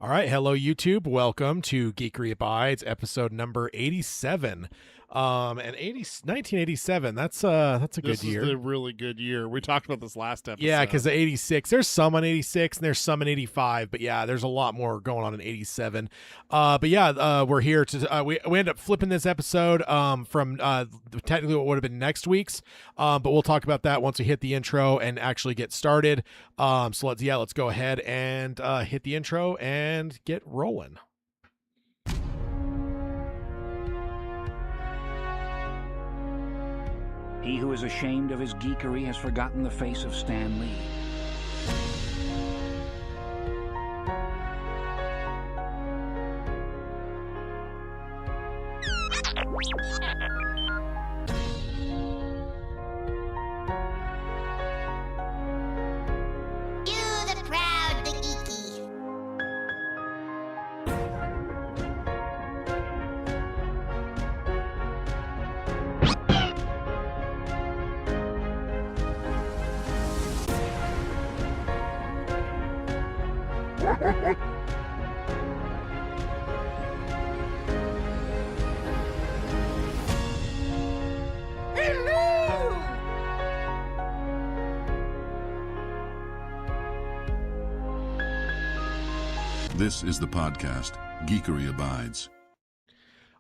All right, hello YouTube. Welcome to Geekery Abides, episode number 87. And 1987, that's a good year. This is a really good year. We talked about this last episode. Yeah, because the 86, there's some on 86 and there's some in 85, but yeah, there's a lot more going on in 87. But yeah, we're here to we end up flipping this episode from technically what would have been next week's, but we'll talk about that once we hit the intro and actually get started. So let's go ahead and hit the intro and get rolling. He who is ashamed of his geekery has forgotten the face of Stan Lee. You the proud, the geeky. This is the podcast, Geekery Abides.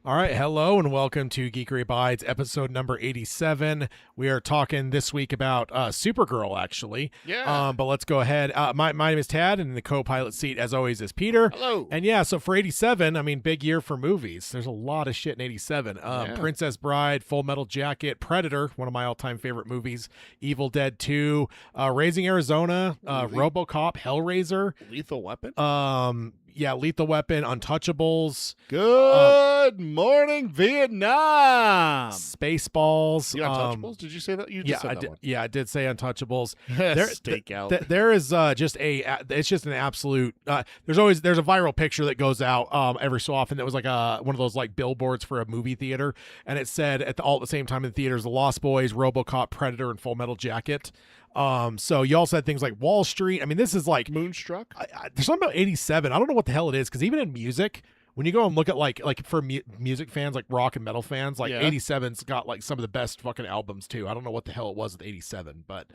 All right, hello and welcome to Geekery Abides, episode number 87. We are talking this week about Supergirl, actually. Yeah. But let's go ahead. My name is Tad, and in the co-pilot seat, as always, is Peter. Hello. And yeah, so for 87, I mean, big year for movies. There's a lot of shit in 87. Yeah. Princess Bride, Full Metal Jacket, Predator, one of my all-time favorite movies, Evil Dead 2, Raising Arizona, RoboCop, Hellraiser. Lethal Weapon. Yeah, Lethal Weapon, Untouchables. Good morning, Vietnam. Spaceballs. You Untouchables? Did you say that? You just said that one. Yeah, I did say Untouchables. Stakeout. There is it's just an absolute. There's a viral picture that goes out every so often that was like one of those like billboards for a movie theater, and it said all at the same time in the theaters, The Lost Boys, RoboCop, Predator, and Full Metal Jacket. So you also had things like Wall Street. I mean, this is like Moonstruck. there's something about 87. I don't know what the hell it is, because even in music, when you go and look at like for music fans, like rock and metal fans, like Yeah. 87's got like some of the best fucking albums too. I don't know what the hell it was with 87, but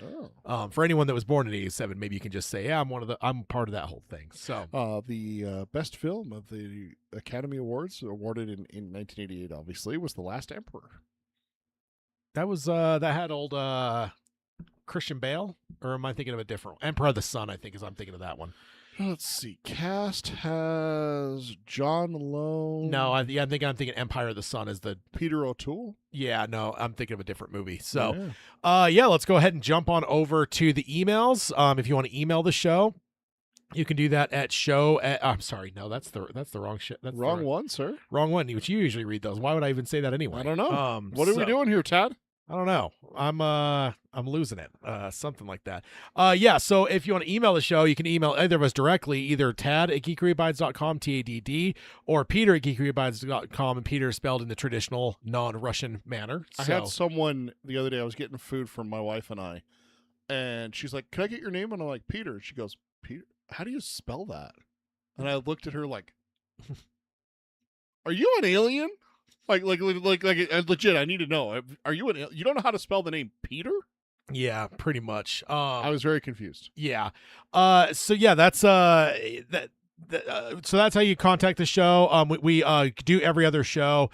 Oh. for anyone that was born in 87, maybe you can just say, yeah, I'm part of that whole thing. So The best film of the Academy Awards awarded in 1988, obviously, was The Last Emperor. that was that had old Christian Bale, or am I thinking of a different one? Emperor of the Sun, I think, is I'm thinking of that one. Let's see. Cast has John Malone. No, I'm thinking Empire of the Sun is the. Peter O'Toole. Yeah, no, I'm thinking of a different movie. So, Yeah. let's go ahead and jump on over to the emails. If you want to email the show, you can do that at show. I'm sorry, no, that's the wrong shit. That's Wrong one, sir. Wrong one. Which you usually read those. Why would I even say that anyway? I don't know. What are we so- doing here, Tad? I don't know. I'm losing it. Something like that. So if you want to email the show, you can email either of us directly, either tad@geekeryabides.com, TADD, or peter@geekeryabides.com, and Peter is spelled in the traditional non-Russian manner. I had someone the other day. I was getting food from my wife and I, and she's like, "Can I get your name?" And I'm like, "Peter." And she goes, "Peter? How do you spell that?" And I looked at her like, "Are you an alien? Like, legit? I need to know. Are you an? You don't know how to spell the name Peter?" Yeah, pretty much. I was very confused. Yeah. So yeah, that's that. So that's how you contact the show. We do every other show.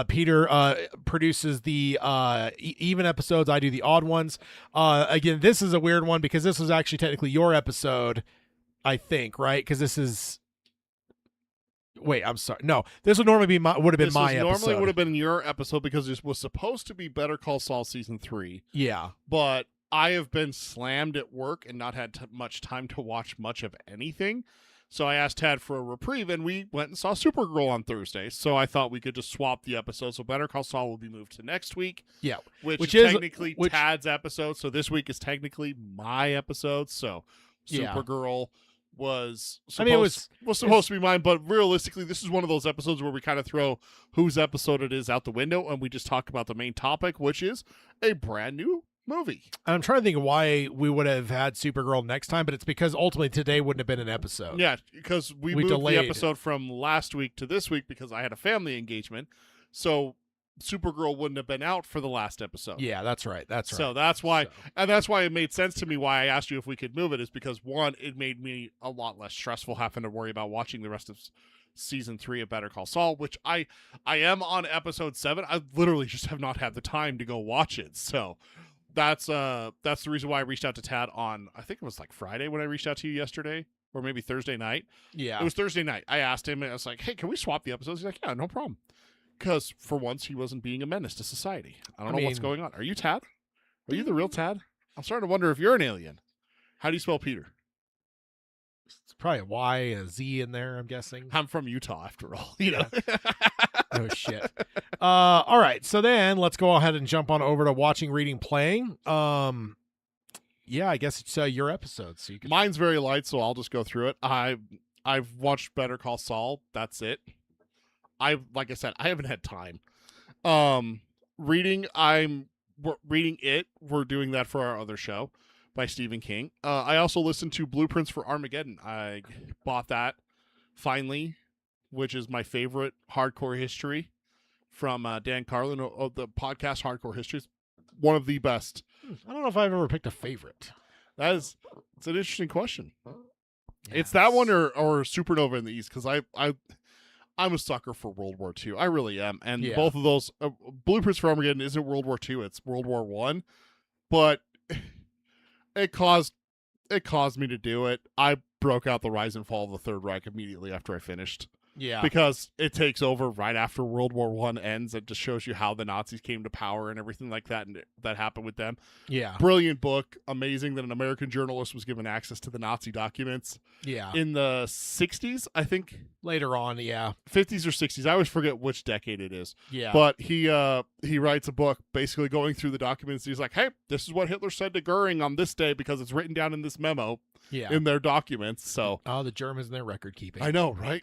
Peter produces the even episodes. I do the odd ones. Again, this is a weird one because this was actually technically your episode, I think, right? Because this is. Wait, I'm sorry. No, this would normally be my episode. Normally would have been your episode because this was supposed to be Better Call Saul season 3. Yeah. But I have been slammed at work and not had much time to watch much of anything. So I asked Tad for a reprieve, and we went and saw Supergirl on Thursday. So I thought we could just swap the episode. So Better Call Saul will be moved to next week. Yeah. Which is technically Tad's episode. So this week is technically my episode. So Supergirl was supposed to be mine, but realistically, this is one of those episodes where we kind of throw whose episode it is out the window, and we just talk about the main topic, which is a brand new movie. And I'm trying to think of why we would have had Supergirl next time, but it's because ultimately today wouldn't have been an episode. Yeah, because we moved delayed the episode from last week to this week because I had a family engagement. So Supergirl wouldn't have been out for the last episode. Yeah, that's right. That's right. So that's why, So- and that's why it made sense to me why I asked you if we could move it, is because one, it made me a lot less stressful having to worry about watching the rest of season 3 of Better Call Saul, which I am on episode 7. I literally just have not had the time to go watch it. So that's the reason why I reached out to Tad on, I think it was like Friday when I reached out to you yesterday, or maybe Thursday night. Yeah. It was Thursday night. I asked him, and I was like, hey, can we swap the episodes? He's like, yeah, no problem. Because for once, he wasn't being a menace to society. I don't know what's going on. Are you Tad? Are you the real Tad? I'm starting to wonder if you're an alien. How do you spell Peter? It's probably a Y, a Z in there, I'm guessing. I'm from Utah, after all. You know. Oh, shit. All right. So then let's go ahead and jump on over to watching, reading, playing. Yeah, I guess it's your episode. So you can... Mine's very light, so I'll just go through it. I've watched Better Call Saul. That's it. Like I said, I haven't had time. Reading, we're reading it. We're doing that for our other show by Stephen King. I also listened to Blueprints for Armageddon. I bought that finally, which is my favorite hardcore history from Dan Carlin of the podcast Hardcore History. It's one of the best. I don't know if I've ever picked a favorite. It's an interesting question. It's that one or Supernova in the East, because I'm a sucker for World War II. I really am. And both of those, Blueprints for Armageddon isn't World War II, it's World War I. But it caused me to do it. I broke out the Rise and Fall of the Third Reich immediately after I finished. Yeah. Because it takes over right after World War I ends. It just shows you how the Nazis came to power and everything like that, and that happened with them. Yeah. Brilliant book. Amazing that an American journalist was given access to the Nazi documents. Yeah. In the 60s, I think. Later on, yeah. 50s or 60s. I always forget which decade it is. Yeah. But he writes a book basically going through the documents. He's like, hey, this is what Hitler said to Goering on this day because it's written down in this memo in their documents. So the Germans and their record keeping. I know, right?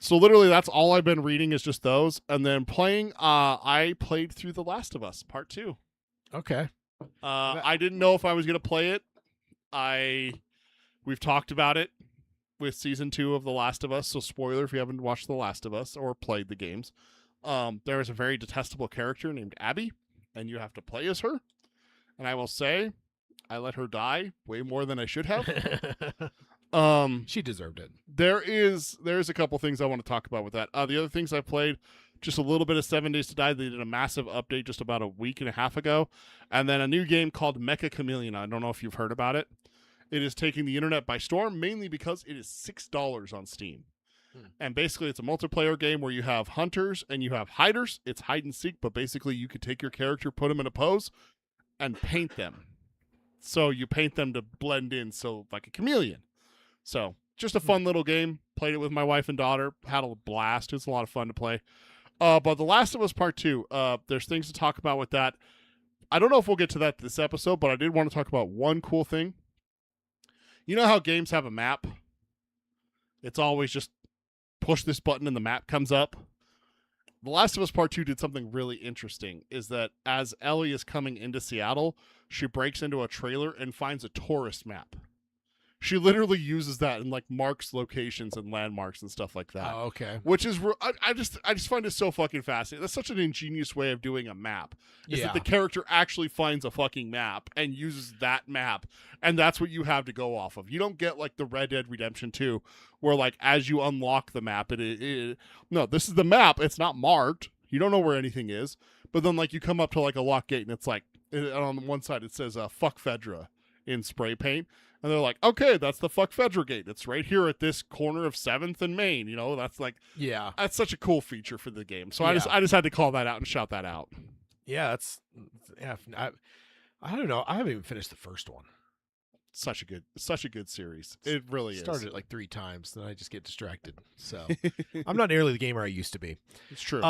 So literally that's all I've been reading is just those. And then playing, I played through The Last of Us Part 2. Okay. I didn't know if I was going to play it. We've talked about it with season 2 of The Last of Us. So spoiler if you haven't watched The Last of Us or played the games. There is a very detestable character named Abby, and you have to play as her. And I will say, I let her die way more than I should have. She deserved it. There's a couple things I want to talk about with that. The other things I played, just a little bit of 7 Days to Die. They did a massive update just about a week and a half ago. And then a new game called Mecha Chameleon. I don't know if you've heard about it. It is taking the internet by storm, mainly because it is $6 on Steam. And basically it's a multiplayer game where you have hunters and you have hiders. It's hide and seek, but basically you could take your character, put them in a pose, and paint them. So you paint them to blend in, so like a chameleon. So just a fun little game. Played it with my wife and daughter. Had a blast. It was a lot of fun to play. But The Last of Us Part 2, there's things to talk about with that. I don't know if we'll get to that this episode, but I did want to talk about one cool thing. You know how games have a map? It's always just push this button and the map comes up. The Last of Us Part 2 did something really interesting, is that as Ellie is coming into Seattle, she breaks into a trailer and finds a tourist map. She literally uses that and like marks locations and landmarks and stuff like that. Oh, okay. Which is, I just find it so fucking fascinating. That's such an ingenious way of doing a map. Is that the character actually finds a fucking map and uses that map, and that's what you have to go off of. You don't get like the Red Dead Redemption 2, where like as you unlock the map, no, this is the map. It's not marked. You don't know where anything is. But then like you come up to like a lock gate and it's like, and on one side it says "fuck Fedra" in spray paint. And they're like, okay, that's the fuck Fedra gate. It's right here at this corner of 7th and Main. You know, that's like, that's such a cool feature for the game. So I just had to call that out and shout that out. Yeah, I don't know. I haven't even finished the first one. Such a good series. It really is. Started it like 3 times, then I just get distracted. So I'm not nearly the gamer I used to be. It's true.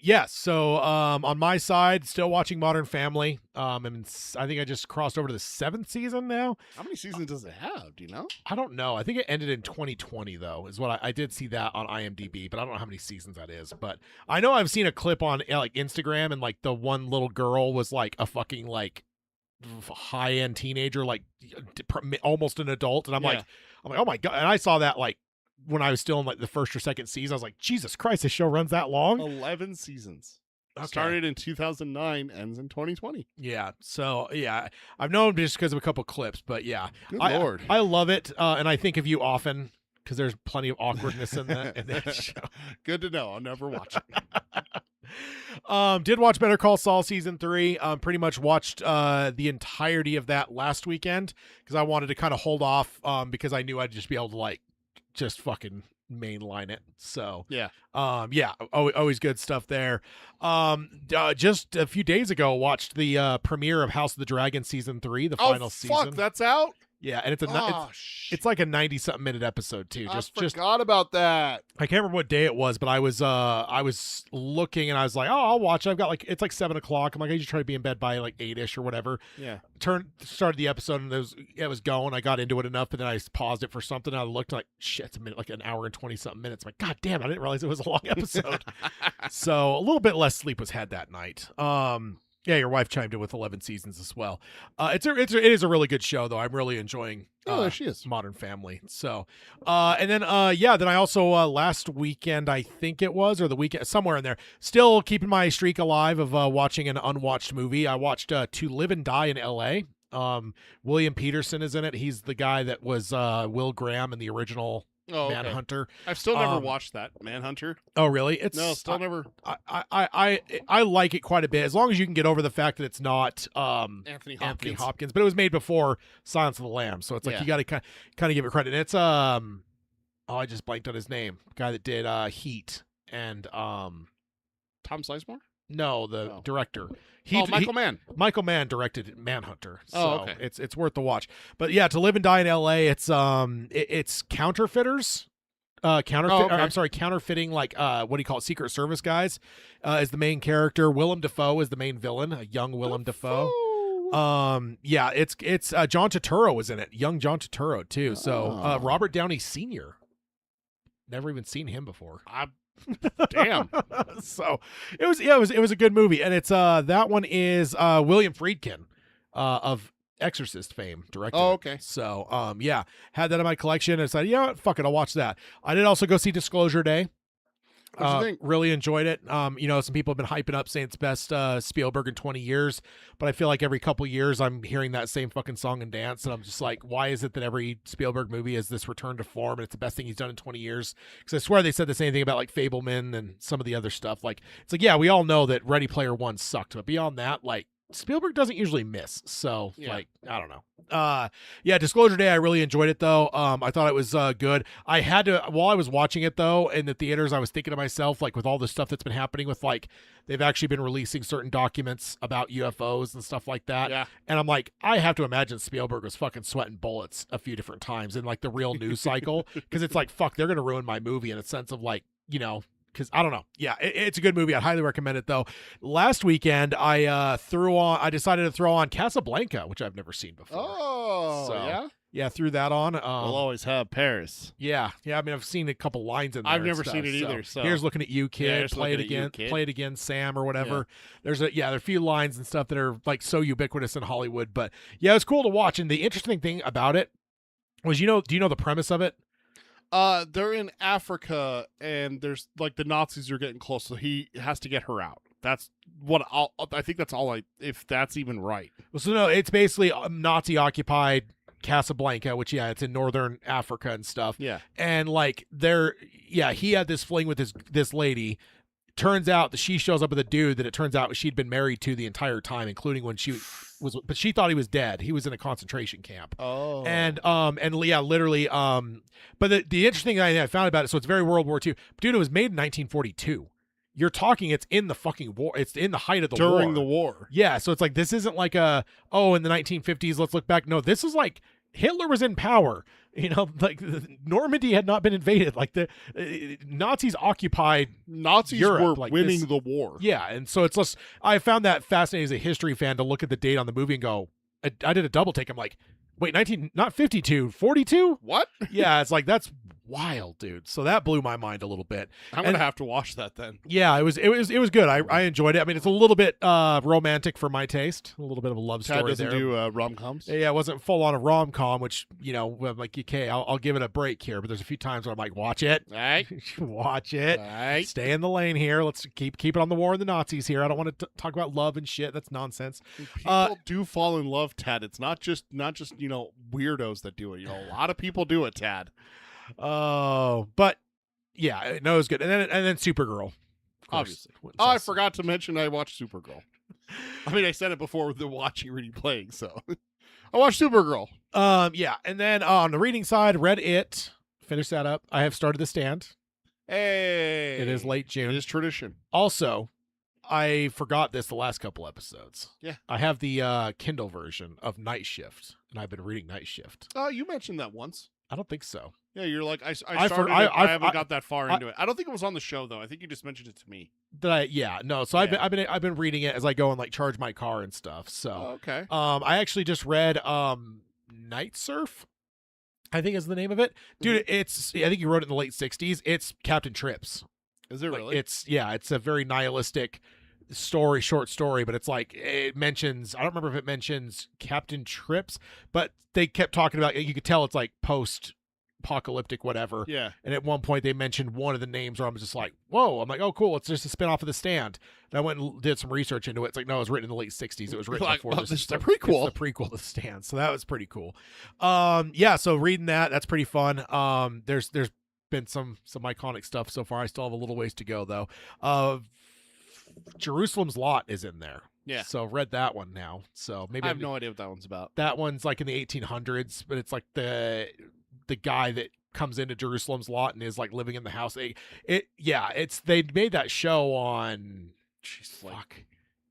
Yes. So on my side, still watching Modern Family. And I think I just crossed over to the 7th season now. How many seasons does it have? Do you know? I don't know. I think it ended in 2020 though. Is what I did see that on IMDb, but I don't know how many seasons that is. But I know I've seen a clip on like Instagram, and like the one little girl was like a fucking like high-end teenager, like almost an adult, and I'm like, oh my god! And I saw that like when I was still in like the 1st or 2nd season. I was like, Jesus Christ, this show runs that long. 11 seasons. Okay. Started in 2009, ends in 2020. Yeah. So yeah, I've known just because of a couple clips, but yeah, Good Lord. I love it, and I think of you often because there's plenty of awkwardness in that show. Good to know. I'll never watch it. Did watch Better Call Saul season 3. Pretty much watched the entirety of that last weekend because I wanted to kind of hold off because I knew I'd just be able to like just fucking mainline it. So yeah, always good stuff there. Just a few days ago, watched the premiere of House of the Dragon season 3, the final season. Fuck, that's out. Yeah, and it's like a 90-something minute episode too. I forgot about that. I can't remember what day it was, but I was looking and I was like, oh, I'll watch it. I've got like it's like 7:00. I'm like, I just try to be in bed by like 8ish or whatever. Yeah. Started the episode and it was going. I got into it enough, but then I paused it for something. And I looked like shit, it's a minute, like an hour and 20-something minutes. I'm like, God damn, I didn't realize it was a long episode. So a little bit less sleep was had that night. Yeah, your wife chimed in with 11 seasons as well. It is a really good show though. I'm really enjoying. There she is. Modern Family. So, and then then I also last weekend I think it was, or the weekend somewhere in there, still keeping my streak alive of watching an unwatched movie. I watched To Live and Die in L.A. William Peterson is in it. He's the guy that was Will Graham in the original Manhunter. I've still never watched that Manhunter. Oh, really? Never. I like it quite a bit, as long as you can get over the fact that it's not Anthony Hopkins. But it was made before Silence of the Lambs, so it's like you got to kind of give it credit. And it's I just blanked on his name. Guy that did Heat and Tom Sizemore? No, the director. Michael Mann. Michael Mann directed Manhunter. So okay. It's worth the watch. But yeah, To Live and Die in L.A. It's counterfeiters. Counterfeiting, like what do you call it? Secret Service guys is the main character. Willem Dafoe is the main villain. A young Willem Dafoe. It's John Turturro was in it. Young John Turturro too. So Robert Downey Sr. Never even seen him before. Damn. So it was a good movie, and it's that one is William Friedkin of Exorcist fame directed. Oh, okay. So had that in my collection and decided, fuck it, I'll watch that. I did also go see Disclosure Day. What'd you think? Really enjoyed it. Some people have been hyping up saying it's best Spielberg in 20 years, but I feel like every couple years I'm hearing that same fucking song and dance, and I'm just like, why is it that every Spielberg movie is this return to form and it's the best thing he's done in 20 years? Because I swear they said the same thing about like Fableman and some of the other stuff. Like, it's like, yeah, we all know that Ready Player One sucked, but beyond that, like, Spielberg doesn't usually miss. So like, I don't know. Disclosure Day, I really enjoyed it though. I thought it was good. I had to, while I was watching it though in the theaters, I was thinking to myself, like, with all the stuff that's been happening with, like, they've actually been releasing certain documents about UFOs and stuff like that. Yeah. And I'm like, I have to imagine Spielberg was fucking sweating bullets a few different times in like the real news cycle, because it's like, fuck, they're gonna ruin my movie in a sense of like, because I don't know. Yeah, it's a good movie. I'd highly recommend it though. Last weekend, I decided to throw on Casablanca, which I've never seen before. Oh, so, yeah, threw that on. We'll always have Paris. Yeah. I mean, I've seen a couple lines in there. I've never seen it either. So here's looking at you, kid. Play it again. Play it again, Sam, or whatever. Yeah. There are a few lines and stuff that are like so ubiquitous in Hollywood. But yeah, it's cool to watch. And the interesting thing about it was, do you know the premise of it? They're in Africa, and there's like the Nazis are getting close, so he has to get her out. That's what I think. That's all if that's even right. Well, so no, it's basically Nazi occupied Casablanca, which it's in northern Africa and stuff. Yeah, and like he had this fling with this lady. Turns out that she shows up with a dude that it turns out she'd been married to the entire time, including when she was, but she thought he was dead. He was in a concentration camp. Oh, literally. But the interesting thing I found about it, so it's very World War II. Dude, it was made in 1942. You're talking, it's in the fucking war. It's in the height of the war. During the war. Yeah, so it's like, this isn't like in the 1950s, let's look back. No, this is like Hitler was in power. Like Normandy had not been invaded. Like the Nazis occupied Nazis Europe, were like winning this- the war. Yeah, and so it's less. I found that fascinating as a history fan to look at the date on the movie and go. I did a double take. I'm like, wait, not 52, 42? What? Yeah, it's like that's wild, dude. So that blew my mind a little bit. I'm gonna have to watch that then. Yeah, it was good. I enjoyed it. I mean, it's a little bit romantic for my taste. A little bit of a love Tad story doesn't there. do rom-coms. Yeah, it wasn't full on a rom com, which I'm like, okay, I'll give it a break here. But there's a few times where I'm like, watch it, All right. watch it, All right. stay in the lane here. Let's keep it on the war and the Nazis here. I don't want to talk about love and shit. That's nonsense. People do fall in love, Tad. It's not just weirdos that do it. A lot of people do it, Tad. Oh, but yeah, no, it was good. And then Supergirl, of course. Obviously. Oh, I forgot to mention I watched Supergirl. I mean, I said it before with the watching, reading, playing. So I watched Supergirl. Yeah, and then on the reading side, read it. Finished that up. I have started The Stand. Hey, It is late June. It is tradition. Also, I forgot this the last couple episodes. Yeah. I have the Kindle version of Night Shift, and I've been reading Night Shift. Oh, you mentioned that once. I don't think so. Yeah, you're like I I started. for- it, I- I I- haven't I- got that far into it. I don't think it was on the show though. I think you just mentioned it to me. So I've been reading it as I go and like charge my car and stuff. So Oh, okay. I actually just read Night Surf, I think is the name of it. Dude, I think you wrote it in the late 60s. It's Captain Trips. Is it Like, really? it's a very nihilistic short story, but it's like it mentions, I don't remember if it mentions Captain Trips, but they kept talking about, you could tell it's like post apocalyptic whatever. Yeah. And at one point they mentioned one of the names where I'm just like, whoa, I'm like, oh cool, it's just a spin-off of The Stand. And I went and did some research into it. It's like, no, it was written in the late 60s. It was written Like, before oh, this. this is the prequel. It's the prequel to The Stand. So that was pretty cool. Yeah, so reading that's pretty fun. There's been some iconic stuff so far. I still have a little ways to go though. Jerusalem's Lot is in there. Yeah. So read that one now. So maybe I have no idea what that one's about. that one's like in the 1800s, but it's like the guy that comes into Jerusalem's Lot and is like living in the house. They made that show on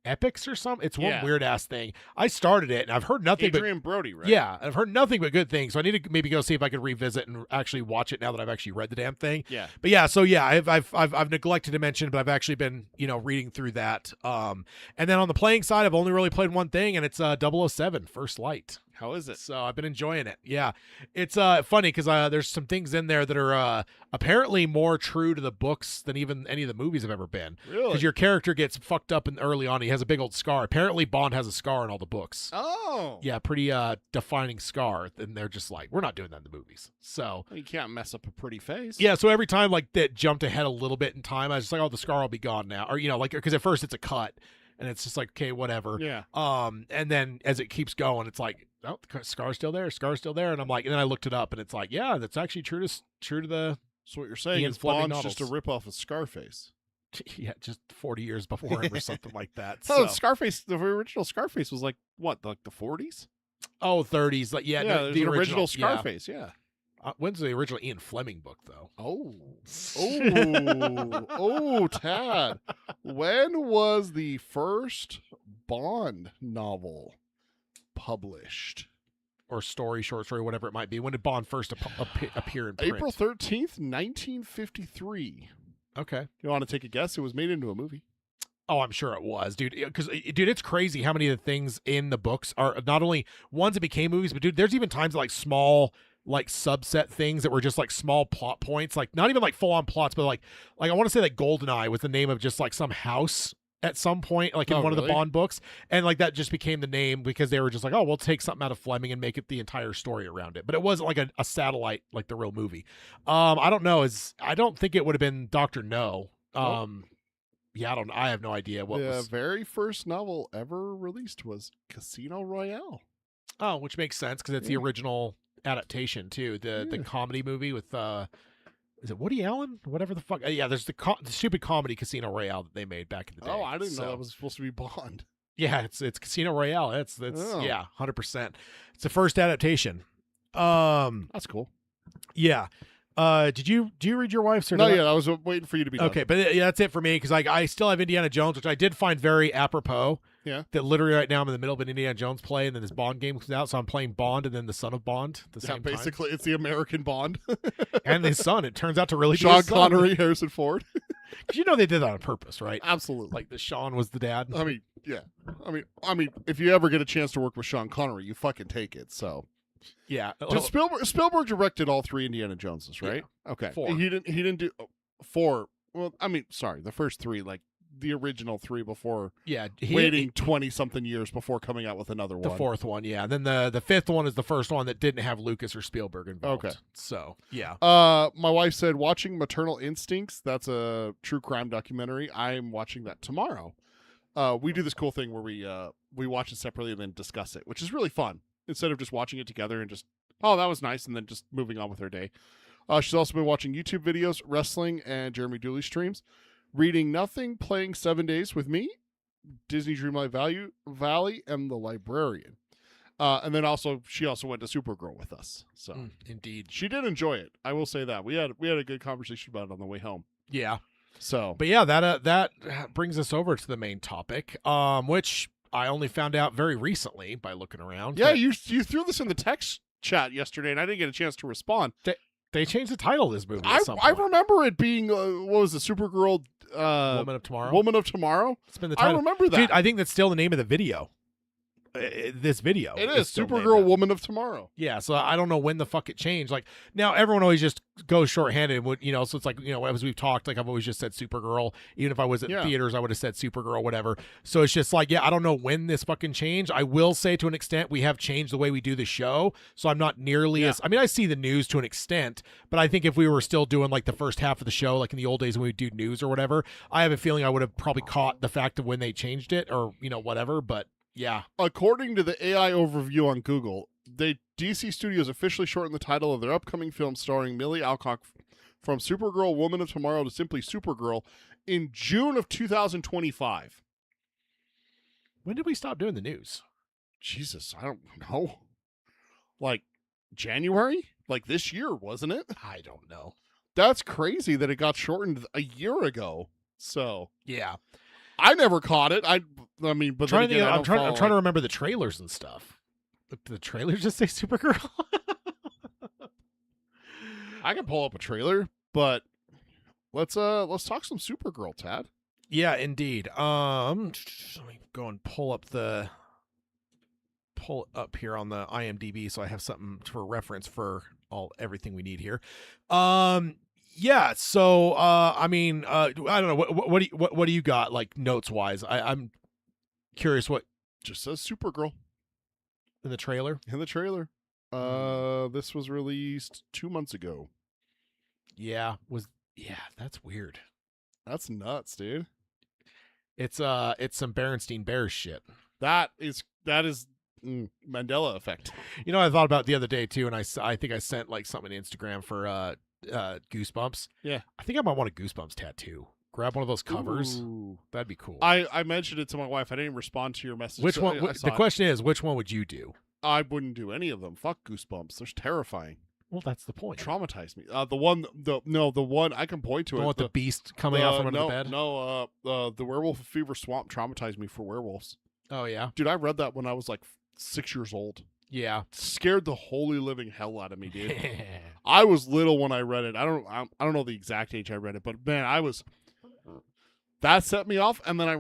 Epics or something. It's one Yeah. weird ass thing. I started it and I've heard nothing but Adrian Brody, right? yeah, I've heard nothing but good things. So I need to maybe go see if I could revisit and actually watch it now that I've actually read the damn thing. Yeah. But yeah, so yeah, I've neglected to mention, but I've actually been reading through that. And then on the playing side, I've only really played one thing, and it's 007 First Light. How is it? So I've been enjoying it. Yeah, it's funny because there's some things in there that are apparently more true to the books than even any of the movies have ever been. Really? Because your character gets fucked up early on. He has a big old scar. Apparently, Bond has a scar in all the books. Oh. Yeah, pretty defining scar. And they're just like, we're not doing that in the movies. So Well, you can't mess up a pretty face. yeah, so every time like that jumped ahead a little bit in time, I was just like, oh, the scar will be gone now, or like because at first it's a cut. And it's just like, okay, whatever. Yeah. And then as it keeps going, it's like, oh, the scar's still there. And I'm like, and then I looked it up, and it's like, yeah, that's actually true to the So what you're saying Ian is Fleming Bond's just a novels. ripoff of Scarface. yeah, just 40 years before him or something like that. Oh, So, Scarface. The original Scarface was like what, like the 40s? 30s. Like yeah, no, there's the an original yeah. Scarface. Yeah. When's the original Ian Fleming book though? Oh, Tad. When was the first Bond novel published? Or short story, whatever it might be. When did Bond first appear in print? April 13th, 1953. Okay. You want to take a guess? It was made into a movie. Oh, I'm sure it was, dude. Because, dude, it's crazy how many of the things in the books are not only ones that became movies, but, dude, there's even times like small, like subset things that were just like small plot points, like not even like full on plots, but like I want to say like Goldeneye was the name of just like some house at some point, like in one of the really? Bond books, and like that just became the name because they were just like, oh, we'll take something out of Fleming and make it the entire story around it. But it wasn't like a satellite like the real movie. I don't know. I don't think it would have been Dr. No. Yeah, I have no idea what The was. very first novel ever released was Casino Royale. Oh, which makes sense because it's the Yeah. original adaptation too. The Yeah. comedy movie with is it Woody Allen? Whatever the fuck. Yeah, there's the stupid comedy Casino Royale that they made back in the day. Oh, I didn't know So, that was supposed to be Bond. Yeah, it's Casino Royale. That's Oh. yeah, 100%. It's the first adaptation. That's cool. Yeah. Do you read your wife's? Or Not did yet. I was waiting for you to be done. Okay, but yeah, that's it for me because I still have Indiana Jones, which I did find very apropos. Yeah. That literally right now I'm in the middle of an Indiana Jones play, and then this Bond game comes out, so I'm playing Bond and then the son of Bond at the Yeah, same basically, it's the American Bond. time. And his son. It turns out to really be Sean his son. Connery, Harrison Ford. 'Cause you know they did that on purpose, right? Absolutely. Like the Sean was the dad. I mean, yeah. I mean, if you ever get a chance to work with Sean Connery, you fucking take it. So, Yeah. Did Spielberg directed all 3 Indiana Joneses, right? Okay. 4. He didn't do 4. Well, I mean, sorry, the first 3, like the original 3 before Yeah. waiting 20 something years before coming out with another The one. 4th one, yeah. Then the 5th one is the first one that didn't have Lucas or Spielberg involved. Okay. So yeah. My wife said watching Maternal Instincts, that's a true crime documentary. I'm watching that tomorrow. We do this cool thing where we watch it separately and then discuss it, which is really fun. Instead of just watching it together and just, oh, that was nice, and then just moving on with her day. She's also been watching YouTube videos, wrestling, and Jeremy Dooley streams. Reading nothing, playing 7 Days with me, Disney Dreamlight Valley, and The Librarian. And then she also went to Supergirl with us. So Indeed. she did enjoy it. I will say that. We had a good conversation about it on the way home. Yeah. So, But yeah, that brings us over to the main topic, which I only found out very recently by looking around. yeah, you threw this in the text chat yesterday, and I didn't get a chance to respond. They changed the title of this movie. At some I point. remember it being what was it, Supergirl? Woman of Tomorrow. Woman of Tomorrow. It's been the title. I remember that. Dude, I think that's still the name of the video. This video. It is still named Supergirl, that. Woman of Tomorrow. Yeah, so I don't know when the fuck it changed. Like now, everyone always just goes shorthanded. So it's like as we've talked, like I've always just said Supergirl. Even if I was at theaters, I would have said Supergirl, whatever. So it's just like, I don't know when this fucking changed. I will say to an extent we have changed the way we do the show. So I'm not nearly as. I mean, I see the news to an extent, but I think if we were still doing like the first half of the show, like in the old days when we do news or whatever, I have a feeling I would have probably caught the fact of when they changed it or whatever. But yeah. According to the AI overview on Google, DC Studios officially shortened the title of their upcoming film starring Millie Alcock from Supergirl, Woman of Tomorrow to simply Supergirl in June of 2025. When did we stop doing the news? Jesus, I don't know. Like January? Like this year, wasn't it? I don't know. That's crazy that it got shortened a year ago. So Yeah. I never caught it. I mean, but then again, I'm trying to remember the trailers and stuff. Did the trailers just say Supergirl? I can pull up a trailer, but let's talk some Supergirl, Tad. Yeah, indeed. Let me go and pull it up here on the IMDb so I have something for reference for everything we need here. Yeah, so I mean, I don't know what do you got like notes wise? I'm curious what Just says Supergirl in the trailer. in the trailer. This was released 2 months ago. Yeah, that's weird. That's nuts, dude. It's some Berenstein Bears shit. That is Mandela effect. I thought about it the other day too, and I think I sent like something on Instagram for Goosebumps. Yeah. I think I might want a Goosebumps tattoo. Grab one of those covers. Ooh. That'd be cool. I mentioned it to my wife. I didn't respond to your message. Which so one? I saw The question is, which one would you do? I wouldn't do any of them. Fuck Goosebumps. They're terrifying. Well, that's the point. Traumatized me. The one I can point to The it. one with the beast coming out from under the bed. No, the Werewolf of Fever Swamp traumatized me for werewolves. Oh yeah. Dude, I read that when I was like 6 years old. Yeah. Scared the holy living hell out of me, dude. I was little when I read it. I don't know the exact age I read it, but man, that set me off. And then I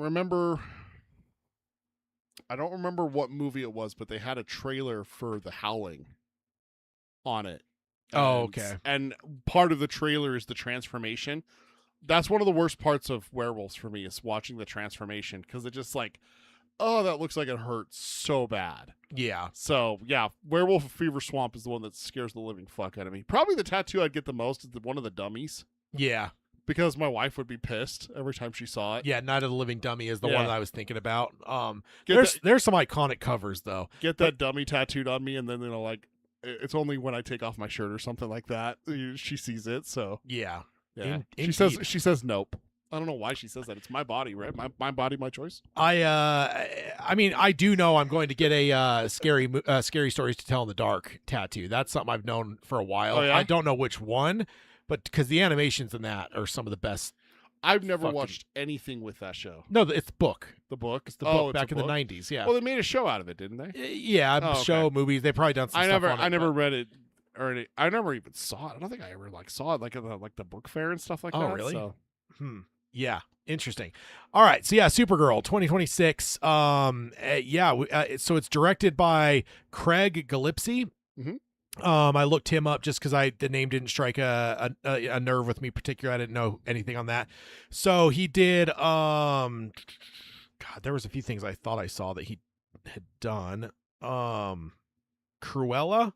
don't remember what movie it was, but they had a trailer for The Howling on it. Oh, okay. And part of the trailer is the transformation. That's one of the worst parts of werewolves for me, is watching the transformation, because it just like, oh, that looks like it hurts so bad. Yeah. So, yeah, Werewolf of Fever Swamp is the one that scares the living fuck out of me. Probably the tattoo I'd get the most is one of the dummies, Yeah. because my wife would be pissed every time she saw it. Yeah. Night of the Living Dummy is the Yeah. one that I was thinking about. Get There's some iconic covers though. Get that dummy tattooed on me, and then, like, it's only when I take off my shirt or something like that she sees it. So, Yeah. yeah. Indeed. She says nope. I don't know why she says that. It's my body, right? My body, my choice. I mean, I do know I'm going to get a scary stories to tell in the dark tattoo. That's something I've known for a while. Oh, yeah? I don't know which one, but because the animations in that are some of the best. I've never Fucking- watched anything with that show. No, it's the book. The book? It's the Oh, book it's a back in the book? 90s. Yeah. Well, they made a show out of it, didn't they? Yeah, Oh, okay. show movies. They probably done some I stuff never, on it, I never but- read it, or I never even saw it. I don't think I ever saw it like at the book fair and stuff like that. Oh, really? So. Yeah, interesting. All right, so yeah, Supergirl 2026. So it's directed by Craig Gillespie. Mhm. I looked him up just because the name didn't strike a nerve with me particularly. I didn't know anything on that. So he did. God, there was a few things I thought I saw that he had done. Cruella.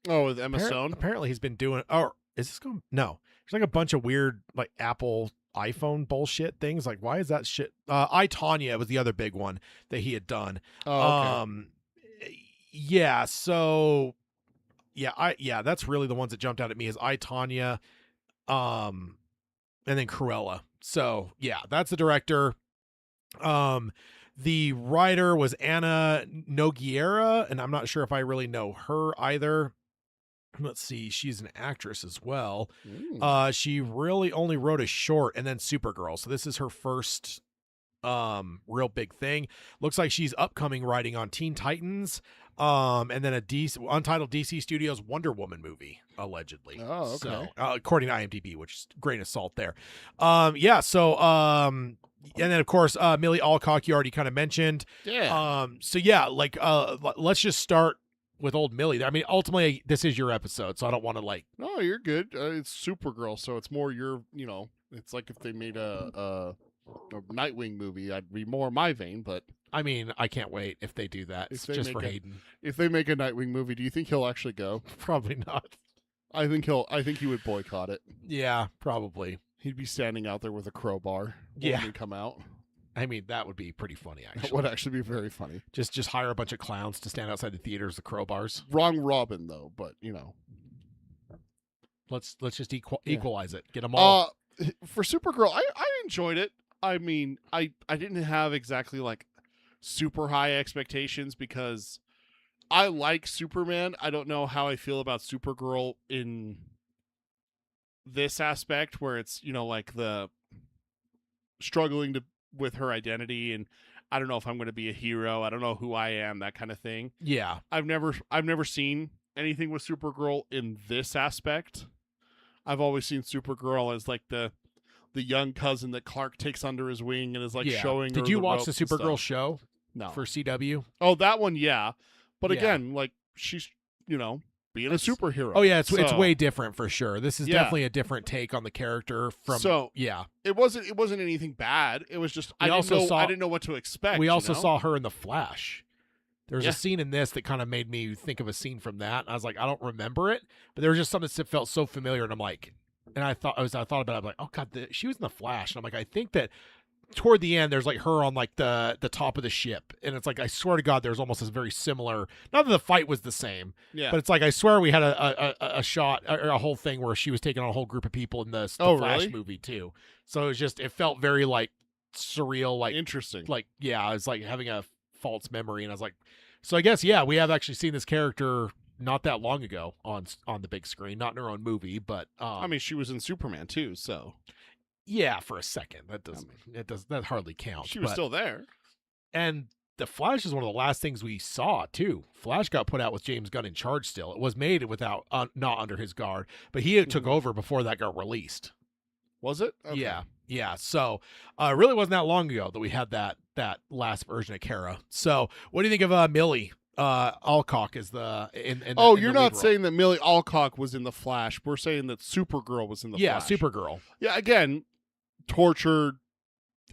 Oh, with Emma Stone. Apparently he's been doing. Or is this going? No, there's like a bunch of weird like Apple iPhone bullshit things. Like, why is that shit? I, Tonya was the other big one that he had done. Oh, okay. Yeah. So, yeah, that's really the ones that jumped out at me is I, Tonya, and then Cruella. So yeah, that's the director. The writer was Anna Nogueira, and I'm not sure if I really know her either. Let's see, she's an actress as well. She really only wrote a short and then Supergirl. So this is her first real big thing. Looks like she's upcoming writing on Teen Titans, and then a untitled DC Studios Wonder Woman movie, allegedly. Oh, okay. So, according to IMDb, which is grain of salt there. And then of course Millie Alcock you already kind of mentioned. Yeah. So yeah, like let's just start with old Millie. I mean, ultimately this is your episode, so I don't want to like. No, you're good. It's Supergirl, so it's more your. It's like if they made a Nightwing movie, I'd be more my vein. But I mean, I can't wait if they do that. It's they just make for a- Hayden. if they make a Nightwing movie, do you think he'll actually go? Probably not. I think he would boycott it. Yeah, probably. He'd be standing out there with a crowbar Yeah. when we come out. I mean, that would be pretty funny That actually. would actually be very funny. Just hire a bunch of clowns to stand outside the theaters with crowbars. Wrong Robin though, but Let's just Yeah. equalize it. Get them all. For Supergirl, I enjoyed it. I mean, I didn't have exactly like super high expectations because I like Superman. I don't know how I feel about Supergirl in this aspect where it's, like the struggling with her identity, and I don't know if I'm going to be a hero. I don't know who I am, that kind of thing. Yeah. I've never seen anything with Supergirl in this aspect. I've always seen Supergirl as like the young cousin that Clark takes under his wing and is like Yeah. showing her Did you the watch the ropes and Supergirl stuff. show No. for CW? Oh, that one, yeah. But Yeah. again, like she's, being a superhero. Oh yeah, it's So, way different for sure. This is Yeah. definitely a different take on the character from. So, yeah, It wasn't anything bad. It was just I didn't know what to expect. we also you know? saw her in the Flash. There's Yeah. a scene in this that kind of made me think of a scene from that. I was like, I don't remember it, but there was just something that felt so familiar, and I'm like, and I thought about it. I'm like, oh god, she was in the Flash, and I'm like, I think that toward the end there's like her on like the top of the ship, and it's like I swear to God there's almost this very similar. Not that the fight was the same, Yeah. but it's like I swear we had a shot or a whole thing where she was taking on a whole group of people in the Oh, Flash really? movie too. So it felt very like surreal, like Interesting. yeah, it's like having a false memory, and I was like, so I guess yeah, we have actually seen this character not that long ago on the big screen, not in her own movie, but I mean, she was in Superman too, so yeah, for a second that hardly counts. she was but- still there. and the Flash is one of the last things we saw too. Flash got put out with James Gunn in charge. Still, it was made without not under his guard, but he took Mhm. over before that got released. Was it? Okay. Yeah. So, it really wasn't that long ago that we had that last version of Kara. So, what do you think of Millie Alcock is the in Oh, the you're lead not role? saying that Millie Alcock was in the Flash. We're saying that Supergirl was in the Yeah, Flash. Supergirl. Yeah, again, tortured,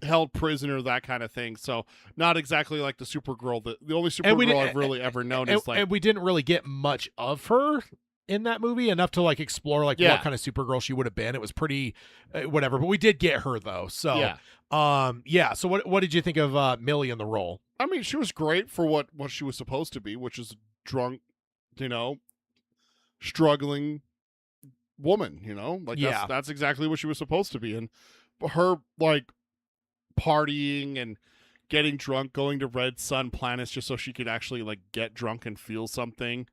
held prisoner, that kind of thing. So not exactly like the Supergirl. The only And we Supergirl didn't- I've really ever known And, is like and we didn't really get much of her in that movie, enough to like explore like Yeah. what kind of Supergirl she would have been. It was pretty whatever, but we did get her though. So yeah. So what did you think of Millie in the role? I mean, she was great for what she was supposed to be, which is a drunk, struggling woman. Like Yeah. that's exactly what she was supposed to be. And her like partying and getting drunk, going to red sun planets just so she could actually like get drunk and feel something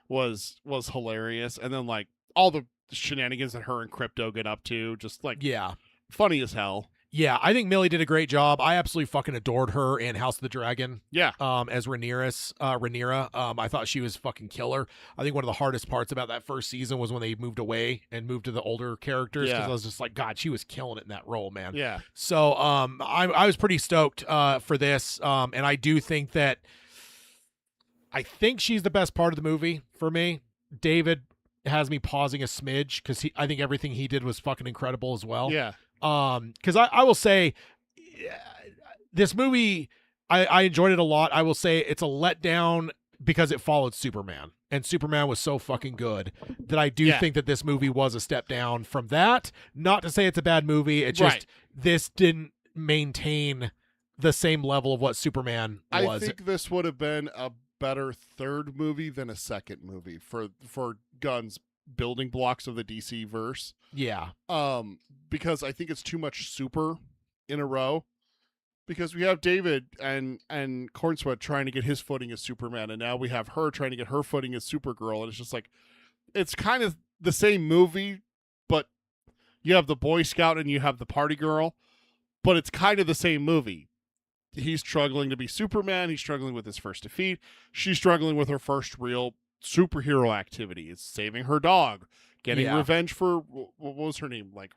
was hilarious. And then like all the shenanigans that her and Crypto get up to, just like Yeah. funny as hell. Yeah, I think Millie did a great job. I absolutely fucking adored her in House of the Dragon. Yeah. As Rhaenyra. I thought she was fucking killer. I think one of the hardest parts about that first season was when they moved away and moved to the older characters, because Yeah. I was just like, God, she was killing it in that role, man. Yeah. So I was pretty stoked for this. And I do think that I think she's the best part of the movie for me. David has me pausing a smidge because I think everything he did was fucking incredible as well. Yeah. Because I will say this movie, I enjoyed it a lot. I will say it's a letdown because it followed Superman, and Superman was so fucking good that I do think that this movie was a step down from that. Not to say it's a bad movie. It just, this didn't maintain the same level of what Superman was. I think this would have been a better third movie than a second movie for Gunn's building blocks of the DC verse. Yeah. Because I think it's too much super in a row. Because we have David and Cornsweat trying to get his footing as Superman, and now we have her trying to get her footing as Supergirl, and it's just like, it's kind of the same movie, but you have the Boy Scout and you have the Party Girl, but it's kind of the same movie. He's struggling to be Superman. He's struggling with his first defeat. She's struggling with her first real superhero activity. It's saving her dog, getting revenge for what was her name? Like,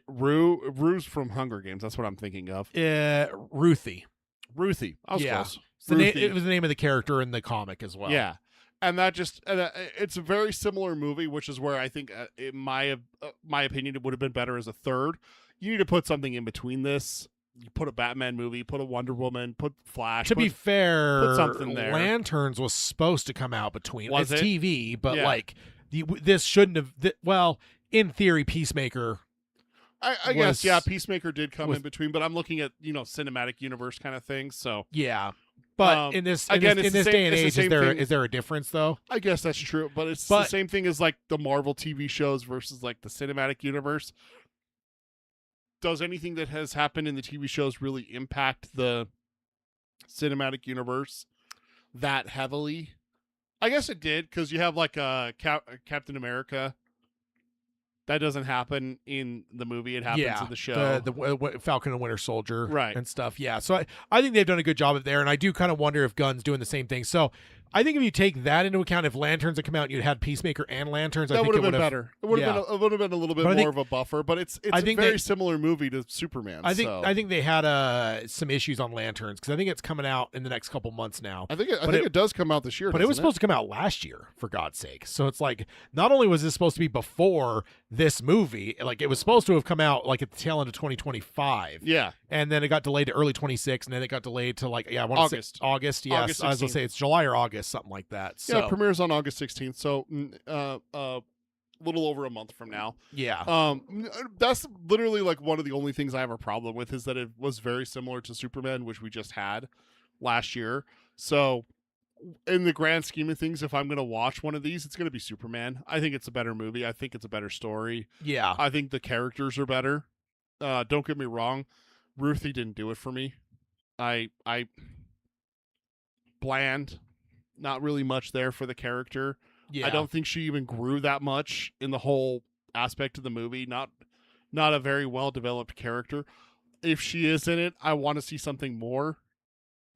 Rue's from Hunger Games. That's what I'm thinking of. Ruthie. I was Yeah. close. It was the name of the character in the comic as well. Yeah. And that just, it's a very similar movie, which is where I think, in my opinion, it would have been better as a third. You need to put something in between this. You put a Batman movie, put a Wonder Woman, put Flash. To be fair, put something there. Lanterns was supposed to come out between. Was it's it? TV, but Yeah. like this shouldn't have. Well, in theory, Peacemaker. I guess, was- Peacemaker did come was- in between, but I'm looking at, cinematic universe kind of things. So Yeah, but in this again, it's in the this same- day and it's the age, same thing. is there a difference though? I guess that's true, but it's the same thing as like the Marvel TV shows versus like the cinematic universe. Does anything that has happened in the TV shows really impact the cinematic universe that heavily? I guess it did, because you have like Captain America. That doesn't happen in the movie. It happens in the show. The Falcon and Winter Soldier, Right. and stuff. Yeah, so I think they've done a good job of there, and I do kind of wonder if Gunn's doing the same thing. So I think if you take that into account, if Lanterns had come out and you'd had Peacemaker and Lanterns, I That think would it have been better. It would have been. It would have been a little bit But I more think- of a buffer. But it's I a think very they- similar movie to Superman. I think so. I think they had some issues on Lanterns, because I think it's coming out in the next couple months now. I think it does come out this year. But it was doesn't supposed to come out last year, for God's sake. So it's like, not only was this supposed to be before this movie, like it was supposed to have come out like at the tail end of 2025. Yeah. And then it got delayed to early 26, and then it got delayed to like, I want to say August. Yes, August I was going to 16th. say it's July or August, something like that. So, Yeah, it premieres on August 16th, so a little over a month from now. yeah. That's literally like one of the only things I have a problem with, is that it was very similar to Superman, which we just had last year. So in the grand scheme of things, if I'm going to watch one of these, it's going to be Superman. I think it's a better movie. I think it's a better story. Yeah. I think the characters are better. Don't get me wrong. Ruthie didn't do it for me. I bland, not really much there for the character. Yeah. I don't think she even grew that much in the whole aspect of the movie. Not a very well developed character. If she is in it, I want to see something more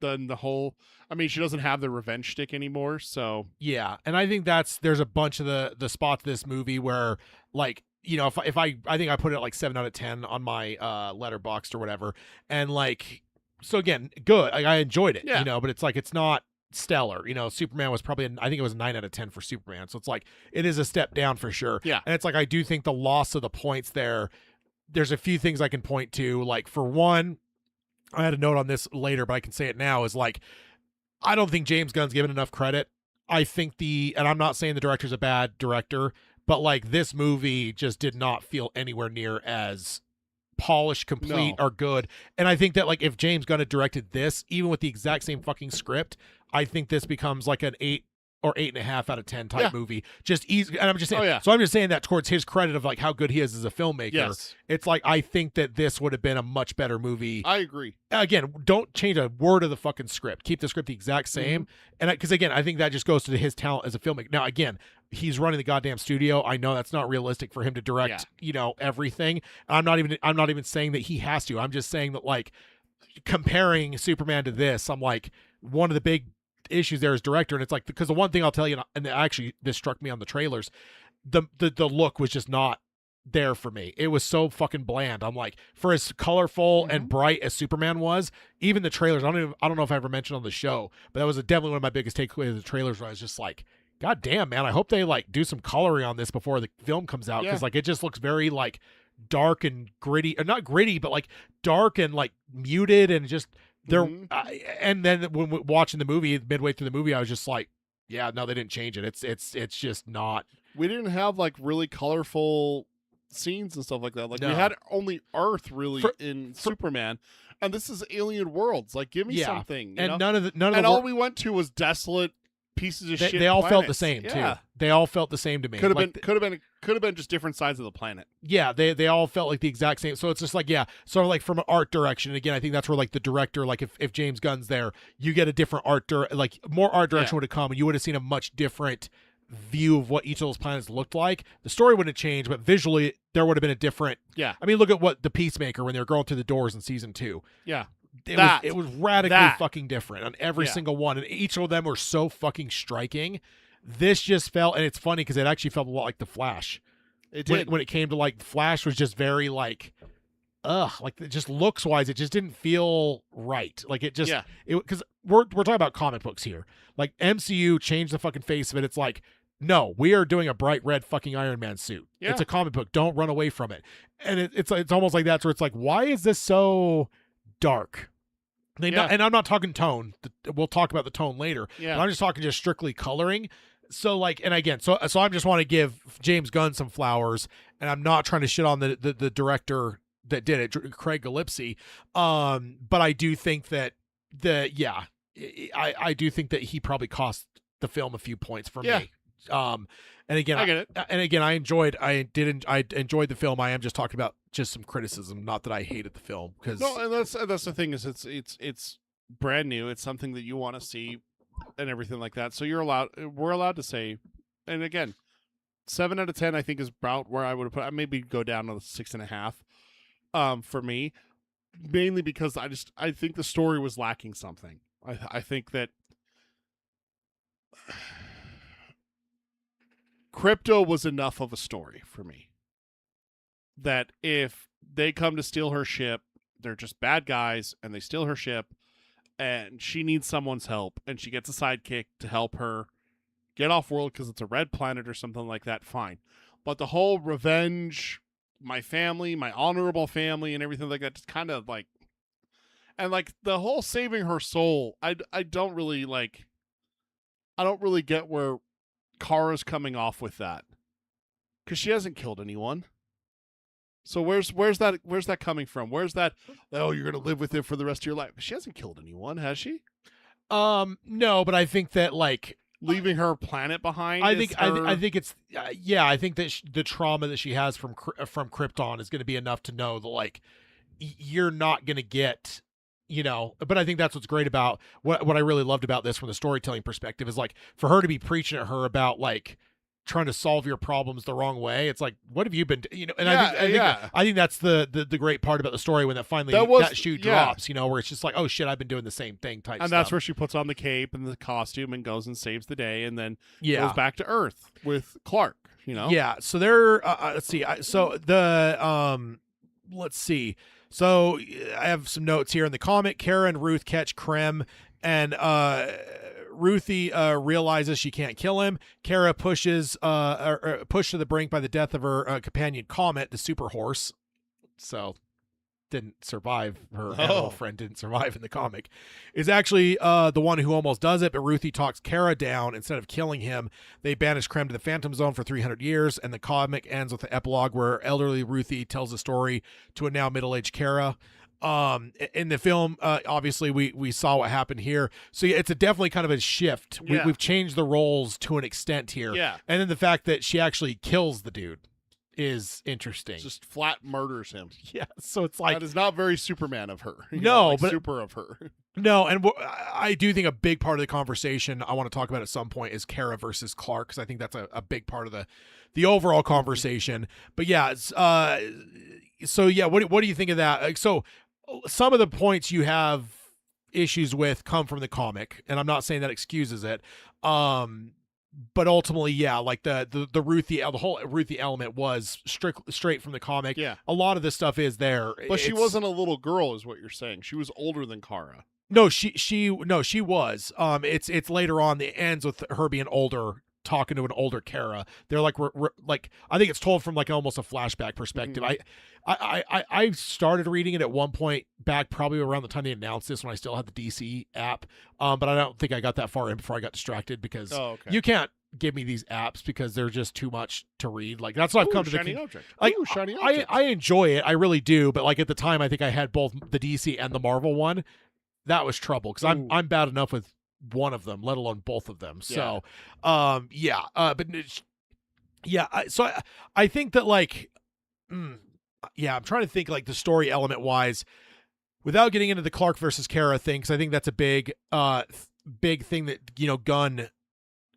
than the whole. I mean, she doesn't have the revenge stick anymore, so Yeah, and I think there's a bunch of the spots of this movie where, like, if I think I put it at like 7 out of 10 on my Letterboxd or whatever, and like, so again, good. Like, I enjoyed it, Yeah. but it's like, it's not stellar. Superman was probably, I think it was a 9 out of 10 for Superman, so it's like, it is a step down for sure. Yeah. And it's like, I do think the loss of the points there's a few things I can point to. Like, for one, I had a note on this later, but I can say it now, is like, I don't think James Gunn's given enough credit. I think and I'm not saying the director's a bad director, but like, this movie just did not feel anywhere near as polished, complete, No. or good. And I think that, like, if James Gunn had directed this, even with the exact same fucking script, I think this becomes like an 8 or 8.5 out of 10 type Yeah. movie. Just easy. And I'm just saying, Oh, yeah. so I'm just saying that towards his credit of like how good he is as a filmmaker. Yes. It's like, I think that this would have been a much better movie. I agree. Again, don't change a word of the fucking script. Keep the script the exact same. And because again, I think that just goes to his talent as a filmmaker. Now, again, he's running the goddamn studio. I know that's not realistic for him to direct, everything. I'm not even saying that he has to. I'm just saying that like comparing Superman to this, I'm like, one of the big issues there is director, and it's like, because the one thing I'll tell you, and actually this struck me on the trailers, the look was just not there for me. It was so fucking bland. I'm like, for as colorful and bright as Superman was, even the trailers, I don't know if I ever mentioned on the show, but that was definitely one of my biggest takeaways of the trailers, where I was just like, God damn, man, I hope they like do some coloring on this before the film comes out, because like it just looks very like dark and gritty, or not gritty, but like dark and like muted, and just there. And then when watching the movie, midway through the movie, I was just like, yeah, no, they didn't change it. It's just not. We didn't have like really colorful scenes and stuff like that. Like we had only Earth really in Superman, and this is alien worlds. Like, give me something. And know? none of and all we went to was desolate pieces of shit. They all felt the planets. same too. They all felt the same to me. Could have been just different sides of the planet. Yeah, they all felt like the exact same. So it's just like, sort of like from an art direction. And again, I think that's where like the director, like if James Gunn's there, you get a different like more art direction would have come, and you would have seen a much different view of what each of those planets looked like. The story wouldn't have changed, but visually there would have been a different. Yeah. I mean, look at what the Peacemaker, when they're going through the doors in season 2. Yeah. It was radically fucking different on every single one, and each of them were so fucking striking. This just felt, and it's funny because it actually felt a lot like The Flash. It did. When it came to like, Flash was just very like, like just looks wise, it just didn't feel right. Like it just, because we're talking about comic books here. Like MCU changed the fucking face of it. It's like, no, we are doing a bright red fucking Iron Man suit. Yeah. It's a comic book. Don't run away from it. And it's almost like that, where it's like, why is this so dark? And I'm not talking tone. We'll talk about the tone later. Yeah. But I'm just talking just strictly coloring. So like, and again, so I just want to give James Gunn some flowers, and I'm not trying to shit on the director that did it, Craig Gillespie. But I do think that I do think that he probably cost the film a few points for me. And again, I get it. And again, I enjoyed the film. I am just talking about just some criticism, not that I hated the film. Because no, and that's the thing, is it's brand new. It's something that you want to see and everything like that. So we're allowed to say, and again, 7 out of 10 I think is about where I would have put. I maybe go down to 6.5 for me, mainly because I think the story was lacking something. I think that Crypto was enough of a story for me, that if they come to steal her ship, they're just bad guys and they steal her ship, and she needs someone's help, and she gets a sidekick to help her get off world because it's a red planet or something like that, fine. But the whole revenge, my family, my honorable family, and everything like that, just kind of like, and like the whole saving her soul, I don't really like, I don't really get where Kara's coming off with that, because she hasn't killed anyone. So where's that coming from? Where's that? Oh, you're gonna live with it for the rest of your life. She hasn't killed anyone, has she? No, but I think that like leaving her planet behind. I think it's I think that the trauma that she has from Krypton is going to be enough to know that like you're not going to get. But I think that's what's great about what I really loved about this from the storytelling perspective is like for her to be preaching at her about like trying to solve your problems the wrong way. It's like, what have you been, and I think that's the great part about the story when that shoe drops, where it's just like, oh shit, I've been doing the same thing type and stuff. That's where she puts on the cape and the costume and goes and saves the day, and then goes back to Earth with Clark, Yeah. So they're, let's see. Let's see. So I have some notes here in the comic. Kara and Ruth catch Krem, and Ruthie realizes she can't kill him. Kara pushed to the brink by the death of her companion Comet, the super horse. So didn't survive. Her animal friend didn't survive in the comic. Is actually the one who almost does it, but Ruthie talks Kara down. Instead of killing him, they banish Krem to the Phantom Zone for 300 years, and the comic ends with the epilogue where elderly Ruthie tells a story to a now middle-aged Kara. In the film, obviously we saw what happened here. So yeah, it's a definitely kind of a shift. Yeah. We've changed the roles to an extent here. Yeah. And then the fact that she actually kills the dude is interesting. Just flat murders him. Yeah. So it's like, That is not very Superman of her. You No, know, like but- super of her. no, and I do think a big part of the conversation I want to talk about at some point is Kara versus Clark, because I think that's a big part of the overall conversation. But yeah, it's, so yeah, what do you think of that? Like, so some of the points you have issues with come from the comic, and I'm not saying that excuses it. But ultimately, yeah, like the Ruthie, the whole Ruthie element was straight from the comic. Yeah. A lot of this stuff is there, But she It's- wasn't a little girl, is what you're saying. She was older than Kara. No, she was. It's later on. It ends with her being older, talking to an older Kara. They're like, like I think it's told from like almost a flashback perspective. I started reading it at one point back, probably around the time they announced this, when I still had the DC app. But I don't think I got that far in before I got distracted, because you can't give me these apps because they're just too much to read. Like that's what I've come to shiny the object. like. Ooh, shiny object. I enjoy it, I really do. But like at the time, I think I had both the DC and the Marvel one. That was trouble, because I'm bad enough with one of them, let alone both of them. So, but yeah. I think that like, yeah, I'm trying to think like the story element wise, without getting into the Clark versus Kara thing, because I think that's a big thing that, you know, Gunn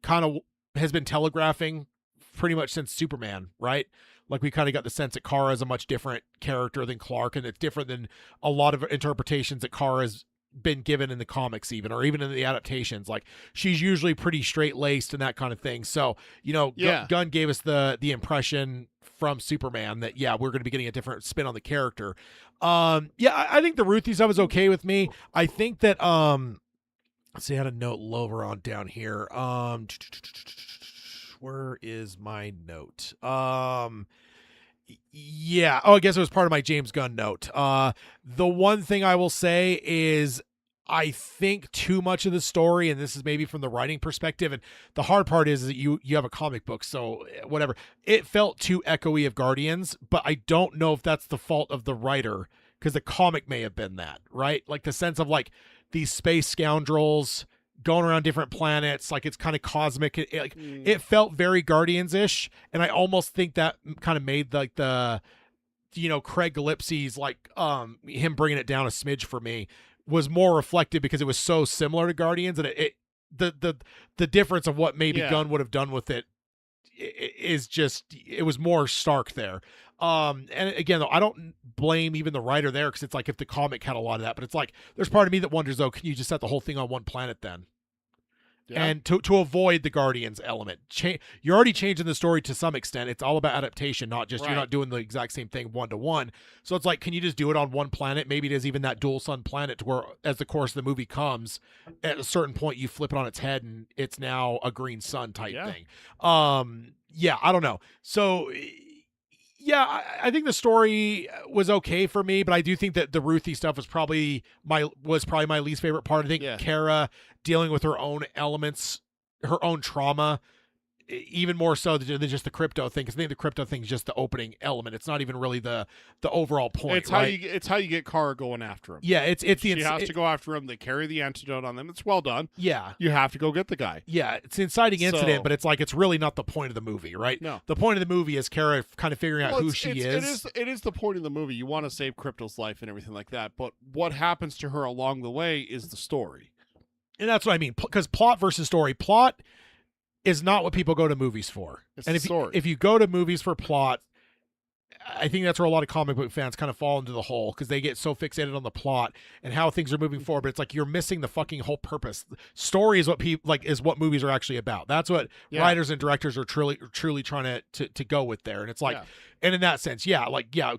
kind of has been telegraphing pretty much since Superman, right? Like we kind of got the sense that Kara is a much different character than Clark, and it's different than a lot of interpretations that Kara's been given in the comics, or even in the adaptations. Like she's usually pretty straight-laced and that kind of thing. So, you know, Gunn gave us the impression from Superman that, yeah, we're going to be getting a different spin on the character. I think the Ruthie stuff is okay with me. I think that let's see, I had a note lower on down here. Where is my note? Yeah. Oh, I guess it was part of my James Gunn note. The one thing I will say is I think too much of the story, and this is maybe from the writing perspective, and the hard part is that you have a comic book, so whatever. It felt too echoey of Guardians, but I don't know if that's the fault of the writer, because the comic may have been that, right? Like the sense of like these space scoundrels going around different planets, like it's kind of cosmic. It felt very Guardians-ish, and I almost think that kind of made like the, you know, Craig Gillespie's like him bringing it down a smidge for me was more reflective, because it was so similar to Guardians, and the difference of what maybe Gunn would have done with it is just, it was more stark there. And again, though, I don't blame even the writer there, because it's like if the comic had a lot of that, but it's like there's part of me that wonders, though, can you just set the whole thing on one planet then? Yeah. And to avoid the Guardians element, you're already changing the story to some extent. It's all about adaptation, not just you're not doing the exact same thing one-to-one. So it's like, can you just do it on one planet? Maybe it is even that dual sun planet, to where as the course of the movie comes, at a certain point you flip it on its head and it's now a green sun type thing. I don't know. So yeah, I think the story was okay for me, but I do think that the Ruthie stuff was probably my least favorite part. I think Kara dealing with her own elements, her own trauma, even more so than just the crypto thing. Because I think the crypto thing is just the opening element. It's not even really the overall point. It's how you get Kara going after him. Yeah, she has to go after him. They carry the antidote on them. It's well done. Yeah, you have to go get the guy. Yeah, it's an inciting incident, but it's like it's really not the point of the movie, right? No, the point of the movie is Kara kind of figuring out who she is. It is the point of the movie. You want to save Crypto's life and everything like that, but what happens to her along the way is the story. And that's what I mean, because plot versus story. Plot is not what people go to movies for. It's and if you go to movies for plot, I think that's where a lot of comic book fans kind of fall into the hole, because they get so fixated on the plot and how things are moving forward. But it's like you're missing the fucking whole purpose. Story is what people like, is what movies are actually about. That's what writers and directors are truly trying to go with there. And it's like, and in that sense,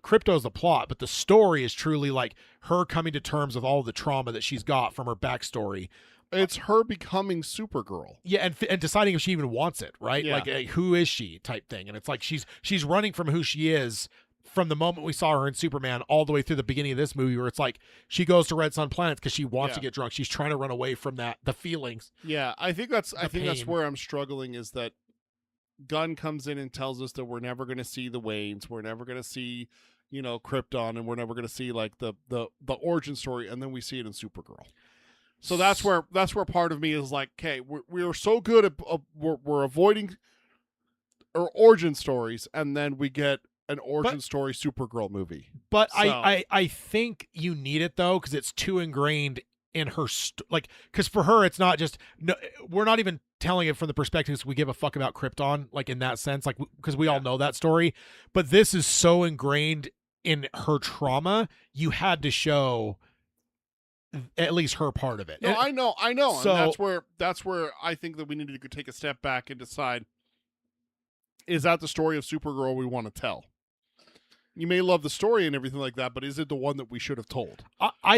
Crypto's the plot, but the story is truly like her coming to terms with all of the trauma that she's got from her backstory. It's her becoming Supergirl. Yeah, and deciding if she even wants it, right? Yeah. Like, who is she type thing. And it's like she's running from who she is from the moment we saw her in Superman all the way through the beginning of this movie, where it's like she goes to Red Sun planets because she wants to get drunk. She's trying to run away from the feelings. Yeah, I think that's where I'm struggling, is that Gunn comes in and tells us that we're never going to see the Waynes. We're never going to see, Krypton, and we're never going to see like the origin story, and then we see it in Supergirl. So that's where part of me is like, okay, we are so good at we're avoiding our origin stories, and then we get an origin story Supergirl movie. But So- I think you need it though, because it's too ingrained in her because for her it's not just we're not even telling it from the perspective we give a fuck about Krypton, like in that sense, like because we all know that story, but this is so ingrained in her trauma, you had to show at least her part of it. No, I know, So- and that's where I think that we need to take a step back and decide: is that the story of Supergirl we want to tell? You may love the story and everything like that, but is it the one that we should have told?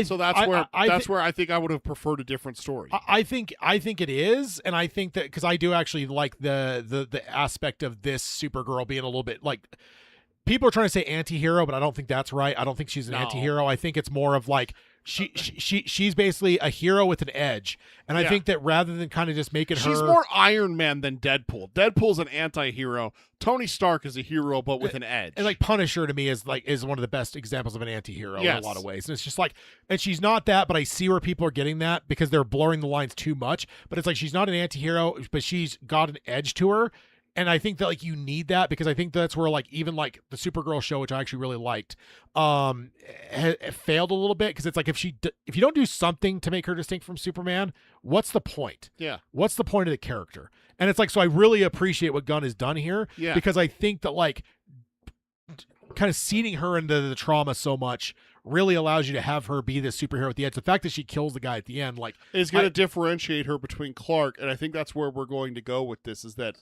So that's where I think I would have preferred a different story. I think it is, and I think that because I do actually like the aspect of this Supergirl being a little bit like, people are trying to say anti-hero, but I don't think that's right. I don't think she's an anti-hero. I think it's more of like she's basically a hero with an edge, and I think that rather than kind of just making she's her more Iron Man than Deadpool. Deadpool's an anti-hero. Tony Stark is a hero, but with an edge. and like Punisher to me is one of the best examples of an anti-hero in a Yes. lot of ways, and it's just like, and she's not that, but I see where people are getting that because they're blurring the lines too much. But it's like she's not an anti-hero, but she's got an edge to her. And I think that like you need that, because I think that's where like even like the Supergirl show, which I actually really liked, failed a little bit, because it's like if you don't do something to make her distinct from Superman, what's the point? Yeah. What's the point of the character? And it's like, so I really appreciate what Gunn has done here, Yeah. because I think that like kind of seeding her into the trauma so much really allows you to have her be this superhero at the edge. The fact that she kills the guy at the end, like, is going to differentiate her between Clark, and I think that's where we're going to go with this, is that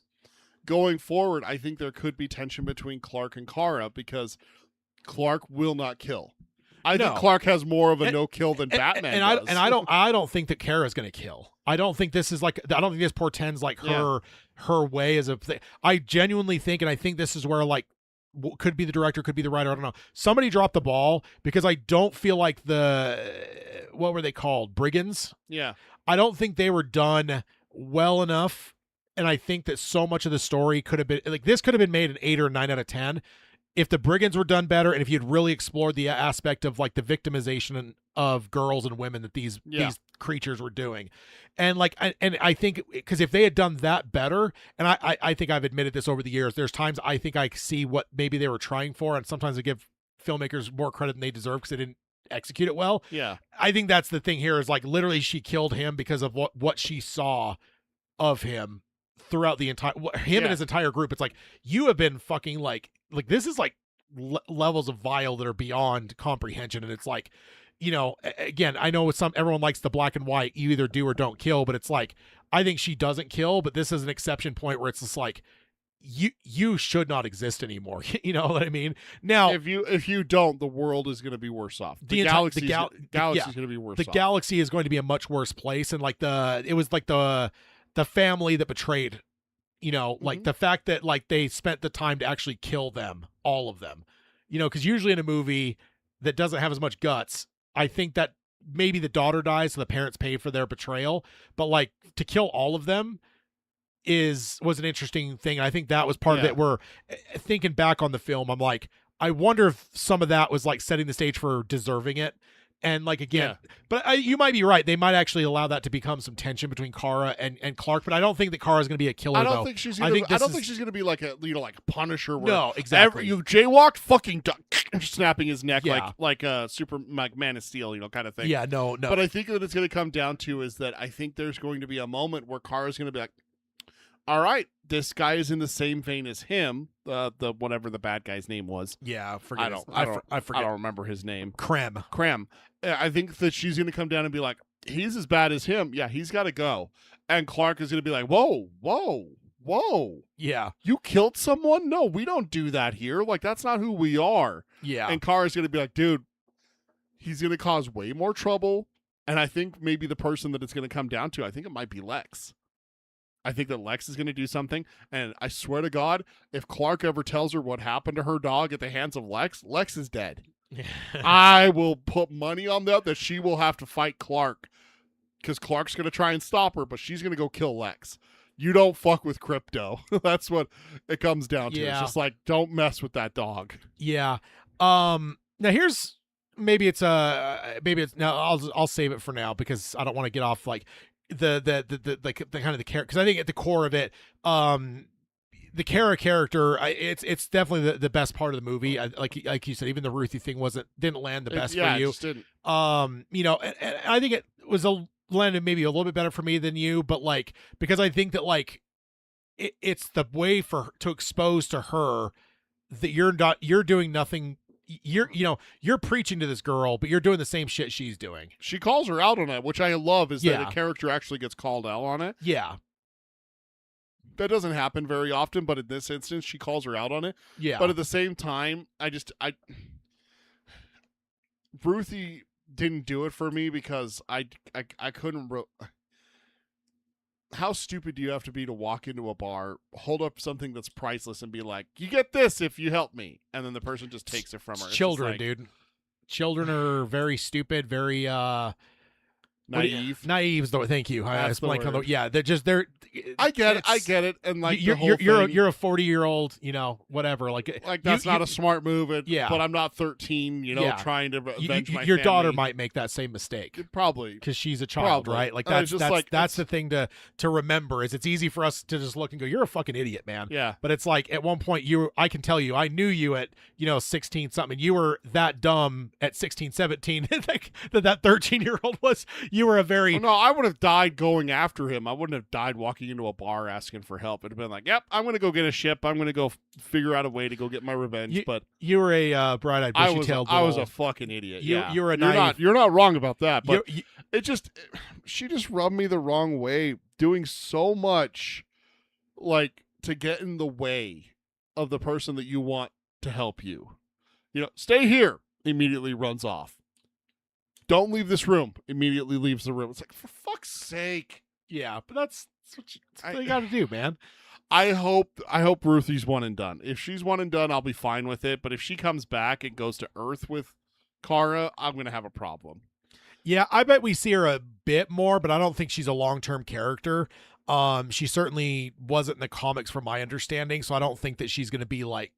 going forward, I think there could be tension between Clark and Kara, because Clark will not kill. I think Clark has more of a no-kill than Batman does. I don't think that Kara's going to kill. I don't think this is like, I don't think this portends like her way as a thing. I genuinely think, and I think this is where like, could be the director, could be the writer, I don't know. Somebody dropped the ball, because I don't feel like what were they called? Brigands? Yeah. I don't think they were done well enough. And I think that so much of the story could have been like, this could have been made an 8 or 9 out of 10 if the Brigands were done better, and if you'd really explored the aspect of like the victimization of girls and women that these creatures were doing. And like, and I think because if they had done that better, and I think I've admitted this over the years, there's times I think I see what maybe they were trying for, and sometimes I give filmmakers more credit than they deserve because they didn't execute it well. Yeah. I think that's the thing here, is like literally she killed him because of what she saw of him throughout the entire and his entire group. It's like, you have been fucking like this is like levels of vile that are beyond comprehension. And it's like, again, I know everyone likes the black and white, you either do or don't kill, but it's like, I think she doesn't kill, but this is an exception point where it's just like, you should not exist anymore. You know what I mean? Now, if you don't, the world is going to be worse off. The galaxy is going to be worse off. The galaxy is going to be a much worse place. And like it was like the family that betrayed, like the fact that like they spent the time to actually kill them, all of them, because usually in a movie that doesn't have as much guts, I think that maybe the daughter dies so the parents pay for their betrayal, but like to kill all of them was an interesting thing. And I think that was part of it, where thinking back on the film, I'm like, I wonder if some of that was like setting the stage for deserving it. And like, again, but you might be right. They might actually allow that to become some tension between Kara and Clark, but I don't think that Kara is going to be a killer. I don't think she's going to be like a like a Punisher. Where no, exactly. You jaywalked, fucking snapping his neck like a super like Man of Steel, kind of thing. Yeah, no. But I think that it's going to come down to is that I think there's going to be a moment where Kara's going to be like, all right, this guy is in the same vein as him. The whatever the bad guy's name was. Yeah, I don't remember his name. Krem. I think that she's going to come down and be like, he's as bad as him. Yeah, he's got to go. And Clark is going to be like, whoa. Yeah. You killed someone? No, we don't do that here. Like, that's not who we are. Yeah. And Kara's going to be like, dude, he's going to cause way more trouble. And I think maybe the person that it's going to come down to, I think it might be Lex. I think that Lex is going to do something, and I swear to God, if Clark ever tells her what happened to her dog at the hands of Lex is dead. I will put money on that she will have to fight Clark, because Clark's going to try and stop her, but she's going to go kill Lex. You don't fuck with Crypto. That's what it comes down to. Yeah. It's just like, don't mess with that dog. Yeah. Now here's maybe it's now I'll save it for now because I don't want to get off like the kind of the character, because I think at the core of it, the Kara character, it's definitely the best part of the movie. Like you said, even the Ruthie thing didn't land the best for It you. just didn't. You know, and I think it was landed maybe a little bit better for me than you, but like because I think that like it's the way to expose to her that you're doing nothing. You're preaching to this girl, but you're doing the same shit she's doing. She calls her out on it, which I love, is that a character actually gets called out on it. Yeah. That doesn't happen very often, but in this instance, she calls her out on it. Yeah. But at the same time, Ruthie didn't do it for me because I couldn't. How stupid do you have to be to walk into a bar, hold up something that's priceless, and be like, "You get this if you help me," and then the person just takes it from her? Children, dude. Children are very stupid, very naive. Naive is the thank you. I was blanking on the yeah. They're. I get it, and like you're the whole thing, you're a 40-year-old, whatever. Like that's not a smart move. Yeah. But I'm not 13. Trying to avenge my your family. daughter might make that same mistake. Probably because she's a child, Probably. right? Like And that's it's just just that's the thing to remember is it's easy for us to just look and go, you're a fucking idiot, man. Yeah. But it's like at one point I can tell you, I knew you at 16 something. You were that dumb at 16, 17 that 13-year-old was. You were a very no. I would have died going after him. I wouldn't have died walking into a bar asking for help. It'd have been like, yep, I'm going to go get a ship. I'm going to go figure out a way to go get my revenge. But you were a bright-eyed, bushy-tailed I was a fucking idiot. You were a naive. You're not wrong about that. But she just rubbed me the wrong way, doing so much, like to get in the way of the person that you want to help you. Stay here. Immediately runs off. Don't leave this room. Immediately leaves the room. It's like, for fuck's sake. Yeah, but that's what you got to do, man. I hope Ruthie's one and done. If she's one and done, I'll be fine with it. But if she comes back and goes to Earth with Kara, I'm going to have a problem. Yeah, I bet we see her a bit more, but I don't think she's a long-term character. She certainly wasn't in the comics from my understanding, so I don't think that she's going to be like,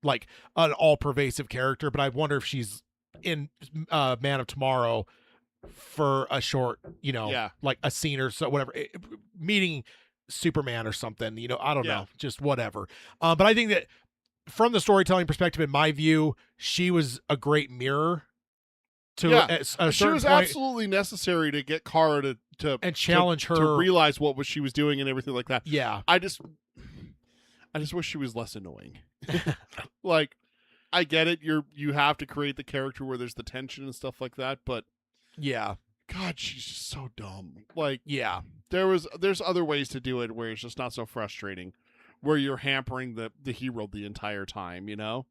like an all-pervasive character, but I wonder if she's in Man of Tomorrow for a short, like a scene or so, whatever, meeting Superman or something, I don't know, just whatever. But I think that from the storytelling perspective, in my view, she was a great mirror to a she was point, absolutely necessary to get Kara to and challenge her to realize what she was doing and everything like that. Yeah. I just wish she was less annoying. Like, I get it. You have to create the character where there's the tension and stuff like that, but yeah, God, she's just so dumb. Like, yeah, there's other ways to do it where it's just not so frustrating, where you're hampering the hero the entire time.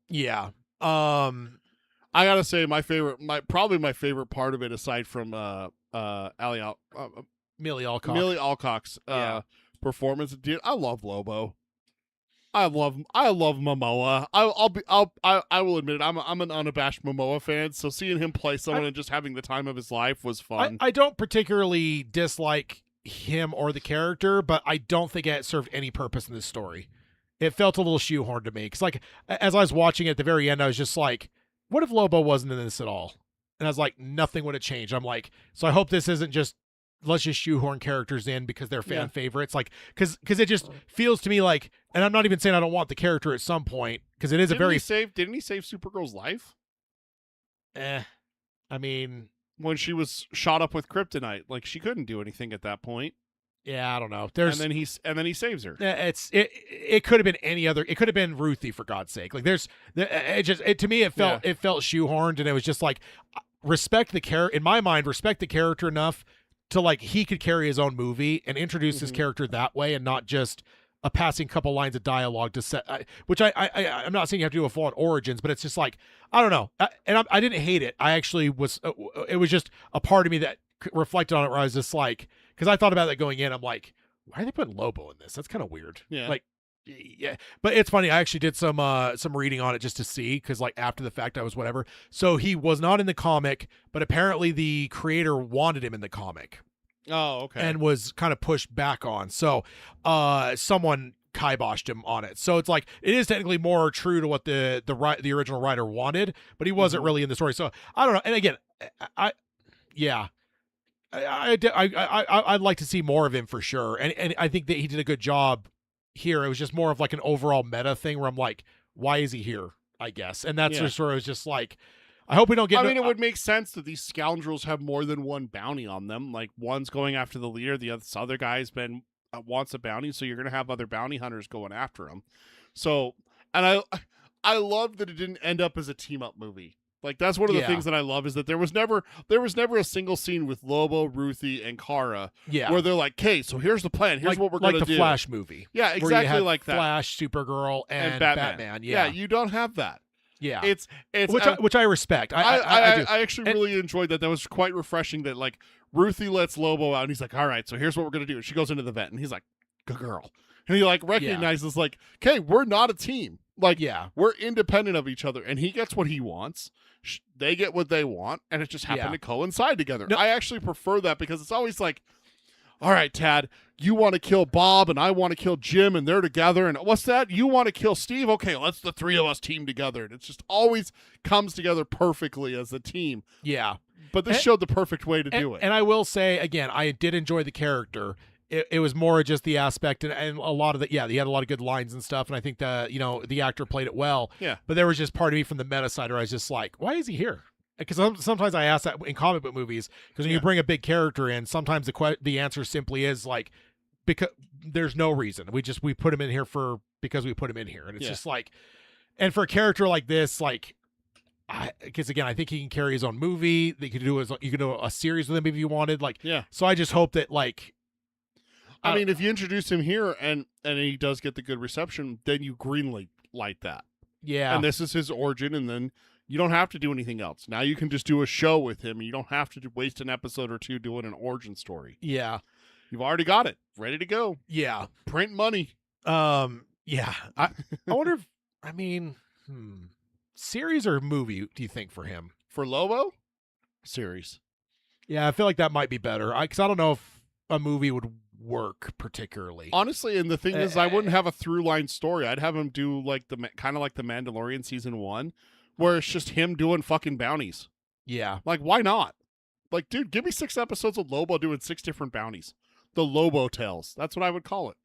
Yeah. I gotta say, probably my favorite part of it, aside from Millie Alcock. Millie Alcock's performance. Dude, I love Lobo. I love Momoa. I will admit it, I'm an unabashed Momoa fan. So seeing him play someone and just having the time of his life was fun. I don't particularly dislike him or the character, but I don't think it served any purpose in this story. It felt a little shoehorned to me. Because like as I was watching it at the very end, I was just like, what if Lobo wasn't in this at all? And I was like, nothing would have changed. I'm like, so I hope this isn't just let's just shoehorn characters in because they're fan favorites. Like, because it just feels to me like, and I'm not even saying I don't want the character at some point because it is didn't he save Supergirl's life? I mean, when she was shot up with kryptonite, like she couldn't do anything at that point. Yeah, I don't know. And then he saves her. It could have been any other. It could have been Ruthie, for God's sake. Like to me it felt shoehorned, and it was just like respect the character. In my mind, respect the character enough to like he could carry his own movie and introduce his character that way, and not just a passing couple lines of dialogue to set. Which I'm not saying you have to do a full on origins, but it's just like I don't know. I didn't hate it. I actually was. It was just a part of me that reflected on it where I was just like. Because I thought about that going in, I'm like, why are they putting Lobo in this? That's kind of weird. Yeah. Like, yeah. But it's funny. I actually did some reading on it just to see, because like after the fact, I was whatever. So he was not in the comic, but apparently the creator wanted him in the comic. Oh, okay. And was kind of pushed back on. So someone kiboshed him on it. So it's like it is technically more true to what the original writer wanted, but he wasn't really in the story. So I don't know. And again, I'd like to see more of him for sure. And I think that he did a good job here. It was just more of like an overall meta thing where I'm like, why is he here? I guess. And that's just sort of just like, I hope we don't get. I mean, it would make sense that these scoundrels have more than one bounty on them. Like one's going after the leader, the other guy's been wants a bounty, so you're going to have other bounty hunters going after him. So, and I love that it didn't end up as a team up movie. Like that's one of the things that I love is that there was never a single scene with Lobo, Ruthie, and Kara where they're like, "Okay, so here's the plan. Here's what we're going to do." Like the Flash movie. Yeah, exactly like that. Flash, Supergirl, and Batman. Yeah, you don't have that. Yeah, it's which I respect. I do. actually really enjoyed that. That was quite refreshing. That like Ruthie lets Lobo out, and he's like, "All right, so here's what we're gonna do." And she goes into the vent, and he's like, "Good girl," and he like recognizes like, "Okay, we're not a team. Like, we're independent of each other." And he gets what he wants. They get what they want, and it just happened to coincide together. No. I actually prefer that because it's always like, all right, Tad, you want to kill Bob, and I want to kill Jim, and they're together. And what's that? You want to kill Steve? Okay, let's the three of us team together. And it just always comes together perfectly as a team. Yeah. But this showed the perfect way to do it. And I will say, again, I did enjoy the character. It was more just the aspect and a lot of the, he had a lot of good lines and stuff. And I think the actor played it well. Yeah. But there was just part of me from the meta side where I was just like, why is he here? Because sometimes I ask that in comic book movies, because when you bring a big character in, sometimes the answer simply is like, because there's no reason. We put him in here because we put him in here. And it's just like, and for a character like this, like, because again, I think he can carry his own movie. You could do a series with him if you wanted. Like, so I just hope that like, I mean, if you introduce him here and he does get the good reception, then you greenlight that. Yeah. And this is his origin, and then you don't have to do anything else. Now you can just do a show with him. You don't have to waste an episode or two doing an origin story. Yeah. You've already got it. Ready to go. Yeah. Print money. Yeah. I wonder if, series or movie do you think for him? For Lobo? Series. Yeah, I feel like that might be better. Because I don't know if a movie would work particularly. Honestly, and the thing is, I wouldn't have a through line story. I'd have him do like kind of like the Mandalorian season 1, where it's just him doing fucking bounties. Yeah. Like, why not? Like, dude, give me 6 episodes of Lobo doing 6 different bounties. The Lobo Tales. That's what I would call it.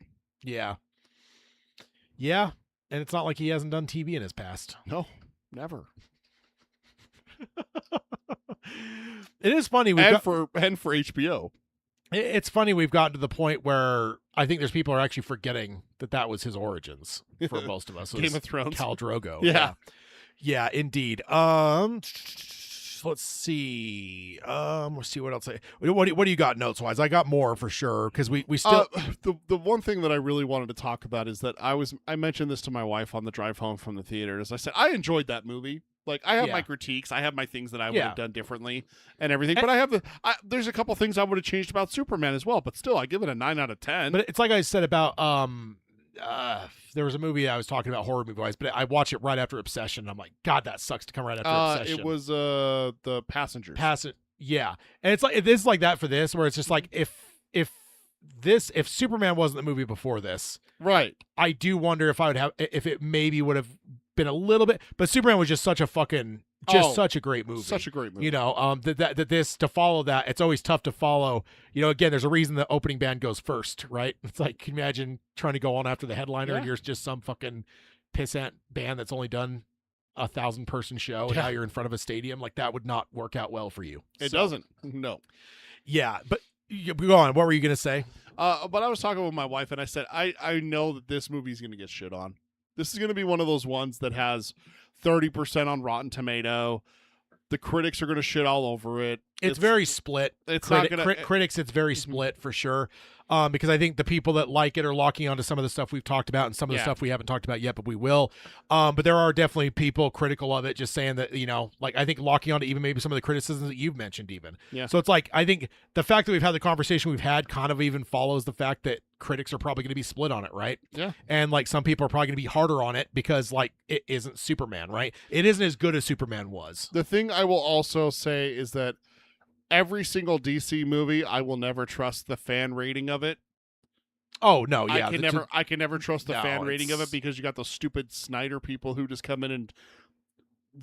Yeah. Yeah. And it's not like he hasn't done TV in his past. No, never. It is funny. For HBO. It's funny we've gotten to the point where I think there's people are actually forgetting that was his origins for most of us. Game of Thrones. Khal Drogo. Yeah, indeed. Let's see. Let's see what else. What do you got notes wise? I got more for sure because we still. The one thing that I really wanted to talk about is that I mentioned this to my wife on the drive home from the theater. As I said, I enjoyed that movie. Like, I have my critiques. I have my things that I would have done differently and everything. But there's a couple things I would have changed about Superman as well. But still, I give it a 9 out of 10. But it's like I said about there was a movie I was talking about horror movie wise, but I watched it right after Obsession. And I'm like, God, that sucks to come right after Obsession. It was the Passengers. Yeah, and it's like this is like that for this, where it's just like if Superman wasn't the movie before this, right? I do wonder if it maybe would have been a little bit, but Superman was just such a such a great movie. Such a great movie. You know, that this to follow that, it's always tough to follow. You know, again, there's a reason the opening band goes first, right? It's like, can you imagine trying to go on after the headliner and you're just some fucking pissant band that's only done 1,000-person show and now you're in front of a stadium? Like, that would not work out well for you. It doesn't. No. Yeah, but go on. What were you going to say? But I was talking with my wife and I said, I know that this movie's going to get shit on. This is going to be one of those ones that has 30% on Rotten Tomato. The critics are going to shit all over it. It's very split. It's not going to critics. It's very split for sure. Because I think the people that like it are locking onto some of the stuff we've talked about and some of the stuff we haven't talked about yet, but we will. But there are definitely people critical of it, just saying that, you know, like, I think locking onto even maybe some of the criticisms that you've mentioned even. Yeah. So it's like, I think the fact that we've had the conversation we've had kind of even follows the fact that critics are probably going to be split on it, right? Yeah. And like, some people are probably going to be harder on it because like it isn't Superman, right? It isn't as good as Superman was. The thing I will also say is that every single DC movie, I will never trust the fan rating of it. Oh no, yeah. I can never trust the No, fan rating of it's- it because you got those stupid Snyder people who just come in and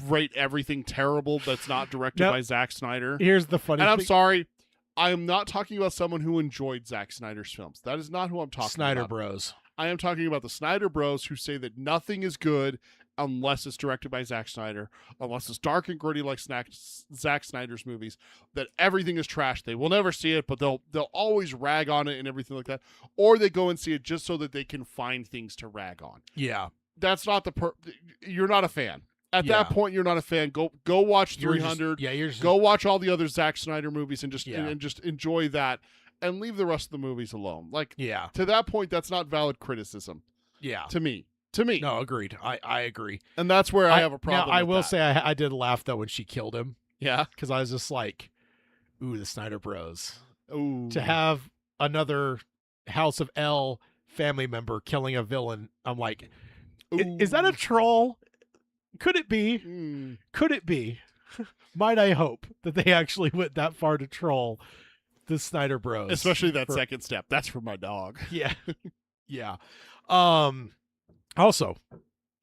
rate everything terrible that's not directed Nope. by Zack Snyder. Here's the funny And I'm thing. sorry, I am not talking about someone who enjoyed Zack Snyder's films. That is not who I'm talking Snyder about. Bros. I am talking about the Snyder Bros who say that nothing is good unless it's directed by Zack Snyder, unless it's dark and gritty like Zack Snyder's movies, that everything is trash. They will never see it, but they'll always rag on it and everything like that. Or they go and see it just so that they can find things to rag on. Yeah. That's not you're not a fan. At Yeah. that point, you're not a fan. Go watch 300. You're just Go watch all the other Zack Snyder movies and just Yeah. and just enjoy that and leave the rest of the movies alone. Like Yeah. to that point, that's not valid criticism Yeah. to me. No, agreed. I agree. And that's where I have a problem. Now, I with will that. say I did laugh though when she killed him Yeah. because I was just like, ooh, the Snyder Bros. Ooh. To have another House of L family member killing a villain. I'm like, is that a troll? Could it be? Mm. Could it be? Might I hope that they actually went that far to troll the Snyder Bros? Especially that for- second step. That's for my dog. Yeah. Yeah. Also,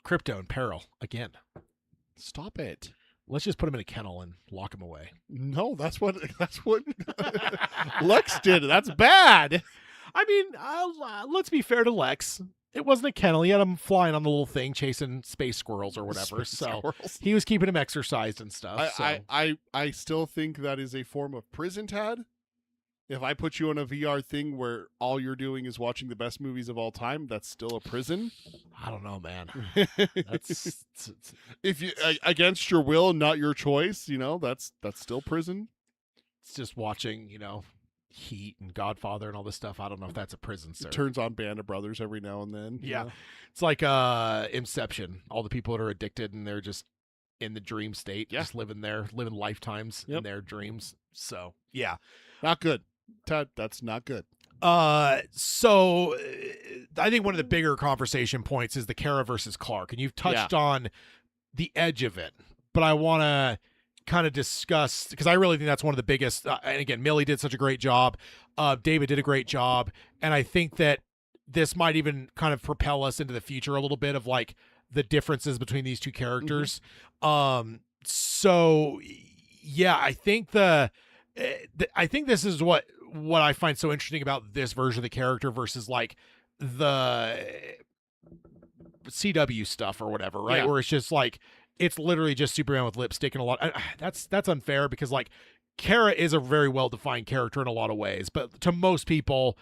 Crypto in peril again. Stop it. Let's just put him in a kennel and lock him away. No, that's what Lex did. That's bad. I mean, let's be fair to Lex. It wasn't a kennel. He had him flying on the little thing, chasing space squirrels or whatever. Space So squirrels. he was keeping him exercised and stuff. I still think that is a form of prison, Tad. If I put you on a VR thing where all you're doing is watching the best movies of all time, that's still a prison. I don't know, man. That's If you against your will, not your choice, that's still prison. it's just watching, Heat and Godfather and all this stuff. I don't know if that's a prison, sir. Turns on Band of Brothers every now and then. Yeah. It's like Inception. All the people that are addicted and they're just in the dream state, Yeah. just living lifetimes in their dreams. So, yeah. Not good. Tad, that's not good. So I think one of the bigger conversation points is the Kara versus Clark, and you've touched on the edge of it, but I want to kind of discuss, because I really think that's one of the biggest, and again, Millie did such a great job. David did a great job. And I think that this might even kind of propel us into the future a little bit of like the differences between these two characters. So yeah, I think I think this is what I find so interesting about this version of the character versus like the CW stuff or whatever, right? Yeah. Where it's just like, it's literally just Superman with lipstick and a lot. That's unfair because like Kara is a very well-defined character in a lot of ways, but to most people,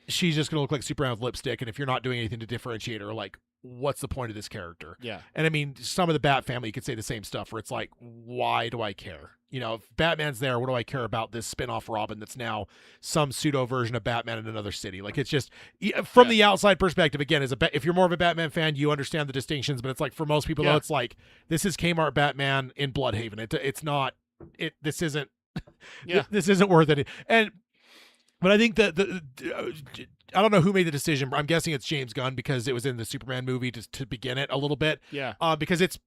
she's just going to look like Superman with lipstick. And if you're not doing anything to differentiate her, like, what's the point of this character? Yeah. And I mean, some of the Bat family could say the same stuff where it's like, why do I care? If Batman's there, what do I care about this spin-off Robin that's now some pseudo version of Batman in another city? Like, it's just from the outside perspective, again, if you're more of a Batman fan, you understand the distinctions, but it's like for most people, though, it's like, this is Kmart Batman in Bloodhaven. It's not, this isn't, this isn't worth it. But I think that I don't know who made the decision, but I'm guessing it's James Gunn because it was in the Superman movie to begin it a little bit. Yeah. Because it's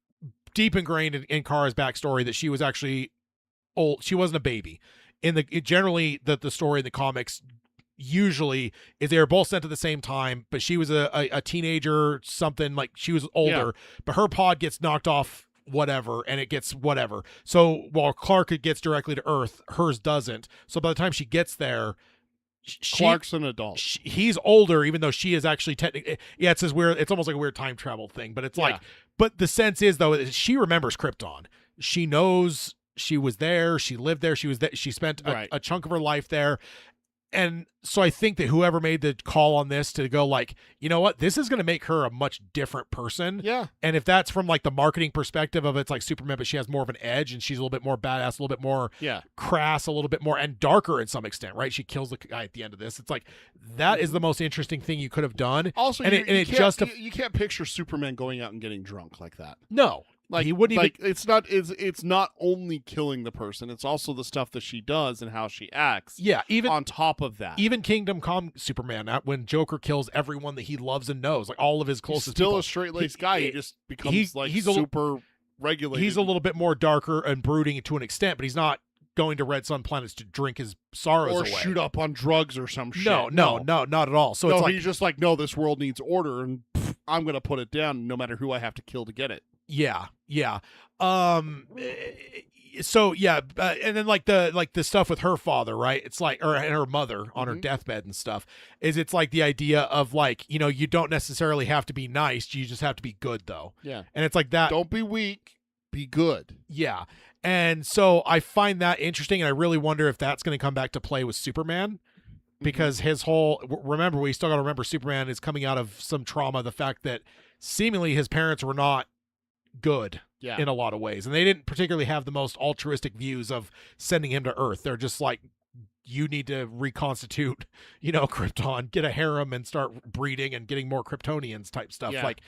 deep ingrained in Kara's backstory that she was actually old. She wasn't a baby. Generally the story in the comics usually is they were both sent at the same time, but she was a teenager, something like she was older, but her pod gets knocked off whatever and it gets whatever. So while Clark gets directly to Earth, hers doesn't. So by the time she gets there, Clark's an adult. He's older, even though she is actually technically. Yeah, it's this weird. It's almost like a weird time travel thing. But it's like, but the sense is though, she remembers Krypton. She knows she was there. She lived there. She was there. She spent a chunk of her life there. And so I think that whoever made the call on this to go like, you know what, this is going to make her a much different person. Yeah. And if that's from like the marketing perspective of it's like Superman, but she has more of an edge and she's a little bit more badass, a little bit more crass, a little bit more and darker in some extent, right? She kills the guy at the end of this. It's like, that is the most interesting thing you could have done. Also, and you can't picture Superman going out and getting drunk like that. No. Like he wouldn't like even. it's not only killing the person, it's also the stuff that she does and how she acts. Yeah, even on top of that. Even Kingdom Come Superman, when Joker kills everyone that he loves and knows, like all of his closest he's still people. a straight-laced guy. He just becomes he's super regulated. He's a little bit more darker and brooding to an extent, but he's not going to red sun planets to drink his sorrows or away. shoot up on drugs or some shit. No, not at all. So no, it's like, he's just like, no, this world needs order, and I'm going to put it down no matter who I have to kill to get it. yeah. So yeah, and then like the stuff with her father, right? It's like, or and her mother on her deathbed and stuff. It's like the idea of like, you know, you don't necessarily have to be nice, you just have to be good though. Yeah. And it's like that. Don't be weak, be good. Yeah. And so I find that interesting, and I really wonder if that's going to come back to play with Superman, because his whole, remember, we still got to remember Superman is coming out of some trauma, the fact that seemingly his parents were not good in a lot of ways, and they didn't particularly have the most altruistic views of sending him to Earth. They're just like, you need to reconstitute, you know, Krypton, get a harem and start breeding and getting more Kryptonians type stuff. Yeah. Like,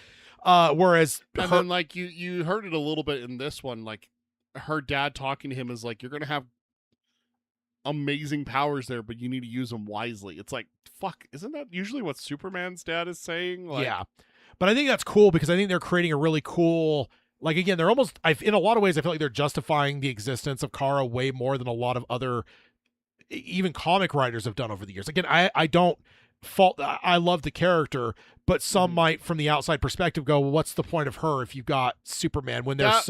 whereas And then like you heard it a little bit in this one, like her dad talking to him is like, you're going to have amazing powers there, but you need to use them wisely. It's like, fuck, isn't that usually what Superman's dad is saying? Like, yeah. But I think that's cool, because I think they're creating a really cool, like, again, they're almost, in a lot of ways, I feel like they're justifying the existence of Kara way more than a lot of other, even comic writers have done over the years. Again, I don't fault, I love the character, but some might, from the outside perspective, go, well, what's the point of her if you've got Superman when they're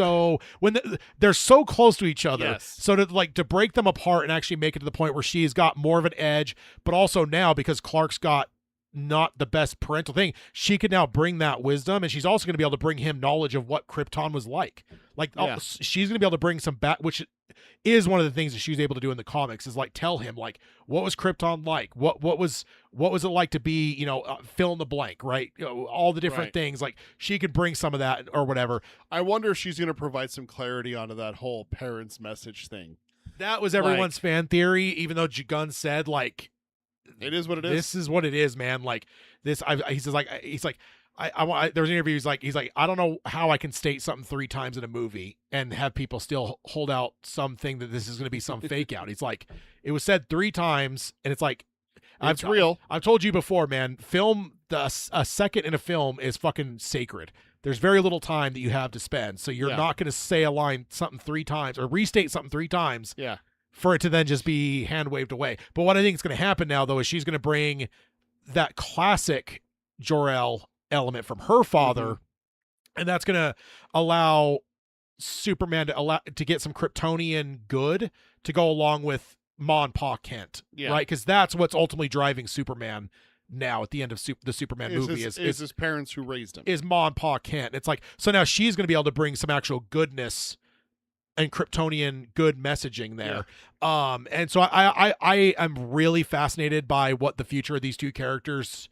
they're so close to each other? Yes. So to break them apart and actually make it to the point where she's got more of an edge, but also now, because Clark's got not the best parental thing, she could now bring that wisdom, and she's also going to be able to bring him knowledge of what Krypton was like. Like, she's going to be able to bring some back, which is one of the things that she was able to do in the comics, is like tell him like, what was Krypton like, what was it like to be, you know, fill in the blank, right? You know, all the different things. Like, she could bring some of that or whatever. I wonder if she's going to provide some clarity onto that whole parents message thing. That was everyone's fan theory, even though Gunn said like, it is what it is. This is what it is, man. Like this, he's like, I want. There was an interview. He's like, I don't know how I can state something 3 times in a movie and have people still hold out something that this is going to be some fake out. He's like, it was said 3 times, and it's like, it's real. I've told you before, man. A second in a film is fucking sacred. There's very little time that you have to spend, so you're not going to say a line something 3 times or restate something 3 times. Yeah. For it to then just be hand waved away. But what I think is going to happen now, though, is she's going to bring that classic Jor-El element from her father, and that's going to allow Superman to get some Kryptonian good to go along with Ma and Pa Kent, right? Because that's what's ultimately driving Superman now at the end of the Superman movie is his parents who raised him, is Ma and Pa Kent. It's like, so now she's going to be able to bring some actual goodness and Kryptonian good messaging there. And so I am really fascinated by what the future of these 2 characters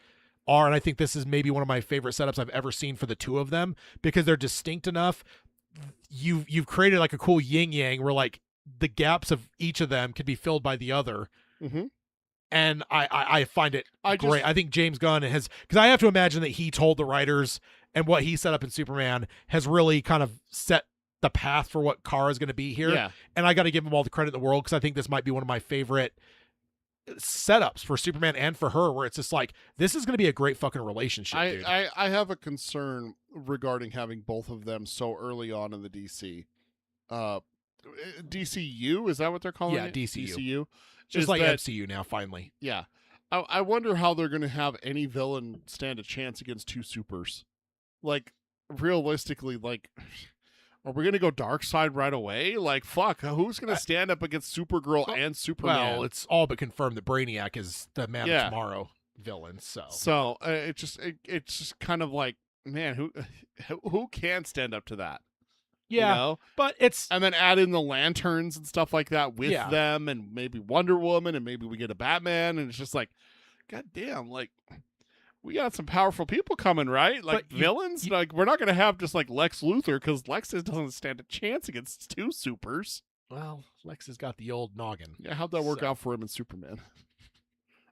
are, and I think this is maybe one of my favorite setups I've ever seen for the 2 of them, because they're distinct enough. You've created like a cool yin yang where like the gaps of each of them could be filled by the other. And I find it great. I think James Gunn has, because I have to imagine that he told the writers, and what he set up in Superman has really kind of set the path for what Kara is going to be here. Yeah. And I got to give him all the credit in the world, because I think this might be one of my favorite setups for Superman and for her, where it's just like, this is going to be a great fucking relationship, dude. I have a concern regarding having both of them so early on in the DC. DCU, is that what they're calling it? DCU. Just like MCU now, finally. Yeah. I wonder how they're going to have any villain stand a chance against 2 supers. Like, realistically, like, are we going to go dark side right away? Like, fuck, who's going to stand up against Supergirl and Superman? Well, it's all but confirmed that Brainiac is the Man of Tomorrow villain, so it's just kind of like, man, who can stand up to that? Yeah, you know? But it's, and then add in the lanterns and stuff like that with them, and maybe Wonder Woman, and maybe we get a Batman, and it's just like, god damn, like, we got some powerful people coming, right? Like, villains? Like, we're not going to have just, like, Lex Luthor, because Lex doesn't stand a chance against 2 supers. Well, Lex has got the old noggin. Yeah, how'd that work out for him in Superman?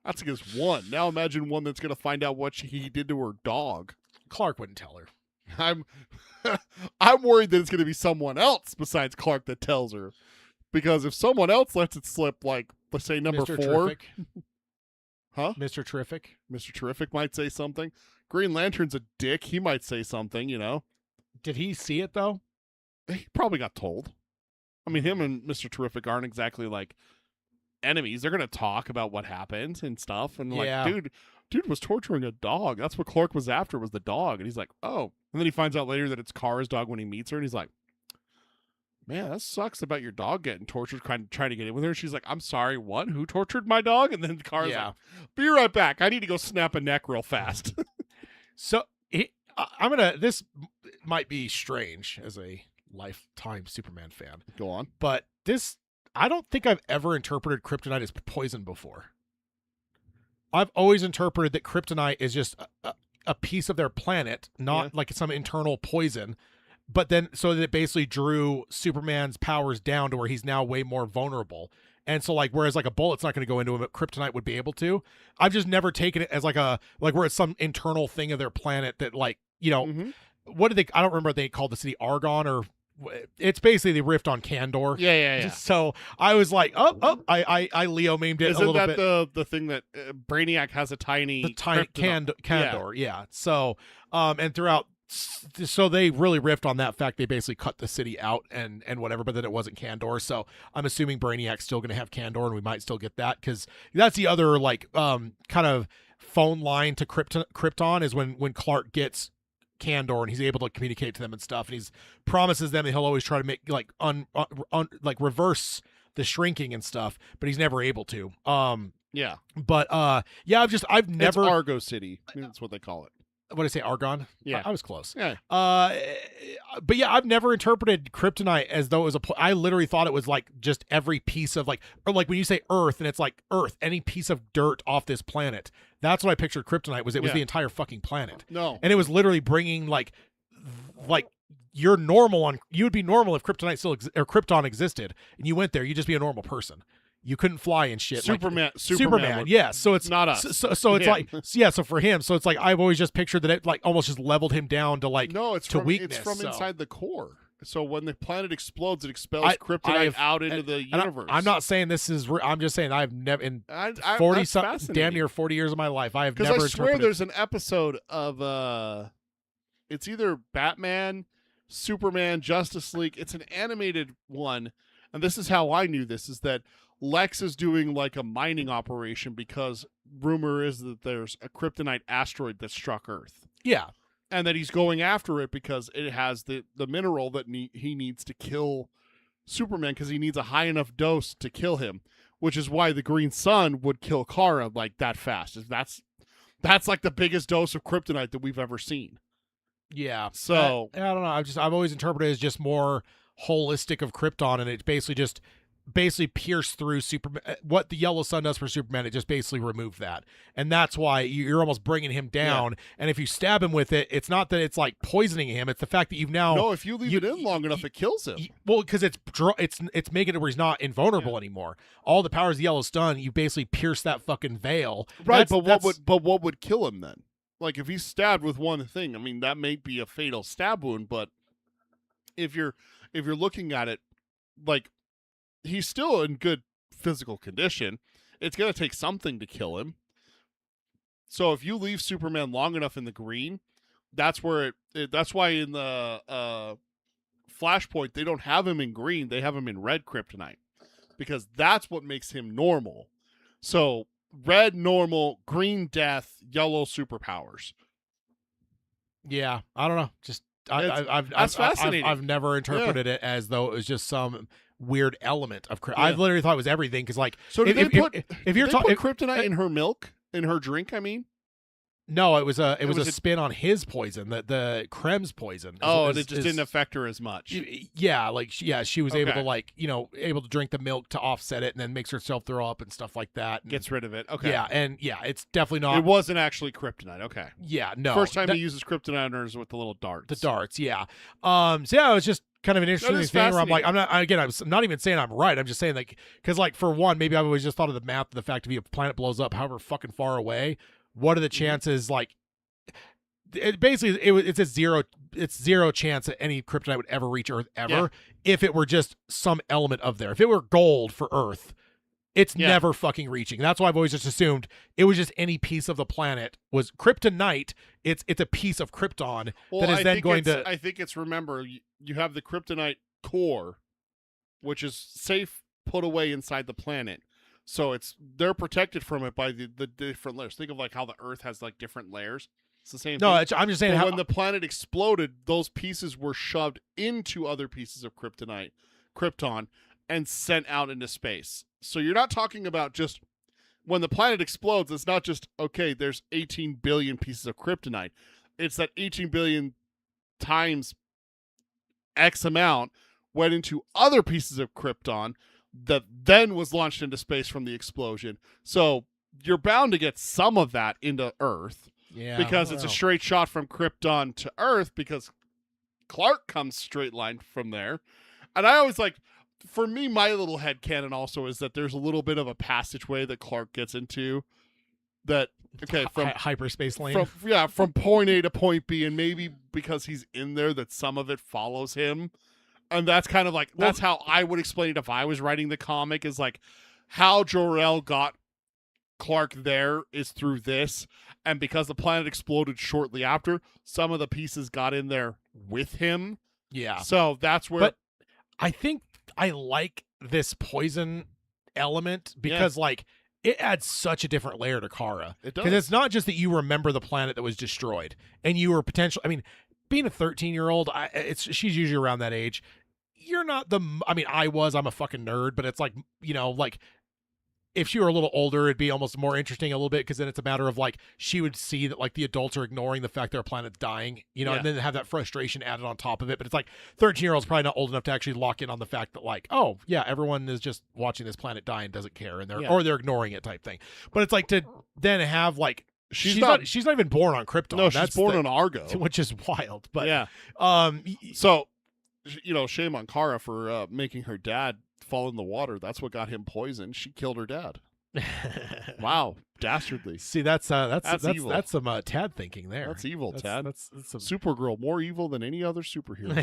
That's against 1. Now imagine one that's going to find out what he did to her dog. Clark wouldn't tell her. I'm worried that it's going to be someone else besides Clark that tells her. Because if someone else lets it slip, like, let's say number Mr. 4... Terrific. Huh? Mr. Terrific. Mr. Terrific might say something. Green Lantern's a dick. He might say something, you know. Did he see it, though? He probably got told. I mean, him and Mr. Terrific aren't exactly like enemies. They're gonna talk about what happened and stuff. And like, Yeah. dude was torturing a dog. That's what Clark was after, was the dog. And he's like, oh. And then he finds out later that it's Kara's dog when he meets her, and he's like, man, that sucks about your dog getting tortured, trying to get in with her. And she's like, I'm sorry, what? Who tortured my dog? And then Kara's like, be right back. I need to go snap a neck real fast. So this might be strange as a lifetime Superman fan, Go on. but I don't think I've ever interpreted kryptonite as poison before. I've always interpreted that kryptonite is just a piece of their planet, not like some internal poison. But then, so that it basically drew Superman's powers down to where he's now way more vulnerable. And so, like, whereas like a bullet's not going to go into him, but kryptonite would be able to. I've just never taken it as like where it's some internal thing of their planet that, like, you know, what did they? I don't remember what they called the city, Argon, or it's basically the rift on Kandor. Yeah. So I was like, I Leo memed it a little bit. Isn't that the thing that Brainiac has a tiny Kandor? Yeah. So and throughout. So they really riffed on that fact. They basically cut the city out and whatever, but then it wasn't Kandor. So I'm assuming Brainiac's still going to have Kandor, and we might still get that, because that's the other like kind of phone line to Krypton is when Clark gets Kandor and he's able to communicate to them and stuff, and he's promises them that he'll always try to make like like reverse the shrinking and stuff, but he's never able to. Yeah. But I've never. It's Argo City. That's what they call it. What did I say? Argon? Yeah. I was close. Yeah. But yeah, I've never interpreted kryptonite as though it was I literally thought it was like just every piece of like, or like when you say Earth and it's like Earth, any piece of dirt off this planet. That's what I pictured kryptonite was. It was the entire fucking planet. No. And it was literally bringing like you're normal you would be normal if kryptonite or Krypton existed and you went there, you'd just be a normal person. You couldn't fly and shit. Superman, yeah. So it's not us. So it's like, so for him, so it's like I've always just pictured that it like almost just leveled him down to like weakness. It's from inside the core. So when the planet explodes, it expels kryptonite out into the universe. I'm not saying this is. I'm just saying I've never in 40 damn near 40 years of my life I have never. Because I swear there's an episode of it's either Batman, Superman, Justice League. It's an animated one, and this is how I knew this: is that Lex is doing like a mining operation because rumor is that there's a kryptonite asteroid that struck Earth. Yeah. And that he's going after it because it has the mineral that he needs to kill Superman, because he needs a high enough dose to kill him, which is why the Green Sun would kill Kara like that fast. That's like the biggest dose of kryptonite that we've ever seen. Yeah. So I don't know. I've always interpreted it as just more holistic of Krypton, and it basically pierced through Superman. What the yellow sun does for Superman, it just basically removed that, and that's why you're almost bringing him down. Yeah. And if you stab him with it, it's not that it's like poisoning him; it's the fact that you've now if you leave it in long enough, it kills him. Well, because it's making it where he's not invulnerable anymore. All the powers of the yellow sun, you basically pierce that fucking veil. Right, but what would kill him then? Like if he's stabbed with one thing, I mean that may be a fatal stab wound, but if you're looking at it like, he's still in good physical condition. It's going to take something to kill him. So if you leave Superman long enough in the green, that's where that's why in the Flashpoint, they don't have him in green. They have him in red kryptonite, because that's what makes him normal. So red, normal; green, death; yellow, superpowers. Yeah. I don't know. Just that's fascinating. I've never interpreted it as though it was just some weird element of kryptonite. I literally thought it was everything, because like, so did they put kryptonite in her milk, in her drink? I mean, no, it was a spin on his poison, the Krem's poison. And it just didn't affect her as much. Yeah, like she was able to like able to drink the milk to offset it, and then makes herself throw up and stuff like that. And, gets rid of it. Okay. Yeah, and it's definitely not. It wasn't actually kryptonite. Okay. Yeah, no. First time he uses kryptonite on her is with the little darts. The darts, yeah. So yeah, it was just kind of an interesting thing where I'm like, I'm not even saying I'm right. I'm just saying, like, because like for one, maybe I've always just thought of the math of the fact if a planet blows up however fucking far away, what are the chances? Like, it's zero chance that any kryptonite would ever reach Earth ever if it were just some element of there. If it were gold for Earth, it's never fucking reaching. That's why I've always just assumed it was just any piece of the planet was kryptonite. It's a piece of Krypton that is then going to. I think it's, remember, you have the kryptonite core, which is safe put away inside the planet. So they're protected from it by the different layers. Think of like how the Earth has like different layers. It's the same No, thing. I'm just saying But when the planet exploded, those pieces were shoved into other pieces of Krypton, and sent out into space. So you're not talking about just when the planet explodes, it's not just, okay, there's 18 billion pieces of kryptonite. It's that 18 billion times X amount went into other pieces of Krypton that then was launched into space from the explosion. So you're bound to get some of that into Earth. Yeah, because it's a straight shot from Krypton to Earth, because Clark comes straight line from there. And I always like, for me, my little headcanon also is that there's a little bit of a passageway that Clark gets into that, okay, from hyperspace lane. From point A to point B, and maybe because he's in there that some of it follows him. And that's kind of like, that's how I would explain it if I was writing the comic, is like how Jor-El got Clark there is through this, and because the planet exploded shortly after, some of the pieces got in there with him. Yeah. So that's where. But I think I like this poison element because like it adds such a different layer to Kara. It does. Because it's not just that you remember the planet that was destroyed and you were potentially, I mean, being a 13-year-old, she's usually around that age. You're not I'm a fucking nerd, but it's like, you know, like if she were a little older, it'd be almost more interesting a little bit, because then it's a matter of like she would see that like the adults are ignoring the fact their planet's dying, you know, and then have that frustration added on top of it. But it's like 13-year-olds probably not old enough to actually lock in on the fact that like, oh yeah, everyone is just watching this planet die and doesn't care, and they're ignoring it type thing. But it's like to then have like she's not even born on Krypton. No, she's born on Argo, which is wild. But so you know, shame on Kara for making her dad fall in the water. That's what got him poisoned. She killed her dad. Wow, dastardly. See, that's evil. That's some Tad thinking there. That's evil, Tad. That's some... Supergirl, more evil than any other superhero.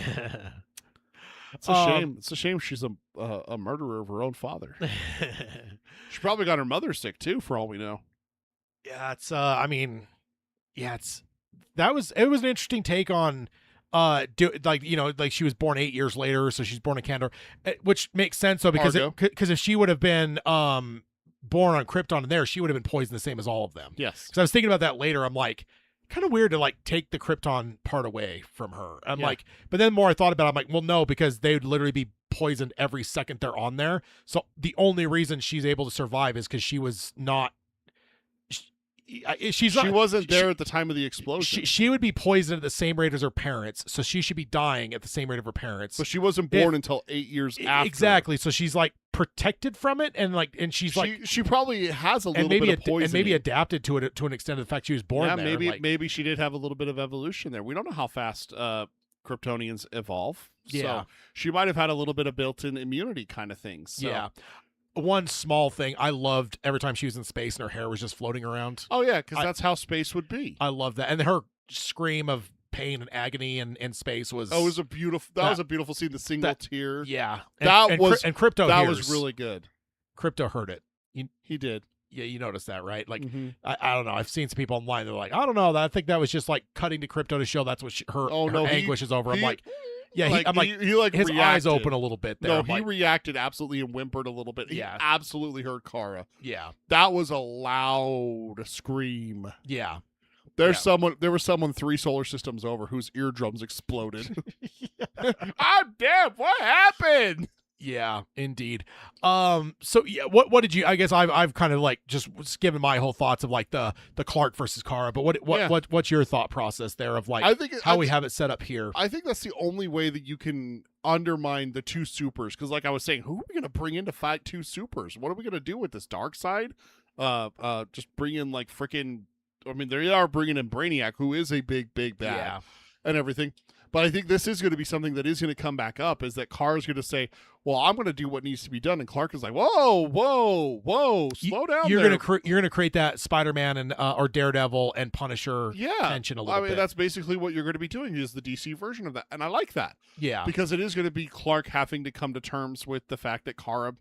It's a shame. It's a shame she's a murderer of her own father. She probably got her mother sick too, for all we know. Yeah, it's it was an interesting take on like she was born 8 years later, so she's born in Kandor, which makes sense though, because if she would have been born on Krypton and there, she would have been poisoned the same as all of them. Yes. Because I was thinking about that later. I'm like, kind of weird to like take the Krypton part away from her. I'm like, but then the more I thought about it, I'm like, well, no, because they would literally be poisoned every second they're on there. So the only reason she's able to survive is because she was not. She wasn't there at the time of the explosion. She would be poisoned at the same rate as her parents, so she should be dying at the same rate of her parents. But she wasn't born until 8 years after. Exactly. So she's like protected from it, and she's like she probably has a little bit of poison, and maybe adapted to it to an extent of the fact she was born there. Maybe she did have a little bit of evolution there. We don't know how fast Kryptonians evolve. Yeah. So she might have had a little bit of built-in immunity kind of thing. So. Yeah. One small thing I loved every time she was in space and her hair was just floating around. Oh yeah, because that's how space would be. I love that, and her scream of pain and agony in space was. Oh, it was a beautiful. That was a beautiful scene. The single tear. Yeah, and Krypto. That was really good. Krypto heard it. He did. Yeah, you noticed that, right? Like, I don't know. I've seen some people online. They're like, I don't know. I think that was just like cutting to Krypto to show that's what her anguish is over. I'm like. Yeah, he his reacted. Eyes open a little bit there. No, he reacted absolutely and whimpered a little bit. He absolutely heard Kara. Yeah. That was a loud scream. Yeah. There was someone 3 solar systems over whose eardrums exploded. I'm dead. What happened? Yeah, indeed. So yeah, what did you? I guess I've kind of like just given my whole thoughts of like the Clark versus Kara, but what's your thought process there of like we have it set up here? I think that's the only way that you can undermine the 2 supers, because like I was saying, who are we gonna bring in to fight 2 supers? What are we gonna do with this dark side? Just bring in like freaking. I mean, they are bringing in Brainiac, who is a big bad, and everything. But I think this is going to be something that is going to come back up, is that Kara's going to say, well, I'm going to do what needs to be done. And Clark is like, whoa, slow down. You're going to create that Spider-Man and or Daredevil and Punisher tension a little bit. That's basically what you're going to be doing, is the DC version of that. And I like that. Yeah. Because it is going to be Clark having to come to terms with the fact that Kara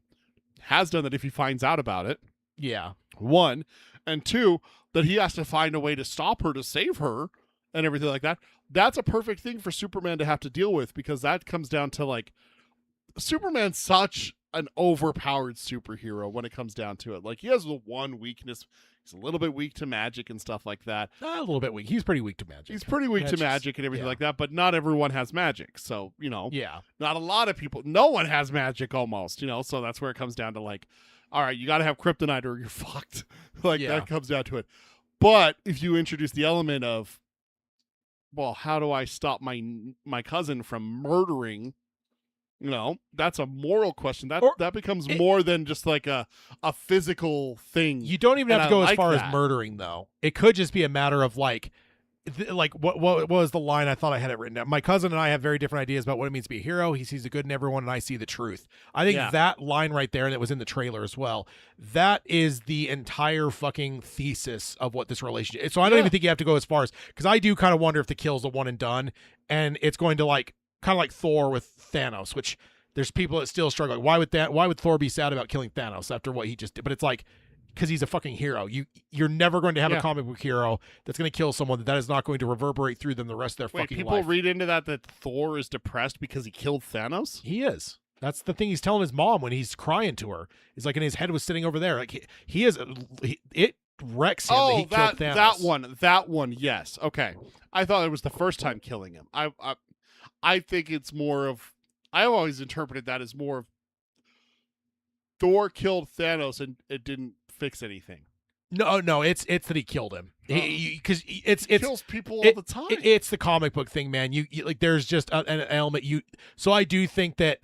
has done that if he finds out about it. Yeah. 1. And 2, that he has to find a way to stop her, to save her, and everything like that. That's a perfect thing for Superman to have to deal with, because that comes down to like Superman's such an overpowered superhero when it comes down to it. Like, he has the one weakness. He's a little bit weak to magic and stuff like that. A little bit weak. He's pretty weak to magic. He's pretty weak to magic and everything like that, but not everyone has magic. So, Yeah. not a lot of people. No one has magic almost, so that's where it comes down to, like, all right, you got to have kryptonite or you're fucked. Like, that comes down to it. But if you introduce the element of, well, how do I stop my cousin from murdering? That's a moral question. That becomes more than just like a physical thing. You don't even have to go as far that. as murdering, though. It could just be a matter of like what was the line? I thought I had it written down. My cousin and I have very different ideas about what it means to be a hero. He sees the good in everyone, and I see the truth. I think that line right there, and it was in the trailer as well, that is the entire fucking thesis of what this relationship is. So I don't even think you have to go as far as, because I do kind of wonder if the kill's a one and done, and it's going to like kind of like Thor with Thanos, which there's people that still struggle. Why would Thor be sad about killing Thanos after what he just did? But it's like, because he's a fucking hero. You're never going to have a comic book hero that's going to kill someone that is not going to reverberate through them the rest of their fucking life. People read into that Thor is depressed because he killed Thanos? He is. That's the thing he's telling his mom when he's crying to her. He's like, and his head was sitting over there. Like he is. It wrecks him that he killed Thanos. That one. Yes. Okay. I thought it was the first time killing him. I think it's more of. I've always interpreted that as more of Thor killed Thanos and it didn't fix anything. No, it's that he killed him because he kills people all the time. It's the comic book thing, man. You like, there's just an element So I do think that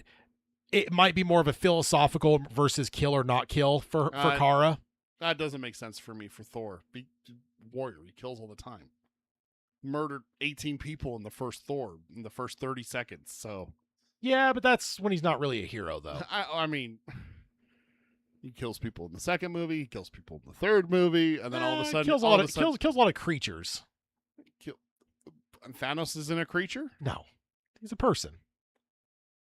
it might be more of a philosophical versus kill or not kill for Kara. That doesn't make sense for me for Thor. Warrior, he kills all the time. Murdered 18 people in the first Thor in the first 30 seconds. So yeah, but that's when he's not really a hero, though. I mean, he kills people in the second movie, he kills people in the third movie, and then all of a sudden kills a lot of creatures. And Thanos isn't a creature? No, he's a person.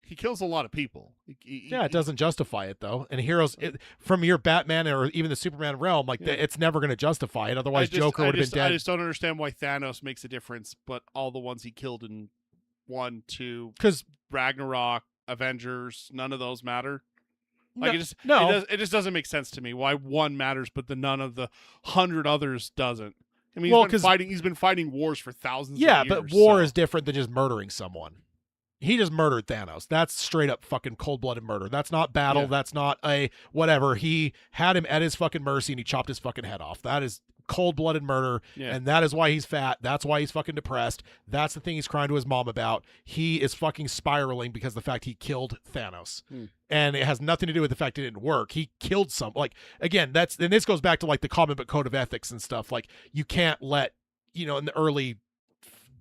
He kills a lot of people. It doesn't justify it, though. And heroes from your Batman or even the Superman realm, it's never going to justify it. Otherwise, Joker would have been dead. I just don't understand why Thanos makes a difference, but all the ones he killed in 1, 2, because Ragnarok, Avengers, none of those matter. Like it just doesn't make sense to me why one matters, but none of the 100 others doesn't. I mean, he's been fighting wars for thousands of years. Yeah, but war is different than just murdering someone. He just murdered Thanos. That's straight up fucking cold-blooded murder. That's not battle. Yeah. That's not a whatever. He had him at his fucking mercy and he chopped his fucking head off. That is cold-blooded murder, and that is why he's fat. That's why he's fucking depressed. That's the thing he's crying to his mom about. He is fucking spiraling because of the fact he killed Thanos. And it has nothing to do with the fact it didn't work. He killed some. Like, again, and this goes back to like the comic book code of ethics and stuff. Like, you can't let, in the early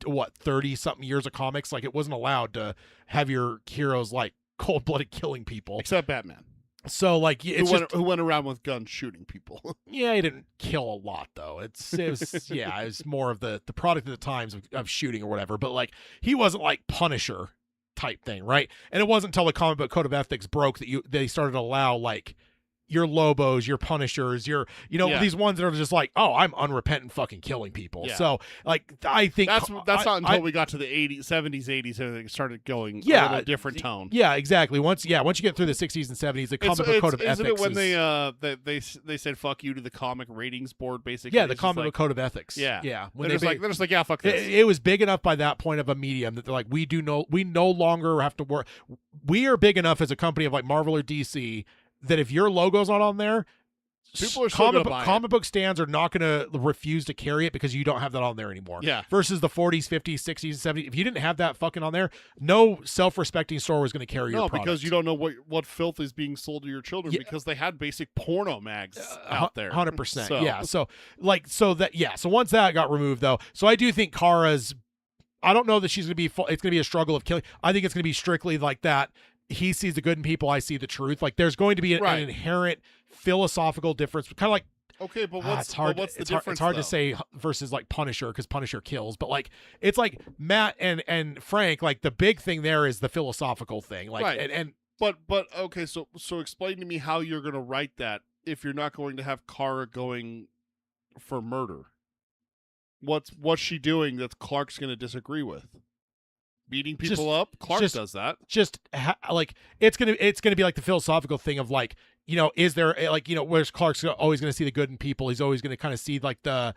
30-something years of comics, like, it wasn't allowed to have your heroes like cold-blooded killing people, except Batman. So like, who went around with guns shooting people. Yeah, he didn't kill a lot though. It was more of the product of the times of shooting or whatever. But like, he wasn't like Punisher type thing, right? And it wasn't until the comic book code of ethics broke that they started to allow like your Lobos, your Punishers, these ones that are just like, oh, I'm unrepentant fucking killing people. Yeah. So like, I think that's not until we got to the 80s, 70s, 80s, and it started going a little different tone. Yeah, exactly. Once you get through the 60s and 70s, the comic book code of ethics. Isn't it when they said fuck you to the comic ratings board, basically? Yeah, the comic book code of ethics. Yeah. When they're just like, yeah, fuck this. It was big enough by that point of a medium that they're like, we no longer have to work. We are big enough as a company of like Marvel or DC that if your logo's not on there, people are still gonna buy it. Comic book stands are not going to refuse to carry it because you don't have that on there anymore. Yeah. Versus the 40s, 50s, 60s, 70s. If you didn't have that fucking on there, no self-respecting store was going to carry your product. No, because you don't know what filth is being sold to your children because they had basic porno mags out there. 100%. So. Yeah. So once that got removed though, so I do think Kara's, I don't know that she's going to be, it's going to be a struggle of killing. I think it's going to be strictly like that. He sees the good in people. I see the truth. Like, there's going to be an inherent philosophical difference. Kind of like, okay, but what's the difference? It's hard to say versus like Punisher because Punisher kills. But like, it's like Matt and Frank. Like, the big thing there is the philosophical thing. Like, right. But okay. So explain to me how you're going to write that if you're not going to have Kara going for murder. What's she doing that Clark's going to disagree with? beating people up. Clark does that. Like it's gonna be like the philosophical thing of like, you know, is there like, you know, where's Clark's always gonna see the good in people. He's always gonna kind of see like the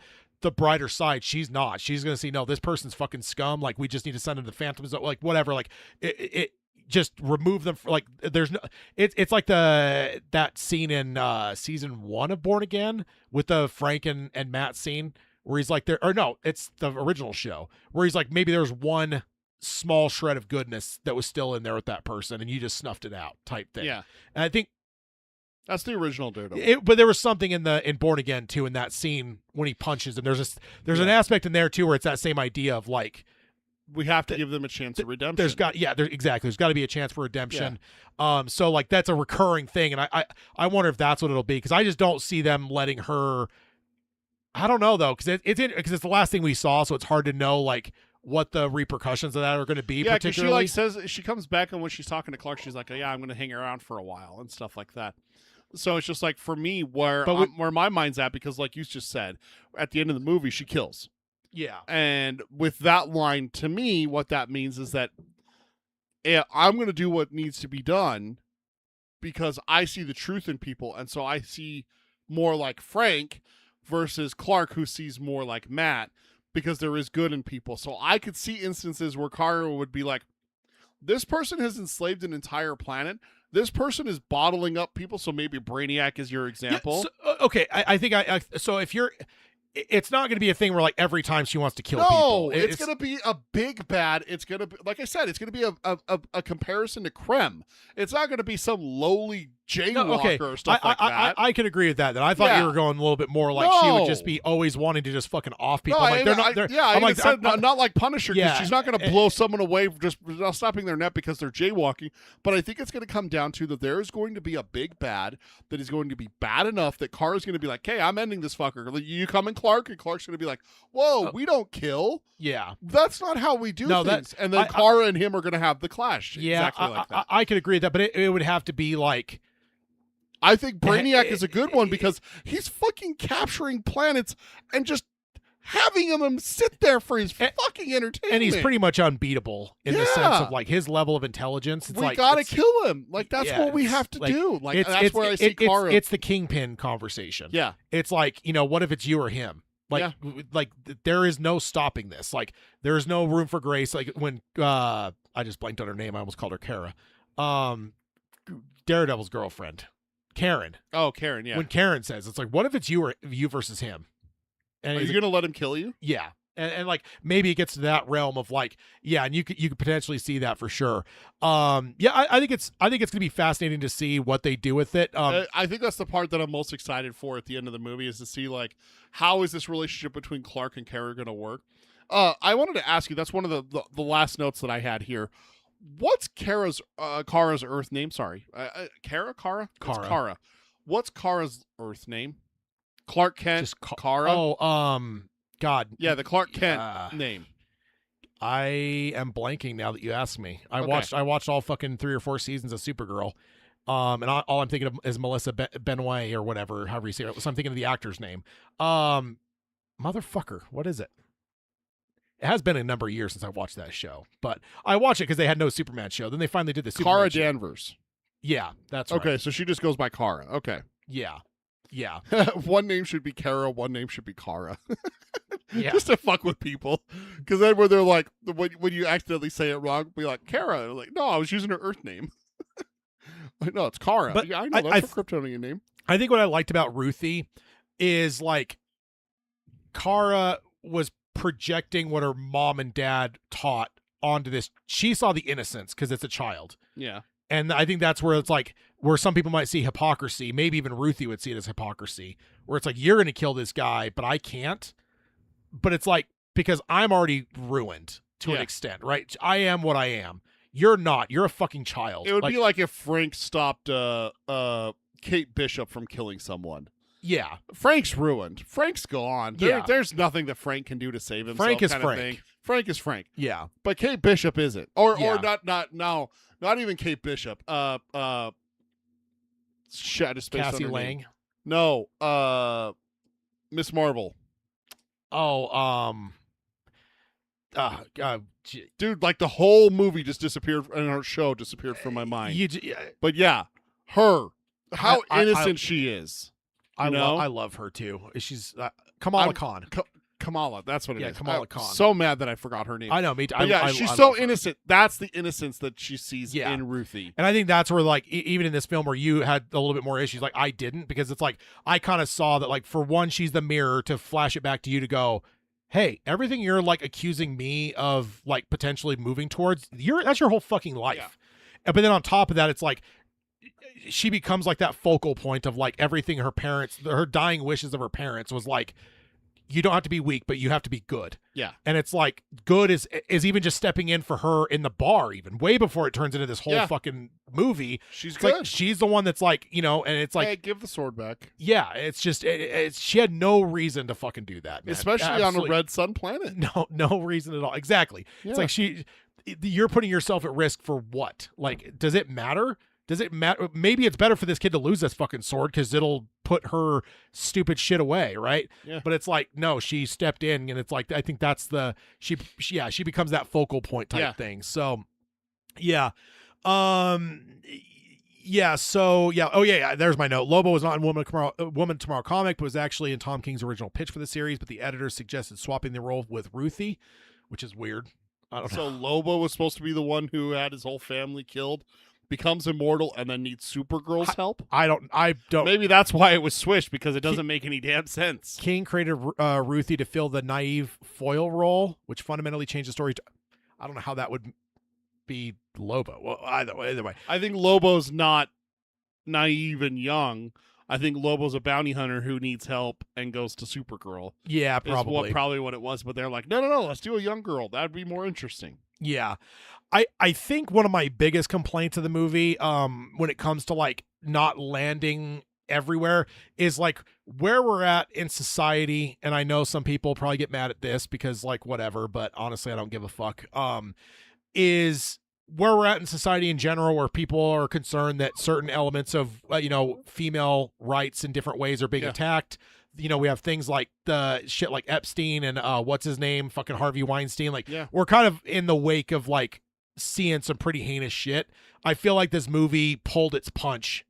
brighter side. She's not. She's gonna see, no, this person's fucking scum. Like we just need to send him to Phantom Zone. Like whatever. Like it just remove them. Like there's no. It's like that scene in season 1 of Born Again with the Frank and Matt scene where he's like there. Or no, it's the original show where he's like, maybe there's one small shred of goodness that was still in there with that person and you just snuffed it out type thing. Yeah. And I think that's the original Daredevil. But there was something in Born Again too, in that scene when he punches him. There's an aspect in there too where it's that same idea of like, we have to give them a chance of redemption. There's got to be a chance for redemption. So like that's a recurring thing, and I wonder if that's what it'll be, because I just don't see them letting her. I don't know though, because it's the last thing we saw, so it's hard to know like what the repercussions of that are going to be. Yeah, because particularly. she like says, she comes back, and when she's talking to Clark, she's like, oh, yeah, I'm going to hang around for a while and stuff like that. So it's just like, for me, where my mind's at, because like you just said, at the end of the movie, she kills. Yeah. And with that line, to me, what that means is that I'm going to do what needs to be done because I see the truth in people. And so I see more like Frank versus Clark, who sees more like Matt, because there is good in people. So I could see instances where Kara would be like, this person has enslaved an entire planet. This person is bottling up people. So maybe Brainiac is your example. Yeah, so, okay. I think so if you're, it's not going to be a thing where like every time she wants to kill people. No, it's going to be a big bad. It's going to be, like I said, it's going to be a comparison to Krem. It's not going to be some lowly jaywalker or stuff like that. I can agree with that. Then I thought you were going a little bit more like she would just be always wanting to just fucking off people. No, like, not like Punisher. Yeah, she's not going to blow someone away just stopping their net because they're jaywalking. But I think it's going to come down to that there is going to be a big bad that is going to be bad enough that Kara's going to be like, hey, I'm ending this fucker. You coming, Clark? And Clark's going to be like, whoa, we don't kill. Yeah. That's not how we do things. And then Kara and him are going to have the clash. Yeah, exactly like that. I could agree with that, but it would have to be like, I think Brainiac is a good one because he's fucking capturing planets and just having them sit there for his fucking entertainment. And he's pretty much unbeatable in the sense of like his level of intelligence. It's we gotta kill him. Like that's what we have to do. Like that's where I see Kara. It's the Kingpin conversation. Yeah. It's like, you know, what if it's you or him? Like, like there is no stopping this. Like there is no room for grace. Like when I just blanked on her name. I almost called her Kara. Daredevil's girlfriend. Karen. Oh, Karen, yeah. When Karen says, it's like, what if it's you or you versus him? And are you gonna let him kill you? Yeah. And like maybe it gets to that realm of like, yeah, and you could potentially see that for sure. I think it's gonna be fascinating to see what they do with it. I think that's the part that I'm most excited for at the end of the movie, is to see like how is this relationship between Clark and Kara gonna work. I wanted to ask you, that's one of the last notes that I had here. What's Kara's Earth name? Sorry, Kara. It's Kara. What's Kara's Earth name? Clark Kent. Just Kara. Oh, God. Yeah, the Clark Kent name. I am blanking now that you asked me. I watched all fucking 3 or 4 seasons of Supergirl. And all I'm thinking of is Melissa Benoit or whatever, however you say it. So I'm thinking of the actor's name. Motherfucker, what is it? It has been a number of years since I watched that show, but I watched it because they had no Superman show. Then they finally did the Superman Kara show. Danvers. Yeah, that's right. Okay, so she just goes by Kara. Okay. Yeah. One name should be Kara. One name should be Kara. Yeah. Just to fuck with people. Because then when they're like, when you accidentally say it wrong, be like, Kara. Like, no, I was using her Earth name. Like, no, it's Kara. But yeah, I know that's a Kryptonian name. I think what I liked about Ruthie is like Kara was projecting what her mom and dad taught onto this. She saw the innocence because it's a child. Yeah. And I think that's where it's like, where some people might see hypocrisy, maybe even Ruthie would see it as hypocrisy, where it's like, you're going to kill this guy, but I can't. But it's like, because I'm already ruined to an extent, right? I am what I am. You're not. You're a fucking child. It would be like if Frank stopped Kate Bishop from killing someone. Yeah. Frank's ruined. Frank's gone. There's nothing that Frank can do to save himself. Frank is kind Frank. Of thing. Frank is Frank. Yeah. But Kate Bishop isn't. Or not even Kate Bishop. Shit, I just spaced Cassie on her Lang. name. No, Miss Marvel. Oh, Dude, like the whole movie just disappeared, and her show disappeared from my mind. But yeah, her, how innocent she is. I love her too. She's Kamala Khan. Kamala, that's what it is. Yeah, Kamala Khan. So mad that I forgot her name. I know, me too. She's so innocent. That's the innocence that she sees in Ruthie. And I think that's where, like, even in this film where you had a little bit more issues, like I didn't, because it's like I kind of saw that, like, for one, she's the mirror to flash it back to you to go, hey, everything you're like accusing me of like potentially moving towards, that's your whole fucking life. Yeah. But then on top of that, it's like she becomes like that focal point of like everything her dying wishes of her parents was like, you don't have to be weak, but you have to be good. Yeah. And it's like good is even just stepping in for her in the bar, even way before it turns into this whole fucking movie. She's it's good. Like, she's the one that's like, and it's like, hey, give the sword back. Yeah. It's just, she had no reason to fucking do that, man. Especially on a red sun planet. No reason at all. Exactly. Yeah. It's like you're putting yourself at risk for what? Like, does it matter? Does it matter? Maybe it's better for this kid to lose this fucking sword because it'll put her stupid shit away, right? Yeah. But it's like, no, she stepped in, and it's like, I think that's she becomes that focal point type thing. So, yeah. Yeah. So, yeah. Oh, yeah. There's my note. Lobo was not in Woman Tomorrow comic, but was actually in Tom King's original pitch for the series. But the editor suggested swapping the role with Ruthie, which is weird. I don't know. So Lobo was supposed to be the one who had his whole family killed, becomes immortal, and then needs Supergirl's help. I don't. Maybe that's why it was switched, because it doesn't make any damn sense. King created Ruthie to fill the naive foil role, which fundamentally changed the story. I don't know how that would be Lobo. Well, either way. I think Lobo's not naive and young. I think Lobo's a bounty hunter who needs help and goes to Supergirl. Yeah, probably. Probably what it was. But they're like, no, let's do a young girl. That'd be more interesting. Yeah. I think one of my biggest complaints of the movie, when it comes to like not landing everywhere, is like where we're at in society. And I know some people probably get mad at this because like whatever, but honestly, I don't give a fuck. Is where we're at in society in general, where people are concerned that certain elements of female rights in different ways are being attacked. We have things like the shit like Epstein and what's his name, fucking Harvey Weinstein. Like we're kind of in the wake of like seeing some pretty heinous shit. I feel like this movie pulled its punch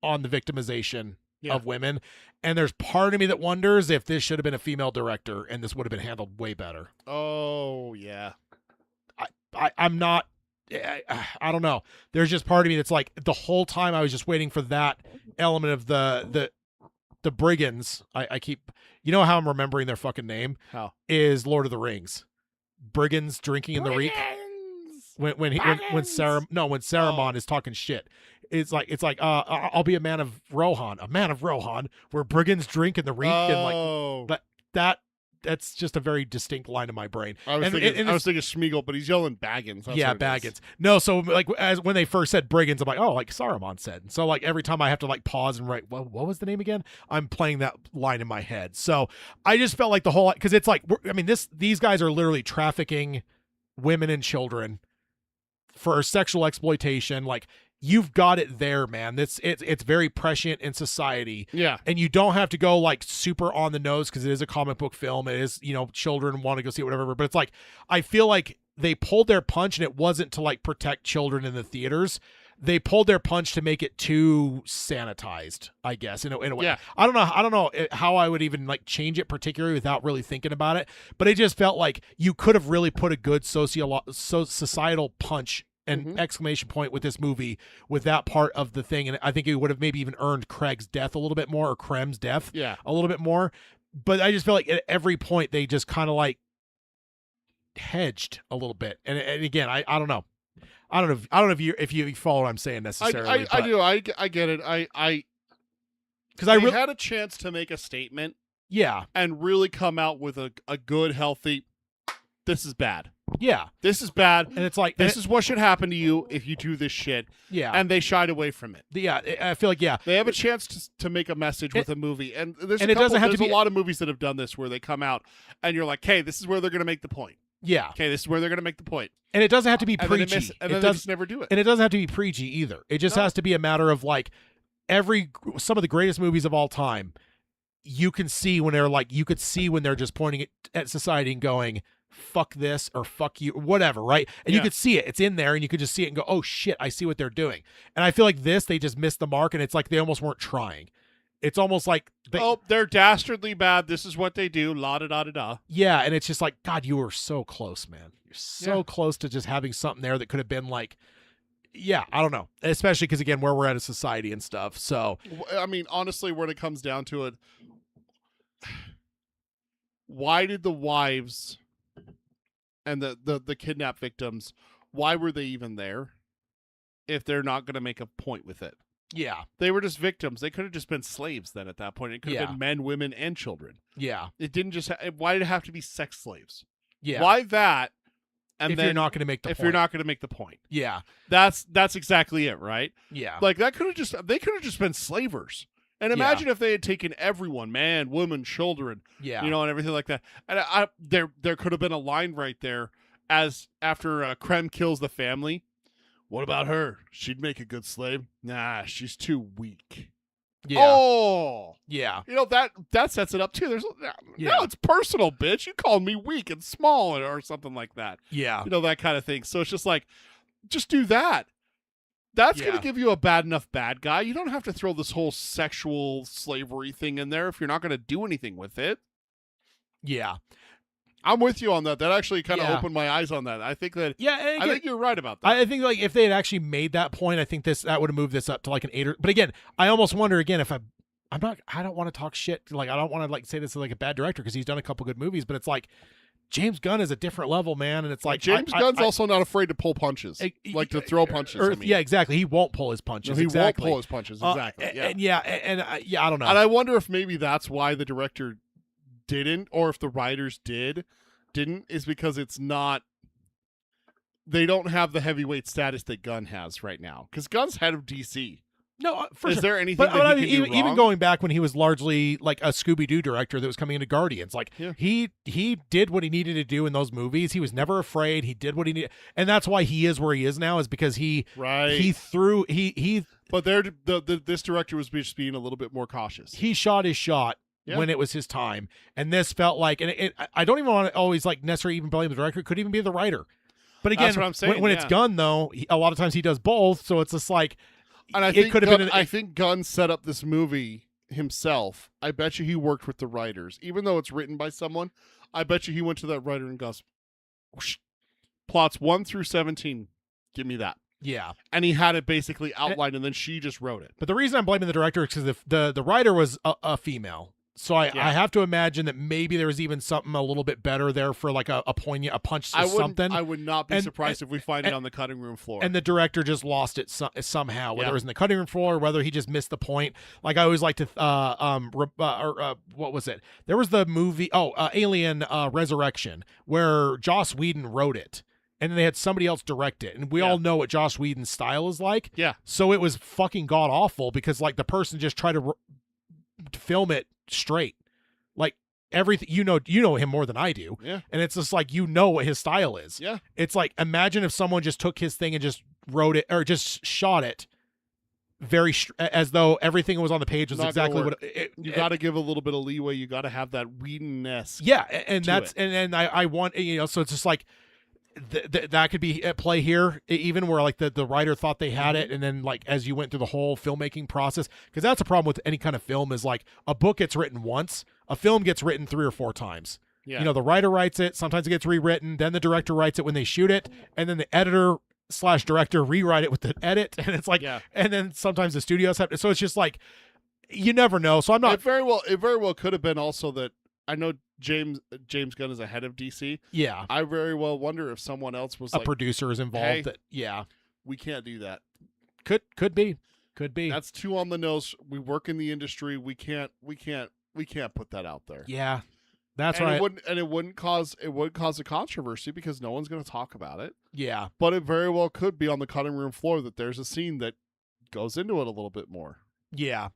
on the victimization of women. And there's part of me that wonders if this should have been a female director and this would have been handled way better. Oh, yeah. I'm not, I don't know. There's just part of me that's like the whole time I was just waiting for that element of the brigands. I keep, how I'm remembering their fucking name? How? Is Lord of the Rings. Brigands drinking in the reek. When Saruman is talking shit, it's like I'll be a man of Rohan, where brigands drink in the reek, and like that's just a very distinct line in my brain. I was thinking Schmeagol, but he's yelling Baggins. That's Baggins. No, so like when they first said brigands, I'm like, oh, like Saruman said. And so like every time I have to like pause and write, well, what was the name again? I'm playing that line in my head. So I just felt like the whole, because it's like, these guys are literally trafficking women and children for sexual exploitation. Like, you've got it there, man. It's very prescient in society. Yeah. And you don't have to go like super on the nose because it is a comic book film. It is, children want to go see it, whatever. But it's like, I feel like they pulled their punch, and it wasn't to like protect children in the theaters. They pulled their punch to make it too sanitized, I guess, in a way. Yeah. I don't know how I would even like change it particularly without really thinking about it. But it just felt like you could have really put a good societal punch and exclamation point with this movie, with that part of the thing. And I think it would have maybe even earned Craig's death a little bit more, or Krem's death a little bit more. But I just feel like at every point they just kind of like hedged a little bit. And again, I don't know. I don't know if you follow what I'm saying necessarily. I do. I get it. Because I had a chance to make a statement. Yeah. And really come out with a good, healthy, this is bad. Yeah. This is bad. And it's like, this is what should happen to you if you do this shit. Yeah. And they shied away from it. Yeah. I feel like, they have a chance to make a message with a movie. And there's it doesn't have to be a lot of movies that have done this, where they come out and you're like, hey, this is where they're going to make the point. Yeah. Okay, this is where they're going to make the point. And it doesn't have to be preachy. And then they just never do it. And it doesn't have to be preachy either. It just has to be a matter of like some of the greatest movies of all time, you can see when they're like, you could see when they're just pointing it at society and going, fuck this or fuck you, whatever, right? And you Yeah. could see it. It's in there, and you could just see it and go, oh shit, I see what they're doing. And I feel like this, they just missed the mark, and it's like they almost weren't trying. It's almost like they're dastardly bad. This is what they do. La da da da da. yeah, and it's just like, God, you were so close, man. You're so Yeah. close to just having something there that could have been like, yeah, I don't know. Especially because, again, where we're at as society and stuff. So, I mean, honestly, when it comes down to it, why did the wives and the kidnap victims, why were they even there if they're not going to make a point with it? yeah, They were just victims. They could have just been slaves then at that point. It could have Yeah. been men, women, and children. yeah, It didn't just. Why did it have to be sex slaves? yeah. Why that? And if then you're not going to make the if point. you're not going to make the point, Yeah, that's exactly it, right? yeah. Like they could have just been slavers. And imagine if they had taken everyone, man, woman, children, Yeah. you know, and everything like that. And there could have been a line right there as after Krem kills the family. What about her? She'd make a good slave. Nah, she's too weak. Yeah. Oh, Yeah. you know that sets it up too. There's Yeah. no, it's personal, bitch. You called me weak and small or something like that. Yeah. You know, that kind of thing. So it's just like, just do that. That's going Yeah. to give you a bad enough bad guy. You don't have to throw this whole sexual slavery thing in there if you're not going to do anything with it. Yeah. I'm with you on that. That actually kind of Yeah. opened my eyes on that. I think that Yeah. and I again, think you're right about that. I think like if they had actually made that point, I think that would have moved this up to like an 8 or. But again, I almost wonder again if I don't want to talk shit. Like I don't want to like say this is like a bad director because he's done a couple good movies, but it's like James Gunn is a different level, man, and it's like James Gunn's also not afraid to pull punches, like to throw punches. I mean. Yeah, exactly. He won't pull his No, punches. he exactly. won't pull his punches. Exactly. And I don't know. And I wonder if maybe that's why the director didn't, or if the writers didn't, is because it's not. They don't have the heavyweight status that Gunn has right now. Because Gunn's head of DC. No, for Is sure. there anything But that I he mean, can do even wrong? going back when he was largely like a Scooby-Doo director that was coming into Guardians, like Yeah. he did what he needed to do in those movies. He was never afraid. He did what he needed, and that's why he is where he is now. Is because he threw. But this director was just being a little bit more cautious. He shot his shot Yeah. when it was his time, and this felt like, and I don't even want to always like necessarily even blame the director. It could even be the writer. But again, That's what I'm saying, when it's yeah. Gunn though, a lot of times he does both. So it's just like. And I it think could have been. I think Gunn set up this movie himself. I bet you he worked with the writers, even though it's written by someone. I bet you he went to that writer and goes, "Whoosh, plots 1 through 17, give me that." Yeah. And he had it basically outlined, and then she just wrote it. But the reason I'm blaming the director is because the writer was a female. So I have to imagine that maybe there was even something a little bit better there for like a poignant, a punch to something. I would not be And- surprised if we find it on the cutting room floor. And the director just lost it somehow, whether Yeah. it was in the cutting room floor or whether he just missed the point. Like I always like to, what was it? There was the movie, Alien Resurrection, where Joss Whedon wrote it. And then they had somebody else direct it. And we all know what Joss Whedon's style is like. Yeah. So it was fucking god awful because like the person just tried to film it straight. Like everything, you know him more than I do. Yeah. And it's just like, what his style is. Yeah. It's like, imagine if someone just took his thing and just wrote it or just shot it as though everything was on the page was Not gonna exactly work. what it, You got to give a little bit of leeway. You got to have that Whedon-esque. yeah. And to that's, it. and I want, so it's just like, that could be at play here, even where like the writer thought they had it, and then like as you went through the whole filmmaking process, because that's a problem with any kind of film is like a book gets written once, a film gets written 3 or 4 times. Yeah. The writer writes it, sometimes it gets rewritten, then the director writes it when they shoot it, and then the editor/director rewrite it with the edit, and it's like, and then sometimes the studios have to, so it's just like you never know. So I'm not. It very well could have been also that I know James Gunn is ahead of DC. Yeah. I very well wonder if someone else was A like, producer is involved. hey, we can't do that. Could be. That's too on the nose. We work in the industry. We can't put that out there. Yeah. That's and right. It wouldn't cause a controversy because no one's going to talk about it. Yeah. But it very well could be on the cutting room floor that there's a scene that goes into it a little bit more. Yeah.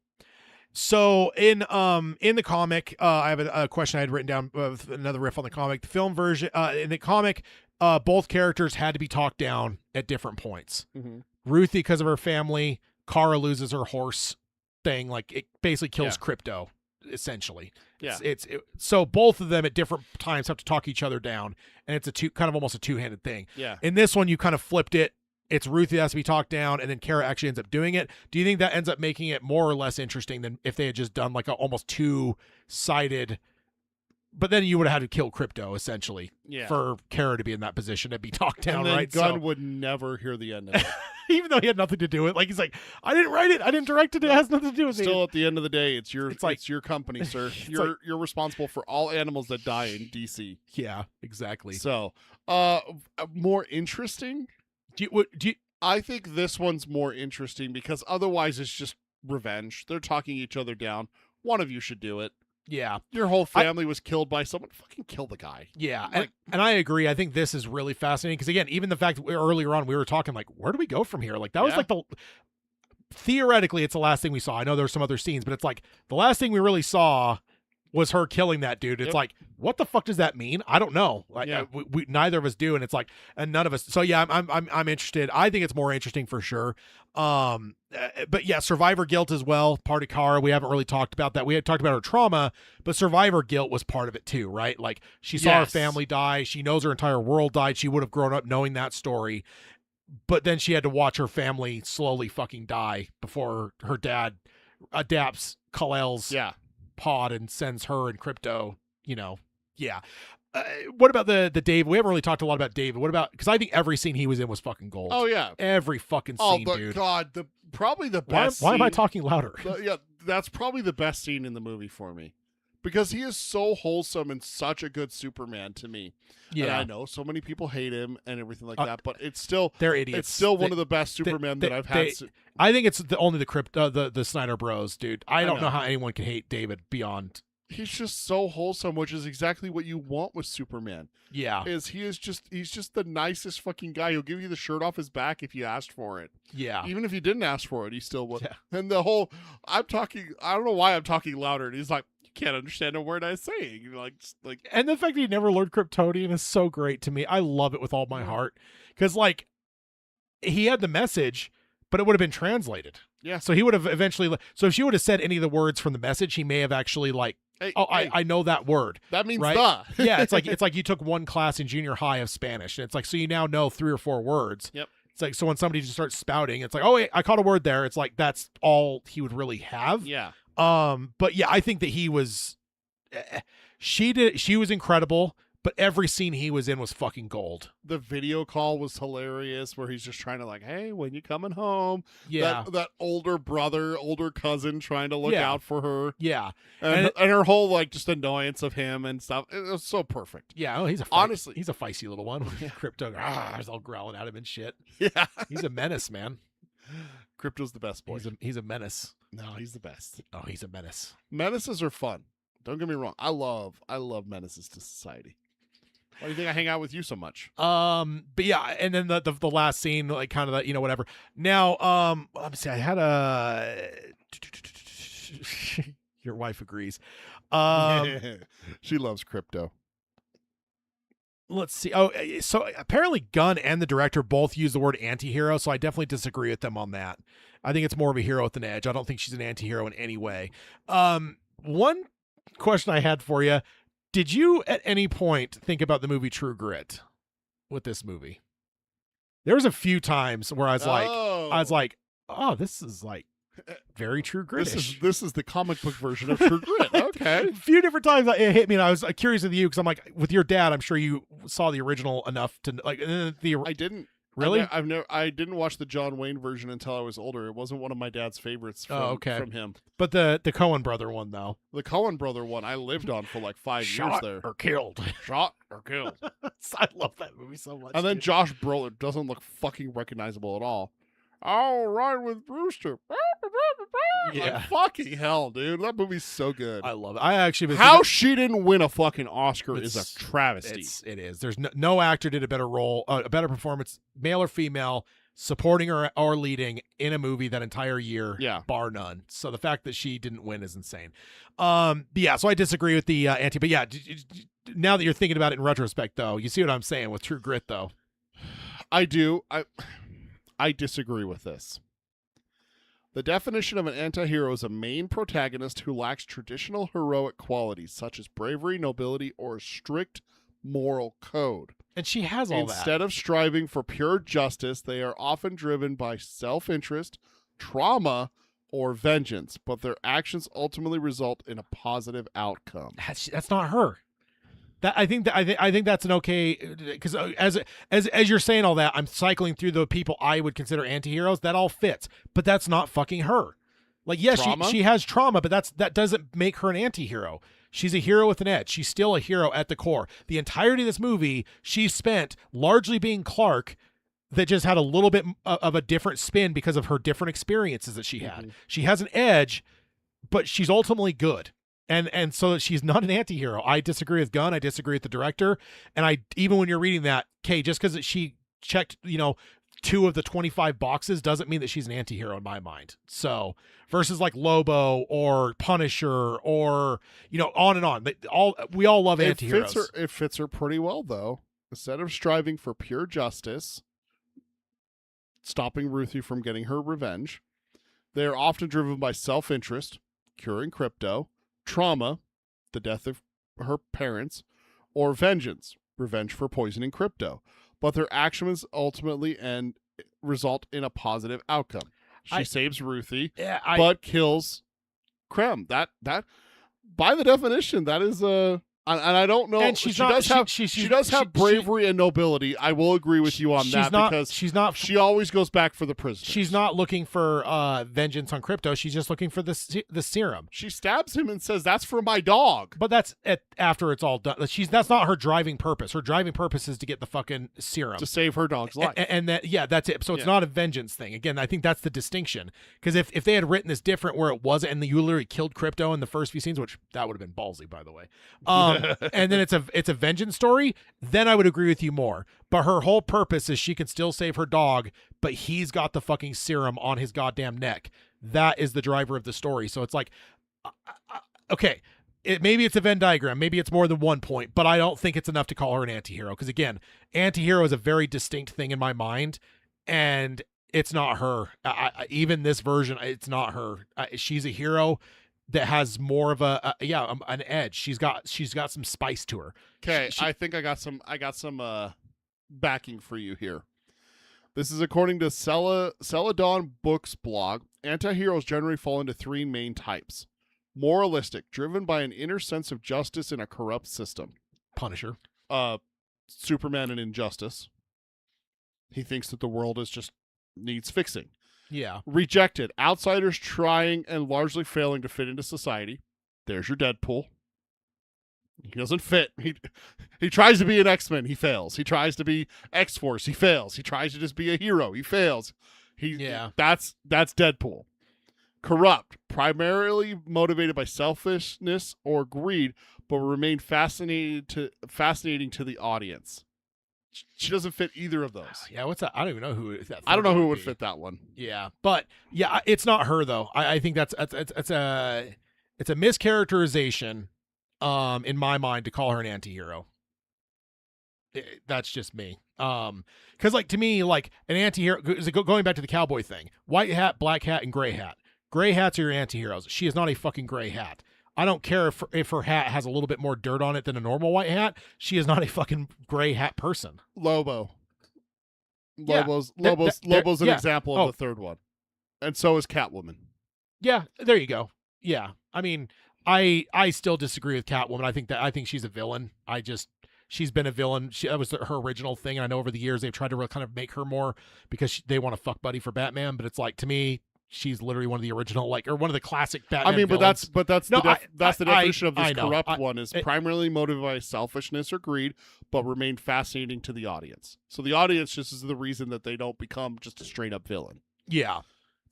So in the comic, I have a question I had written down with another riff on the comic. The film version, in the comic, both characters had to be talked down at different points. Mm-hmm. Ruthie because of her family. Kara loses her horse thing. Like it basically kills Crypto. essentially. Yeah. So both of them at different times have to talk each other down, and it's kind of almost a two-handed thing. Yeah. In this one, you kind of flipped it. It's Ruth who has to be talked down, and then Kara actually ends up doing it. Do you think that ends up making it more or less interesting than if they had just done like a almost two-sided? But then you would have had to kill Crypto essentially for Kara to be in that position and be talked down, and then right? Gunn would never hear the end of it. Even though he had nothing to do with it. Like, he's like, I didn't write it. I didn't direct it. It has nothing to do with it. Still, at the end of the day, it's your company, sir. like- You're responsible for all animals that die in DC. Yeah, exactly. So, more interesting? Do you, I think this one's more interesting because otherwise it's just revenge. They're talking each other down. One of you should do it. yeah. Your whole family was killed by someone. Fucking kill the guy. Yeah, Like- and I agree. I think this is really fascinating because, again, even the fact that earlier on we were talking like, where do we go from here? Like, that was Yeah. like theoretically, it's the last thing we saw. I know there were some other scenes, but it's like the last thing we really saw was her killing that dude. It's Yep. like, what the fuck does that mean? I don't know. Like, Yeah. we neither of us do, and it's like, and none of us. So yeah, I'm interested. I think it's more interesting for sure. But yeah, survivor guilt as well. Part of Kara, we haven't really talked about that. We had talked about her trauma, but survivor guilt was part of it too, right? Like, she saw her Yes. family die. She knows her entire world died. She would have grown up knowing that story, but then she had to watch her family slowly fucking die before her dad adapts Kal-El's Yeah. pod and sends her and Crypto, yeah. What about the David? We haven't really talked a lot about David. What about, because I think every scene he was in was fucking gold. Oh yeah. Every fucking Oh, scene, but dude. God, probably the Why best. am I scene- talking louder? Yeah, that's probably the best scene in the movie for me, because he is so wholesome and such a good Superman to me. And I know so many people hate him and everything like that, but it's still They're idiots. It's still one of the best Superman that I've had. I think it's only the Snyder Bros, dude. I don't know know. how anyone can hate David beyond. He's just so wholesome, which is exactly what you want with Superman. Yeah, He's just the nicest fucking guy. He'll give you the shirt off his back if you asked for it. yeah. Even if you didn't ask for it, he still would. Yeah. And the whole, I don't know why I'm talking louder. And he's like, you can't understand a word I'm saying. You're like, And the fact that he never learned Kryptonian is so great to me. I love it with all my heart. Because, like, he had the message, but it would have been translated. Yeah. So he would have eventually. So if she would have said any of the words from the message, he may have actually, like, hey, oh, hey, I know that word. that means right? the. Yeah, it's like you took one class in junior high of Spanish, and it's like, so you now know 3 or 4 words. Yep. It's like, so when somebody just starts spouting, it's like, oh wait, I caught a word there. It's like, that's all he would really have. Yeah. But yeah, I think that he was. She was incredible, but every scene he was in was fucking gold. The video call was hilarious where he's just trying to like, hey, when you coming home? Yeah. That older brother, older cousin trying to look Yeah. out for her. Yeah. And her whole like just annoyance of him and stuff. It was so perfect. Yeah. Oh, Honestly. he's a feisty little one. Crypto is all growling at him and shit. Yeah. He's a menace, man. Crypto's the best boy. He's a menace. No, he's the best. Oh, he's a menace. Menaces are fun. Don't get me wrong. I love menaces to society. Why do you think I hang out with you so much? But yeah, and then the last scene, like kind of that, whatever. Now, let me see. I had a. Your wife agrees. She loves Crypto. Let's see. Oh, so apparently Gunn and the director both use the word anti-hero, so I definitely disagree with them on that. I think it's more of a hero with an edge. I don't think she's an anti-hero in any way. One question I had for you: did you at any point think about the movie True Grit with this movie? There was a few times where I was like, oh, this is like very True Grit-ish. This is the comic book version of True Grit. Okay. A few different times it hit me, and I was curious with you because I'm like, with your dad, I'm sure you saw the original enough to like I didn't. Really? I didn't watch the John Wayne version until I was older. It wasn't one of my dad's favorites from him. But the Coen brother one though. The Coen brother one I lived on for like 5 years there. Or killed. Shot or killed. I love that movie so much. And then dude. Josh Brolin doesn't look fucking recognizable at all. I'll ride with Brewster. Yeah. Like, fucking hell, dude. That movie's so good. I love it. I actually been How she didn't win a fucking Oscar is It's- a travesty. It is. There's no actor did a better role, a better performance, male or female, supporting or leading in a movie that entire year, bar none. So the fact that she didn't win is insane. But yeah, so I disagree with the anti. But yeah, now that you're thinking about it in retrospect, though, you see what I'm saying with True Grit, though. I do. I disagree with this. The definition of an anti-hero is a main protagonist who lacks traditional heroic qualities such as bravery, nobility, or a strict moral code. And she has all Instead of striving for pure justice, they are often driven by self-interest, trauma, or vengeance, but their actions ultimately result in a positive outcome. That's not her. I think that's an okay, because as you're saying all that, I'm cycling through the people I would consider anti-heroes. That all fits, but that's not fucking her. Like, yes, she has trauma, but that doesn't make her an anti-hero. She's a hero with an edge. She's still a hero at the core. The entirety of this movie, she spent largely being Clark, that just had a little bit of a different spin because of her different experiences that she had. She has an edge, but she's ultimately good. And so she's not an anti-hero. I disagree with Gunn. I disagree with the director. And even when you're reading that, just because she checked, 2 of the 25 boxes doesn't mean that she's an anti-hero in my mind. So versus like Lobo or Punisher or, on and on. We all love anti-heroes. It fits her pretty well, though. Instead of striving for pure justice, stopping Ruthie from getting her revenge, they are often driven by self-interest, curing crypto, trauma, the death of her parents, or vengeance, revenge for poisoning crypto. But their actions ultimately result in a positive outcome. She saves Ruthie, but kills Krem. That by the definition, that is and I don't know. And she does have bravery and nobility. I will agree with you on that because she always goes back for the prisoners. She's not looking for vengeance on crypto. She's just looking for the serum. She stabs him and says, "That's for my dog." But that's after it's all done. That's not her driving purpose. Her driving purpose is to get the fucking serum to save her dog's life. And that's it. So it's not a vengeance thing. Again, I think that's the distinction. Because if they had written this different, where it wasn't, and you literally killed crypto in the first few scenes, which that would have been ballsy, by the way. And then it's a vengeance story, then I would agree with you more. But her whole purpose is she can still save her dog, but he's got the fucking serum on his goddamn neck. That is the driver of the story. So it's like, okay, maybe it's a Venn diagram, maybe it's more than 1 point, but I don't think it's enough to call her an anti-hero. Because again, anti-hero is a very distinct thing in my mind, and it's not her. Even this version, it's not her. She's a hero that has more of an edge. She's got some spice to her. Okay, I think I got some backing for you here. This is according to Celadon Books blog. Anti-heroes generally fall into 3 main types. Moralistic, driven by an inner sense of justice in a corrupt system. Punisher. Superman and Injustice. He thinks that the world needs fixing. Yeah. Rejected. Outsiders trying and largely failing to fit into society. There's your Deadpool. He doesn't fit. He tries to be an X-Men. He fails. He tries to be X-Force. He fails. He tries to just be a hero. He fails. That's Deadpool. Corrupt. Primarily motivated by selfishness or greed, but will remain fascinating to the audience. She doesn't fit either of those. Yeah, what's that? I don't even know who that. I don't know who would fit that one. Yeah, but yeah, it's not her though. I think it's a mischaracterization, in my mind, to call her an anti-hero. That's just me. Because like to me, like an anti-hero, going back to the cowboy thing, white hat, black hat, and gray hat. Gray hats are your anti-heroes. She is not a fucking gray hat. I don't care if her hat has a little bit more dirt on it than a normal white hat. She is not a fucking gray hat person. Lobo's an example of the third one. And so is Catwoman. Yeah, there you go. Yeah. I mean, I still disagree with Catwoman. I think she's a villain. She's been a villain. That was her original thing. And I know over the years they've tried to really kind of make her more because they want a fuck buddy for Batman, but it's like, to me, she's literally one of the original, or one of the classic Batman. I mean, villains. but that's the definition of this corrupt one is primarily motivated by selfishness or greed, but remain fascinating to the audience. So the audience just is the reason that they don't become just a straight up villain. Yeah.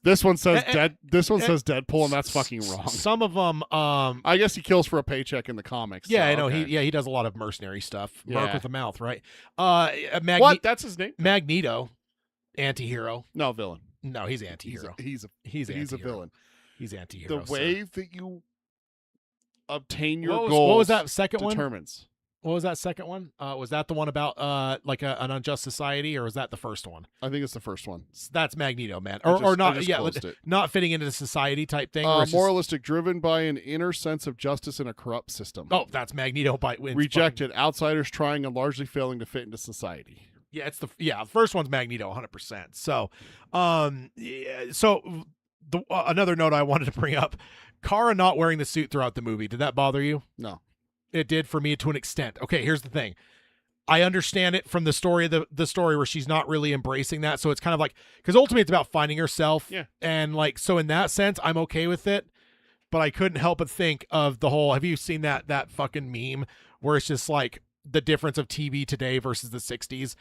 This one says says Deadpool, and that's fucking wrong. Some of them, I guess he kills for a paycheck in the comics. Yeah, so, I know. okay. He does a lot of mercenary stuff. Yeah. Mark with the mouth, right? What? That's his name? Magneto, anti-hero. No, villain. No, he's anti-hero. He's a anti-hero. villain. He's anti-hero. The way that you obtain your goals. What was that second one? Determines. What was that second one? Was that the one about like an unjust society, or was that the first one? I think it's the first one. That's Magneto, man, I or just not? Yeah, closed it. not fitting into the society type thing. or it's just- Moralistic, driven by an inner sense of justice in a corrupt system. oh, that's Magneto by Rejected, outsiders trying and largely failing to fit into society. Yeah, it's the first one's Magneto, 100%. So, another note I wanted to bring up: Kara not wearing the suit throughout the movie. Did that bother you? No. It did for me to an extent. Okay, here's the thing. I understand it from the story the story where she's not really embracing that. So it's kind of like, because ultimately it's about finding herself. Yeah. And like, so in that sense, I'm okay with it. But I couldn't help but think of the whole, have you seen that fucking meme where it's just like the difference of TV today versus the 60s?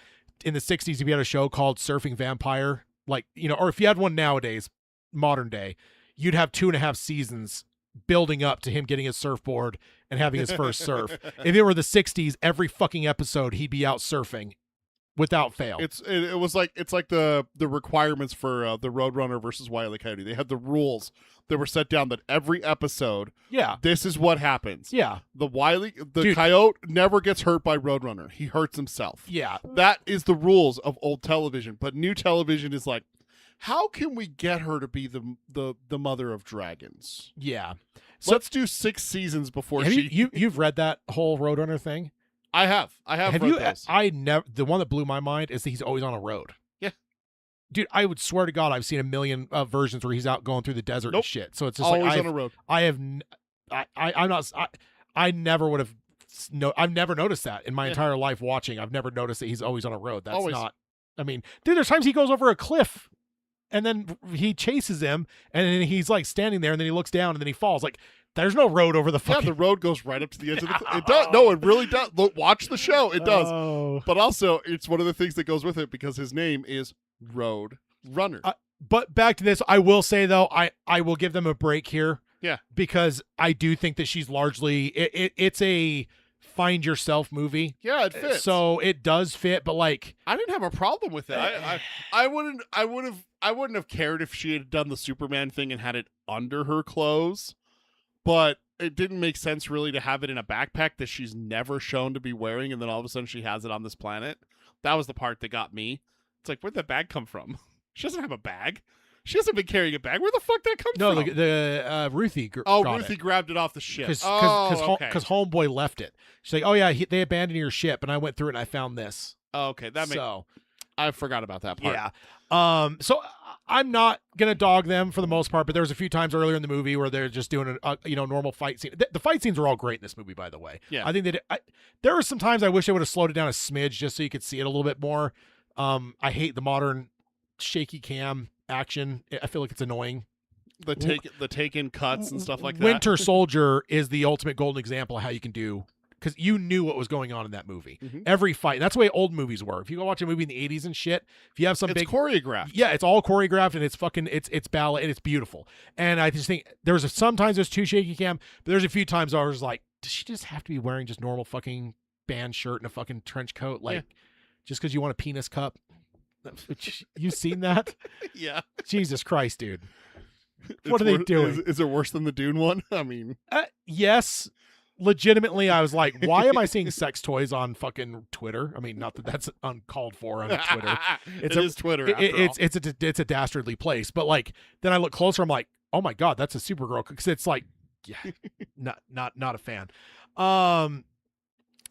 In the 60s, if you had a show called Surfing Vampire, like, or if you had one nowadays, modern day, you'd have 2.5 seasons building up to him getting his surfboard and having his first surf. If it were the 60s, every fucking episode he'd be out surfing without fail. It's like the requirements for the Roadrunner versus Wile E. Coyote. They had the rules that were set down that every episode, this is what happens. Yeah. The coyote never gets hurt by Roadrunner. He hurts himself. Yeah. That is the rules of old television. But new television is like, how can we get her to be the mother of dragons? Yeah. Let's do 6 seasons before have she. You've read that whole Roadrunner thing? I have read you? those. I never. The one that blew my mind is that he's always on a road. Yeah. Dude, I would swear to God, I've seen a million versions where he's out going through the desert and shit. So it's just always like on a road. I never would have. No, I've never noticed that in my entire life watching. I've never noticed that he's always on a road. That's Always. not. I mean, dude, there's times he goes over a cliff, and then he chases him, and then he's like standing there, and then he looks down, and then he falls. Like, there's no road over the fucking. Yeah, the road goes right up to the edge of the cliff. It does. No, it really does. Look, watch the show. It does. Oh. But also, it's one of the things that goes with it because his name is Road Runner. But back to this, I will say though, I will give them a break here. Yeah. Because I do think that she's largely it's a find yourself movie. Yeah, it fits. So it does fit, but like I didn't have a problem with it. I wouldn't have cared if she had done the Superman thing and had it under her clothes. But it didn't make sense really to have it in a backpack that she's never shown to be wearing, and then all of a sudden she has it on this planet. That was the part that got me. It's like, where'd that bag come from? She doesn't have a bag. She hasn't been carrying a bag. Where the fuck that come from? No, the Ruthie. Ruthie grabbed it off the ship. Because okay. Homeboy left it. She's like, oh yeah, they abandoned your ship, and I went through it and I found this. Oh, okay, that makes. I forgot about that part. Yeah. So I'm not gonna dog them for the most part, but there was a few times earlier in the movie where they're just doing a normal fight scene. The fight scenes are all great in this movie, by the way. Yeah. I think that there were some times I wish I would have slowed it down a smidge just so you could see it a little bit more. I hate the modern shaky cam action. I feel like it's annoying. The take in cuts and stuff like that. Winter Soldier is the ultimate golden example of how you can do, because you knew what was going on in that movie. Mm-hmm. Every fight. That's the way old movies were. If you go watch a movie in the 80s and shit, if you have some it's choreographed. Yeah, it's all choreographed and it's fucking it's ballet and it's beautiful. And I just think sometimes there's too shaky cam, but there's a few times I was like, does she just have to be wearing just normal fucking band shirt and a fucking trench coat? Like, just because you want a penis cup? You seen that? Yeah. Jesus Christ, dude. What are they doing? Is it worse than the Dune one? I mean, yes. Legitimately, I was like, why am I seeing sex toys on fucking Twitter? I mean, not that that's uncalled for on Twitter. It is Twitter. It's a dastardly place. But like, then I look closer. I'm like, oh my God, that's a Supergirl. Because it's like, yeah, not a fan.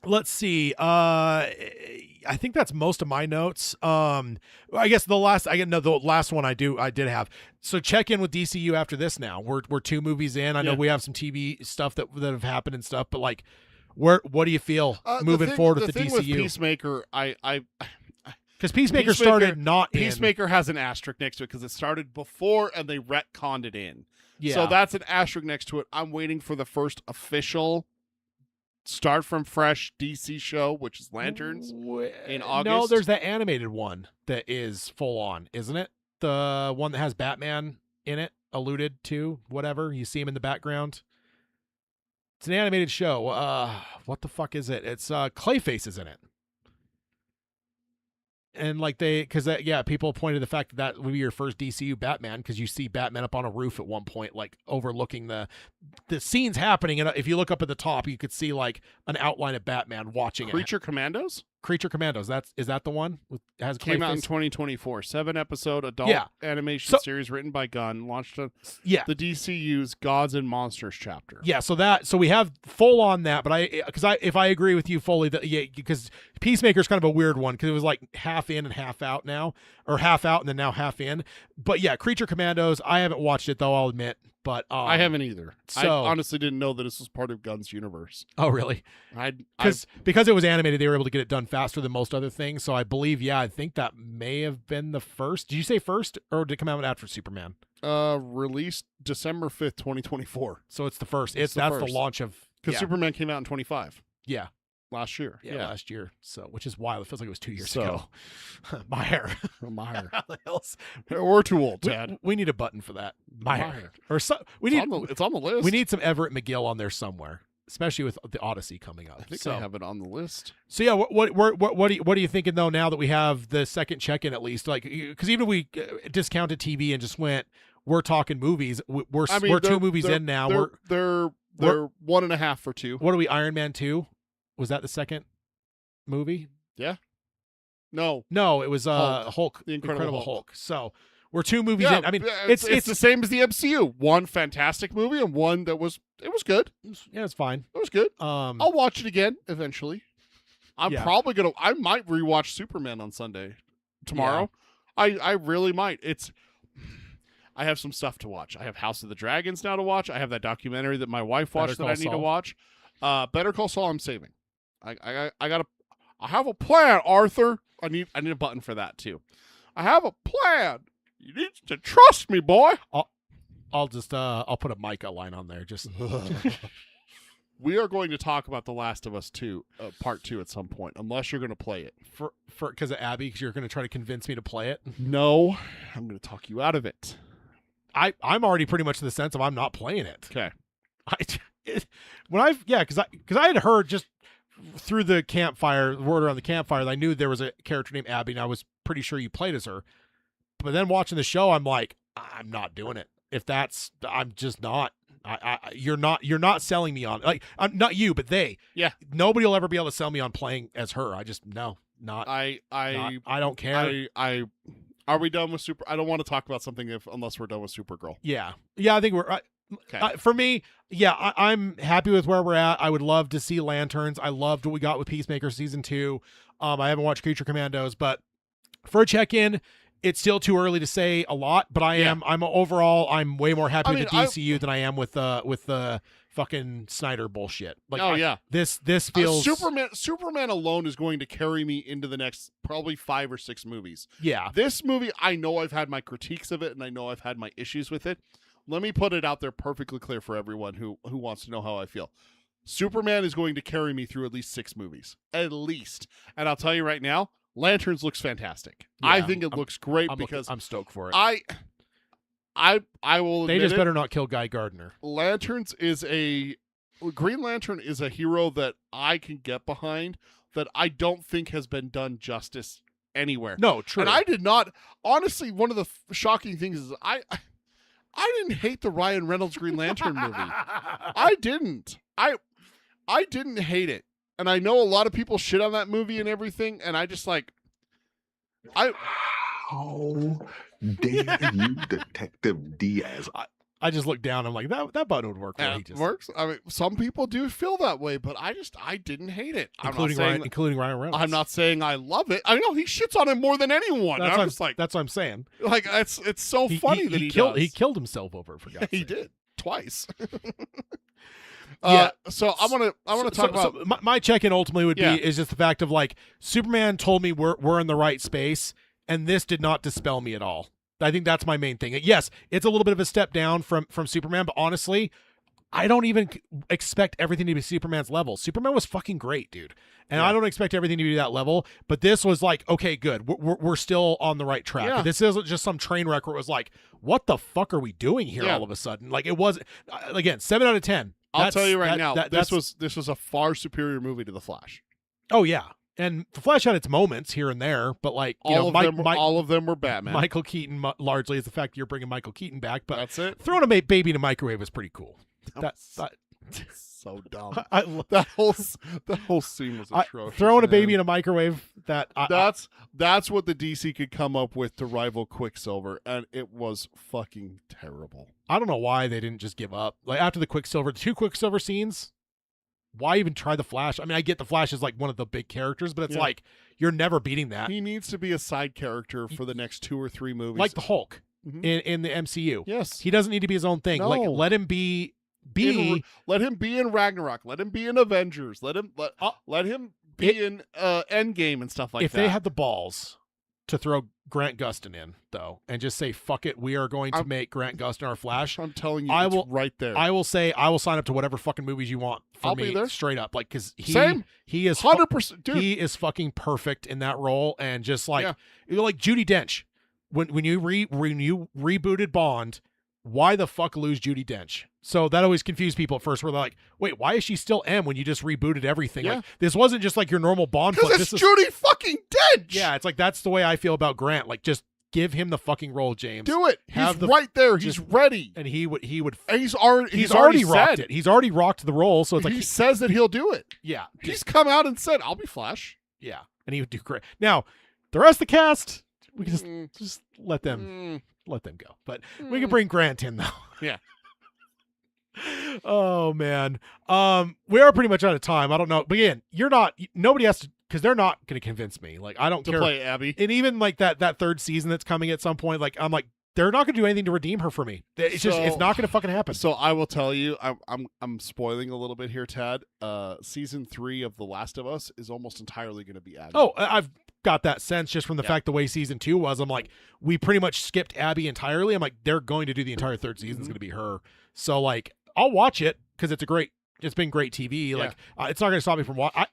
Let's see. I think that's most of my notes. I guess the last one I did have. So check in with DCU after this. Now we're 2 movies in. I know we have some TV stuff that have happened and stuff, but like, what do you feel moving forward with the DCU? With Peacemaker, because Peacemaker started not in. Peacemaker has an asterisk next to it because it started before and they retconned it in. Yeah. So that's an asterisk next to it. I'm waiting for the first official start from fresh DC show, which is Lanterns in August. No, there's that animated one that is full on, isn't it? The one that has Batman in it, alluded to, whatever. You see him in the background. It's an animated show. What the fuck is it? It's Clayface is in it. And like people pointed to the fact that would be your first DCU Batman, because you see Batman up on a roof at one point, like overlooking the scenes happening. And if you look up at the top, you could see like an outline of Batman watching Creature Commandos? Creature Commandos. Is that the one? Came out in 2024. 7-episode adult animation series written by Gunn. Launched on the DCU's Gods and Monsters chapter. Yeah, so we have full on that, but if I agree with you fully, because Peacemaker's kind of a weird one, because it was like half in and half out now, or half out and then now half in. But yeah, Creature Commandos, I haven't watched it though, I'll admit. But I haven't either. So, I honestly didn't know that this was part of Gunn's universe. Oh, really? Because it was animated, they were able to get it done faster than most other things. So I believe, I think that may have been the first. Did you say first, or did it come out after Superman? Released December 5th, 2024. So it's the first. That's the launch of, because Superman came out in 25. Yeah. Last year. Yeah, last year. So, which is wild. It feels like it was 2 years ago. My hair. We're too old, Dad. We need a button for that. My hair. Or it's on the list. We need some Everett McGill on there somewhere, especially with the Odyssey coming up. I think I have it on the list. So yeah, what are you thinking though? Now that we have the second check-in, at least, like, because even if we discounted TV and just went, we're talking movies. We're 2 movies in now. They're 1.5 for 2. What are we? Iron Man 2. Was that the second movie? Yeah. No, it was Hulk, the Incredible Hulk. So we're 2 movies in. I mean, it's the same as the MCU. One fantastic movie and one that was good. Yeah, it's fine. It was good. I'll watch it again eventually. I might rewatch Superman on Sunday tomorrow. Yeah. I really might. I have some stuff to watch. I have House of the Dragons now to watch. I have that documentary that my wife watched that I need to watch. Better Call Saul I'm saving. I have a plan, Arthur. I need a button for that too. I have a plan. You need to trust me, boy. I'll just I'll put a Micah line on there. Just we are going to talk about The Last of Us 2, part 2 at some point, unless you're going to play it for because of Abby. Because you're going to try to convince me to play it. No, I'm going to talk you out of it. I'm already pretty much in the sense of I'm not playing it. Okay. Because I had heard just through the word around the campfire, that I knew there was a character named Abby, and I was pretty sure you played as her. But then watching the show, I'm like, I'm not doing it. I'm just not. You're not selling me on, like, I'm not you, but they. Yeah. Nobody will ever be able to sell me on playing as her. I just not. I don't care. Are we done with Super? I don't want to talk about something unless we're done with Supergirl. Yeah. I think we're. Okay. For me, I'm happy with where we're at. I would love to see Lanterns. I loved what we got with Peacemaker season 2. I haven't watched Creature Commandos, but for a check-in, it's still too early to say a lot. But I'm way more happy with the DCU than I am with the fucking Snyder bullshit. Like, this feels Superman alone is going to carry me into the next probably 5 or 6 movies. Yeah, this movie, I know I've had my critiques of it, and I know I've had my issues with it. Let me put it out there perfectly clear for everyone who wants to know how I feel. Superman is going to carry me through at least 6 movies. At least. And I'll tell you right now, Lanterns looks fanantink. Yeah, I think it looks great because I'm stoked for it. I will admit they just better not kill Guy Gardner. Green Lantern is a hero that I can get behind, that I don't think has been done justice anywhere. No, true. And I did not, honestly, one of the shocking things is I didn't hate the Ryan Reynolds Green Lantern movie. I didn't. I didn't hate it. And I know a lot of people shit on that movie and everything, and I just like How dare you, Detective Diaz? I just looked down. I'm like, that button would work. It works. I mean, some people do feel that way, but I didn't hate it. Including Ryan Reynolds. I'm not saying I love it. I know he shits on him more than anyone. That's what I'm saying. Like, it's so funny that he killed himself over it, for God's sake. He did twice. Yeah. So I want to talk about my check-in ultimately would be is just the fact of, like, Superman told me we're in the right space, and this did not dispel me at all. I think that's my main thing. Yes, it's a little bit of a step down from Superman, but honestly, I don't even expect everything to be Superman's level. Superman was fucking great, dude. And I don't expect everything to be that level, but this was like, okay, good. We're still on the right track. Yeah. This isn't just some train wreck where it was like, what the fuck are we doing here all of a sudden? Like, it was, again, 7 out of 10. I'll tell you right now, this was a far superior movie to The Flash. Oh, yeah. And the Flash had its moments here and there, but like all of them were Batman. Michael Keaton largely is the fact that you're bringing Michael Keaton back, but That's it. throwing a baby in a microwave was pretty cool. That's so dumb. I that whole scene was atrocious. throwing a man. baby in a microwave. That's what the DC could come up with to rival Quicksilver, and it was fucking terrible. I don't know why they didn't just give up. Like after the two Quicksilver scenes, why even try the Flash? I mean, I get the Flash is like one of the big characters, but it's like you're never beating that. He needs to be a side character for the next 2 or 3 movies, like the Hulk Mhm. in the MCU. Yes, He doesn't need to be his own thing. No. Like let him be. let him be in Ragnarok. Let him be in Avengers. Let him be in Endgame and stuff like that. If they had the balls to throw Grant Gustin in, though, and just say, fuck it, we are going to make Grant Gustin our Flash, I'm telling you, it's right there. I will say I will sign up to whatever fucking movies you want for I'll me, be there. straight up. Like, because Same. he is 100%, dude. he is fucking perfect in that role, and just like like Judi Dench, when you rebooted Bond, why the fuck lose Judi Dench? So that always confused people at first. Where they're like, wait, why is she still M when you just rebooted everything? Yeah. Like this wasn't just like your normal Bond flick. Because it's Judi fucking Dench. Yeah, it's like that's the way I feel about Grant. Like just give him the fucking role, James. Do it. Have He's right there. He's ready. And he would And he's already rocked said it. He's already rocked the role. So it's like he says that he'll do it. Yeah. He's come out and said, I'll be Flash. Yeah. And he would do great. Now, the rest of the cast, we can just let them go. But we can bring Grant in though. Yeah. Oh man. We are pretty much out of time. I don't know. But again, nobody has to, because they're not going to convince me. Like I don't to care. play Abby. And even like that third season that's coming at some point, like I'm like, they're not going to do anything to redeem her for me. It's not going to fucking happen. So I will tell you, I'm spoiling a little bit here, Tad. Season 3 of The Last of Us is almost entirely going to be Abby. Oh, I've got that sense just from the fact the way season 2 was. I'm like, we pretty much skipped Abby entirely. I'm like, they're going to do the entire third season. It's going to be her. So like, I'll watch it because it's been great TV. Like, it's not going to stop me from watching.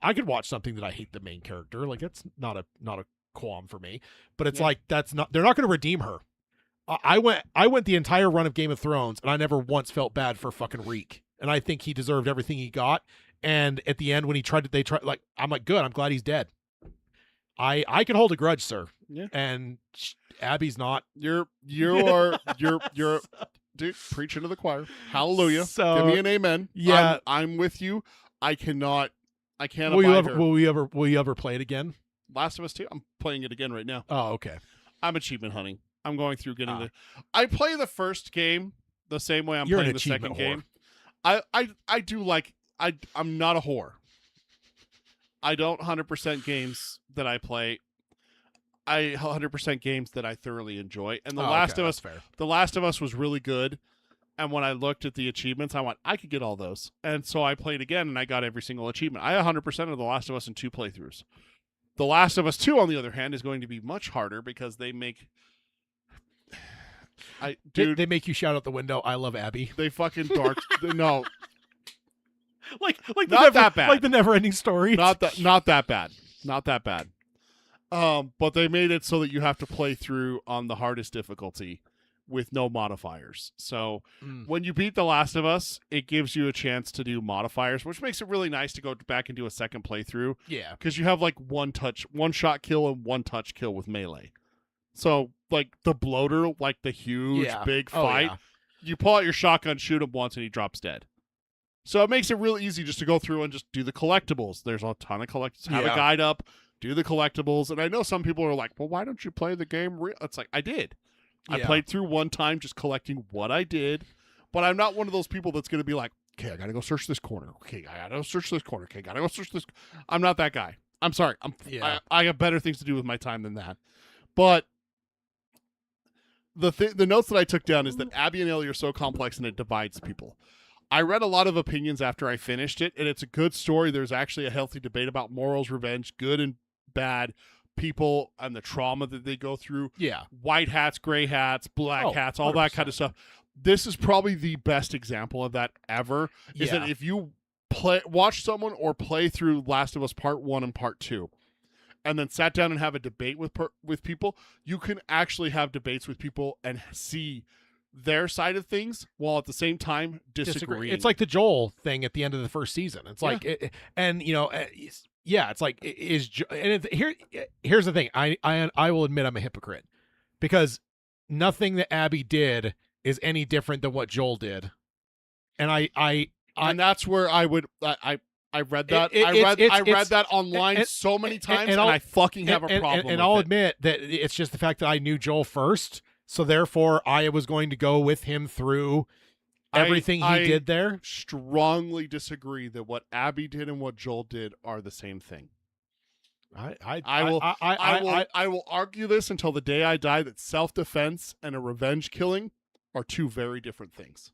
I could watch something that I hate the main character. Like, that's not a qualm for me. But it's like they're not going to redeem her. I went the entire run of Game of Thrones, and I never once felt bad for fucking Reek. And I think he deserved everything he got. And at the end, when I'm like, good. I'm glad he's dead. I can hold a grudge, sir. Yeah. And Abby's not. You're dude, preaching to the choir. Hallelujah. So, give me an amen. Yeah. I'm with you. I can't Will you ever play it again? Last of Us 2? I'm playing it again right now. Oh, okay. I'm achievement hunting. I'm going through getting I play the first game the same way I'm playing the second game. I do like I'm not a whore. I don't 100% games that I play. I 100% games that I thoroughly enjoy. And The Last of Us was really good. And when I looked at the achievements, I went, I could get all those. And so I played again, and I got every single achievement. I 100% of The Last of Us in 2 playthroughs. The Last of Us 2, on the other hand, is going to be much harder because they make... they make you shout out the window, I love Abby. They fucking dark... No. Like not that bad. Like the never-ending story. Not that bad. Not that bad. But they made it so that you have to play through on the hardest difficulty with no modifiers. So when you beat The Last of Us, it gives you a chance to do modifiers, which makes it really nice to go back and do a second playthrough. Yeah. Because you have like one shot kill and one touch kill with melee. So like the bloater, like the huge big fight, you pull out your shotgun, shoot him once, and he drops dead. So it makes it real easy just to go through and just do the collectibles. There's a ton of collectibles. Have a guide up, do the collectibles. And I know some people are like, well, why don't you play the game real? It's like, I did. I played through one time just collecting what I did. But I'm not one of those people that's going to be like, okay, I got to go search this corner. Okay, I got to go search this corner. Okay, got to go search this. I'm not that guy. I'm sorry. I got better things to do with my time than that. But the notes that I took down is that Abby and Ellie are so complex and it divides people. I read a lot of opinions after I finished it, and it's a good story. There's actually a healthy debate about morals, revenge, good and bad, people, and the trauma that they go through. Yeah. White hats, gray hats, black hats, all that kind of stuff. This is probably the best example of that ever, is that if you watch someone or play through Last of Us Part 1 and Part 2, and then sat down and have a debate with people, you can actually have debates with people and see their side of things while at the same time disagreeing. It's like the Joel thing at the end of the first season. It's like, yeah, it's like here's the thing. I will admit I'm a hypocrite because nothing that Abby did is any different than what Joel did, and and that's where I read that. I read that online so many times, and I fucking have a problem. And I'll admit that it's just the fact that I knew Joel first, so therefore I was going to go with him through everything he did there. Strongly disagree that what Abby did and what Joel did are the same thing. I will argue this until the day I die that self-defense and a revenge killing are two very different things.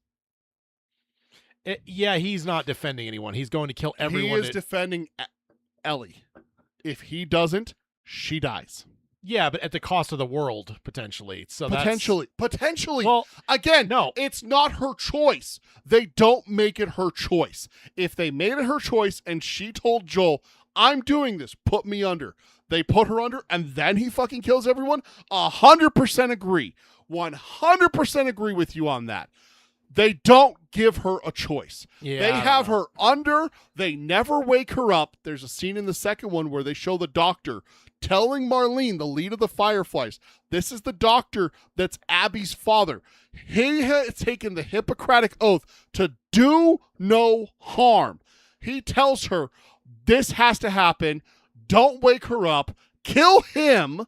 Yeah, he's not defending anyone. He's going to kill everyone. He is defending Ellie. If he doesn't, she dies. Yeah, but at the cost of the world, potentially. So potentially. Well, again, no, it's not her choice. They don't make it her choice. If they made it her choice and she told Joel, I'm doing this, put me under, they put her under, and then he fucking kills everyone, 100% agree. 100% agree with you on that. They don't give her a choice. Yeah, they have her under. They never wake her up. There's a scene in the second one where they show the doctor telling Marlene, the lead of the Fireflies, this is the doctor that's Abby's father. He has taken the Hippocratic oath to do no harm. He tells her, this has to happen. Don't wake her up. Kill him.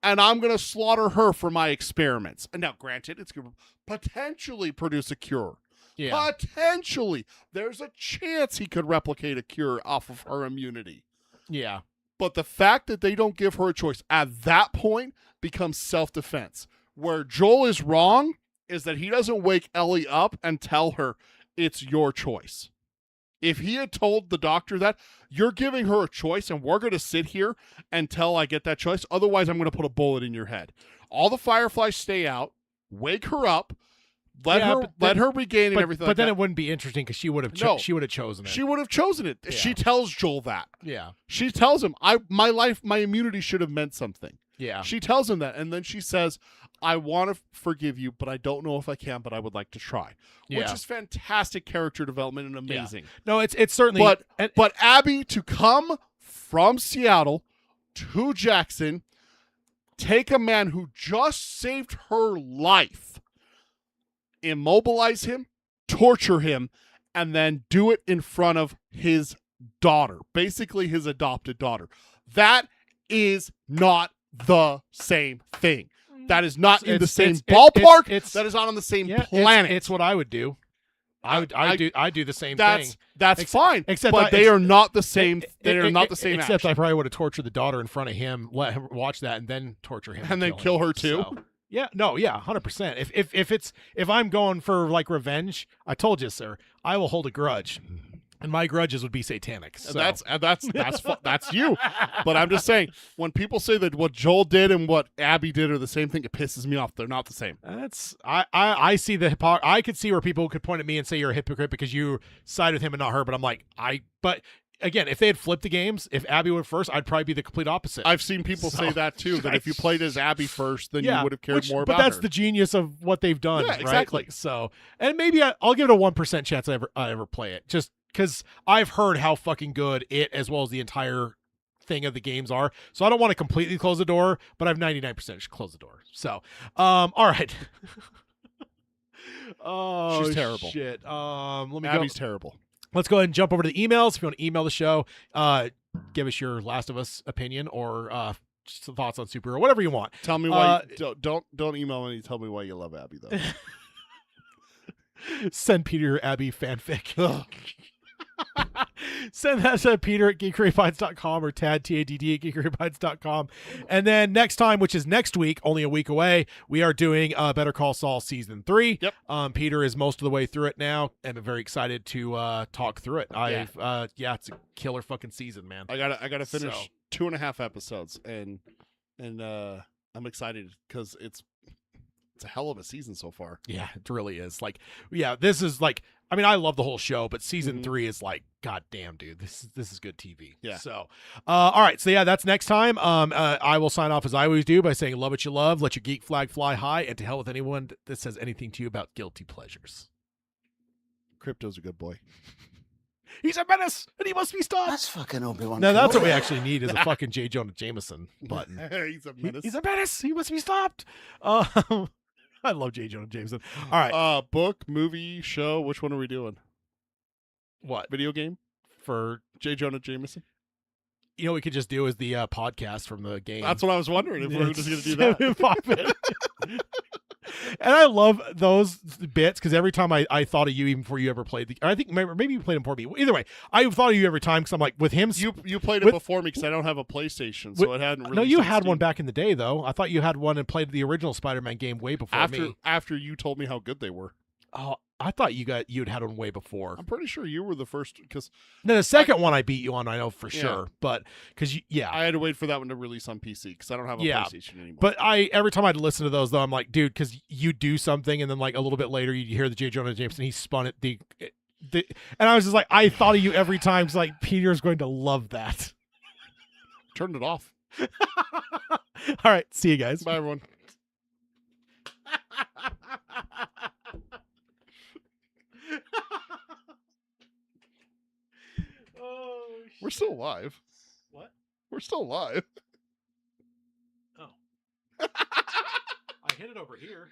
And I'm going to slaughter her for my experiments. And now, granted, it's going to potentially produce a cure. Yeah. Potentially. There's a chance he could replicate a cure off of her immunity. Yeah. But the fact that they don't give her a choice at that point becomes self-defense. Where Joel is wrong is that he doesn't wake Ellie up and tell her it's your choice. If he had told the doctor that, you're giving her a choice and we're going to sit here until I get that choice. Otherwise, I'm going to put a bullet in your head. All the Fireflies stay out, wake her up, let her regain and everything. But then it wouldn't be interesting because she would have chosen it. She would have chosen it. Yeah. She tells Joel that. Yeah. She tells him, my immunity should have meant something. Yeah. She tells him that, and then she says, I want to forgive you, but I don't know if I can, but I would like to try. Yeah. Which is fantastic character development and amazing. Yeah. No, it's certainly... But Abby to come from Seattle to Jackson, take a man who just saved her life, immobilize him, torture him, and then do it in front of his daughter, basically his adopted daughter. That is not the same thing. That is not in the same ballpark. That is not on the same planet. It's what I would do. I do the same thing. That's fine. Except they are not the same. They are not the same. Except action. I probably would have tortured the daughter in front of him, let him watch that, and then torture him, and then kill her too. So, yeah, no, yeah, 100%. If I'm going for like revenge, I told you, sir, I will hold a grudge. And my grudges would be satanic. So. That's you. But I'm just saying, when people say that what Joel did and what Abby did are the same thing, it pisses me off. They're not the same. I see the I could see where people could point at me and say you're a hypocrite because you side with him and not her. But I'm like, but again, if they had flipped the games, if Abby went first, I'd probably be the complete opposite. I've seen people say that too. That if you played as Abby first, then you would have cared more about her. But that's her. the genius of what they've done. Yeah, right? exactly. Like, so, and maybe I'll give it a 1% chance I ever play it. Just because I've heard how fucking good it as well as the entire thing of the games are. So I don't want to completely close the door, but I've 99% close the door. So, all right. Oh, she's terrible. Shit. Abby's terrible. Let's go ahead and jump over to the emails. If you want to email the show, give us your Last of Us opinion or just some thoughts on Supergirl, whatever you want. Tell me why. Don't email me. Tell me why you love Abby though. Send Peter your Abby fanfic. Send that to Peter at geekerybites.com or Tad, T-A-D-D, at geekerybites.com. And then next time, which is next week, only a week away, we are doing Better Call Saul Season 3. Yep. Peter is most of the way through it now, and I'm very excited to talk through it. It's a killer fucking season, man. I gotta finish 2.5 episodes, and I'm excited because it's a hell of a season so far. Yeah, it really is. Like, yeah, this is like, I mean, I love the whole show, but season 3 is like, god damn, dude, this is good TV. Yeah. So, all right. So yeah, that's next time. I will sign off as I always do by saying, love what you love, let your geek flag fly high, and to hell with anyone that says anything to you about guilty pleasures. Crypto's a good boy. He's a menace, and he must be stopped. That's fucking Obi-Wan. No, that's what we actually need is a fucking J. Jonah Jameson button. He's a menace. He's a menace. He must be stopped. I love J. Jonah Jameson. All right. Book, movie, show. Which one are we doing? What? Video game For, J. Jonah Jameson. you know, what we could just do is the podcast from the game. That's what I was wondering if we were just going to do that. Pop it. And I love those bits because every time I thought of you even before you ever played I think maybe you played them before me. Either way, I thought of you every time because I'm like, with him. You played it before me because I don't have a PlayStation, so it hadn't really. No, you had one back in the day, though. I thought you had one and played the original Spider-Man game way before me. After you told me how good they were. Oh, I thought you'd had one way before. I'm pretty sure you were the first because. Then the second one I beat you on, I know for sure. But because I had to wait for that one to release on PC because I don't have a PlayStation anymore. But every time I'd listen to those though, I'm like, dude, because you do something and then like a little bit later you hear the J. Jonah Jameson, he spun it. And I was just like, I thought of you every time. It's like Peter's going to love that. Turned it off. All right, see you guys. Bye everyone. We're still alive. What? We're still alive. Oh. I hit it over here.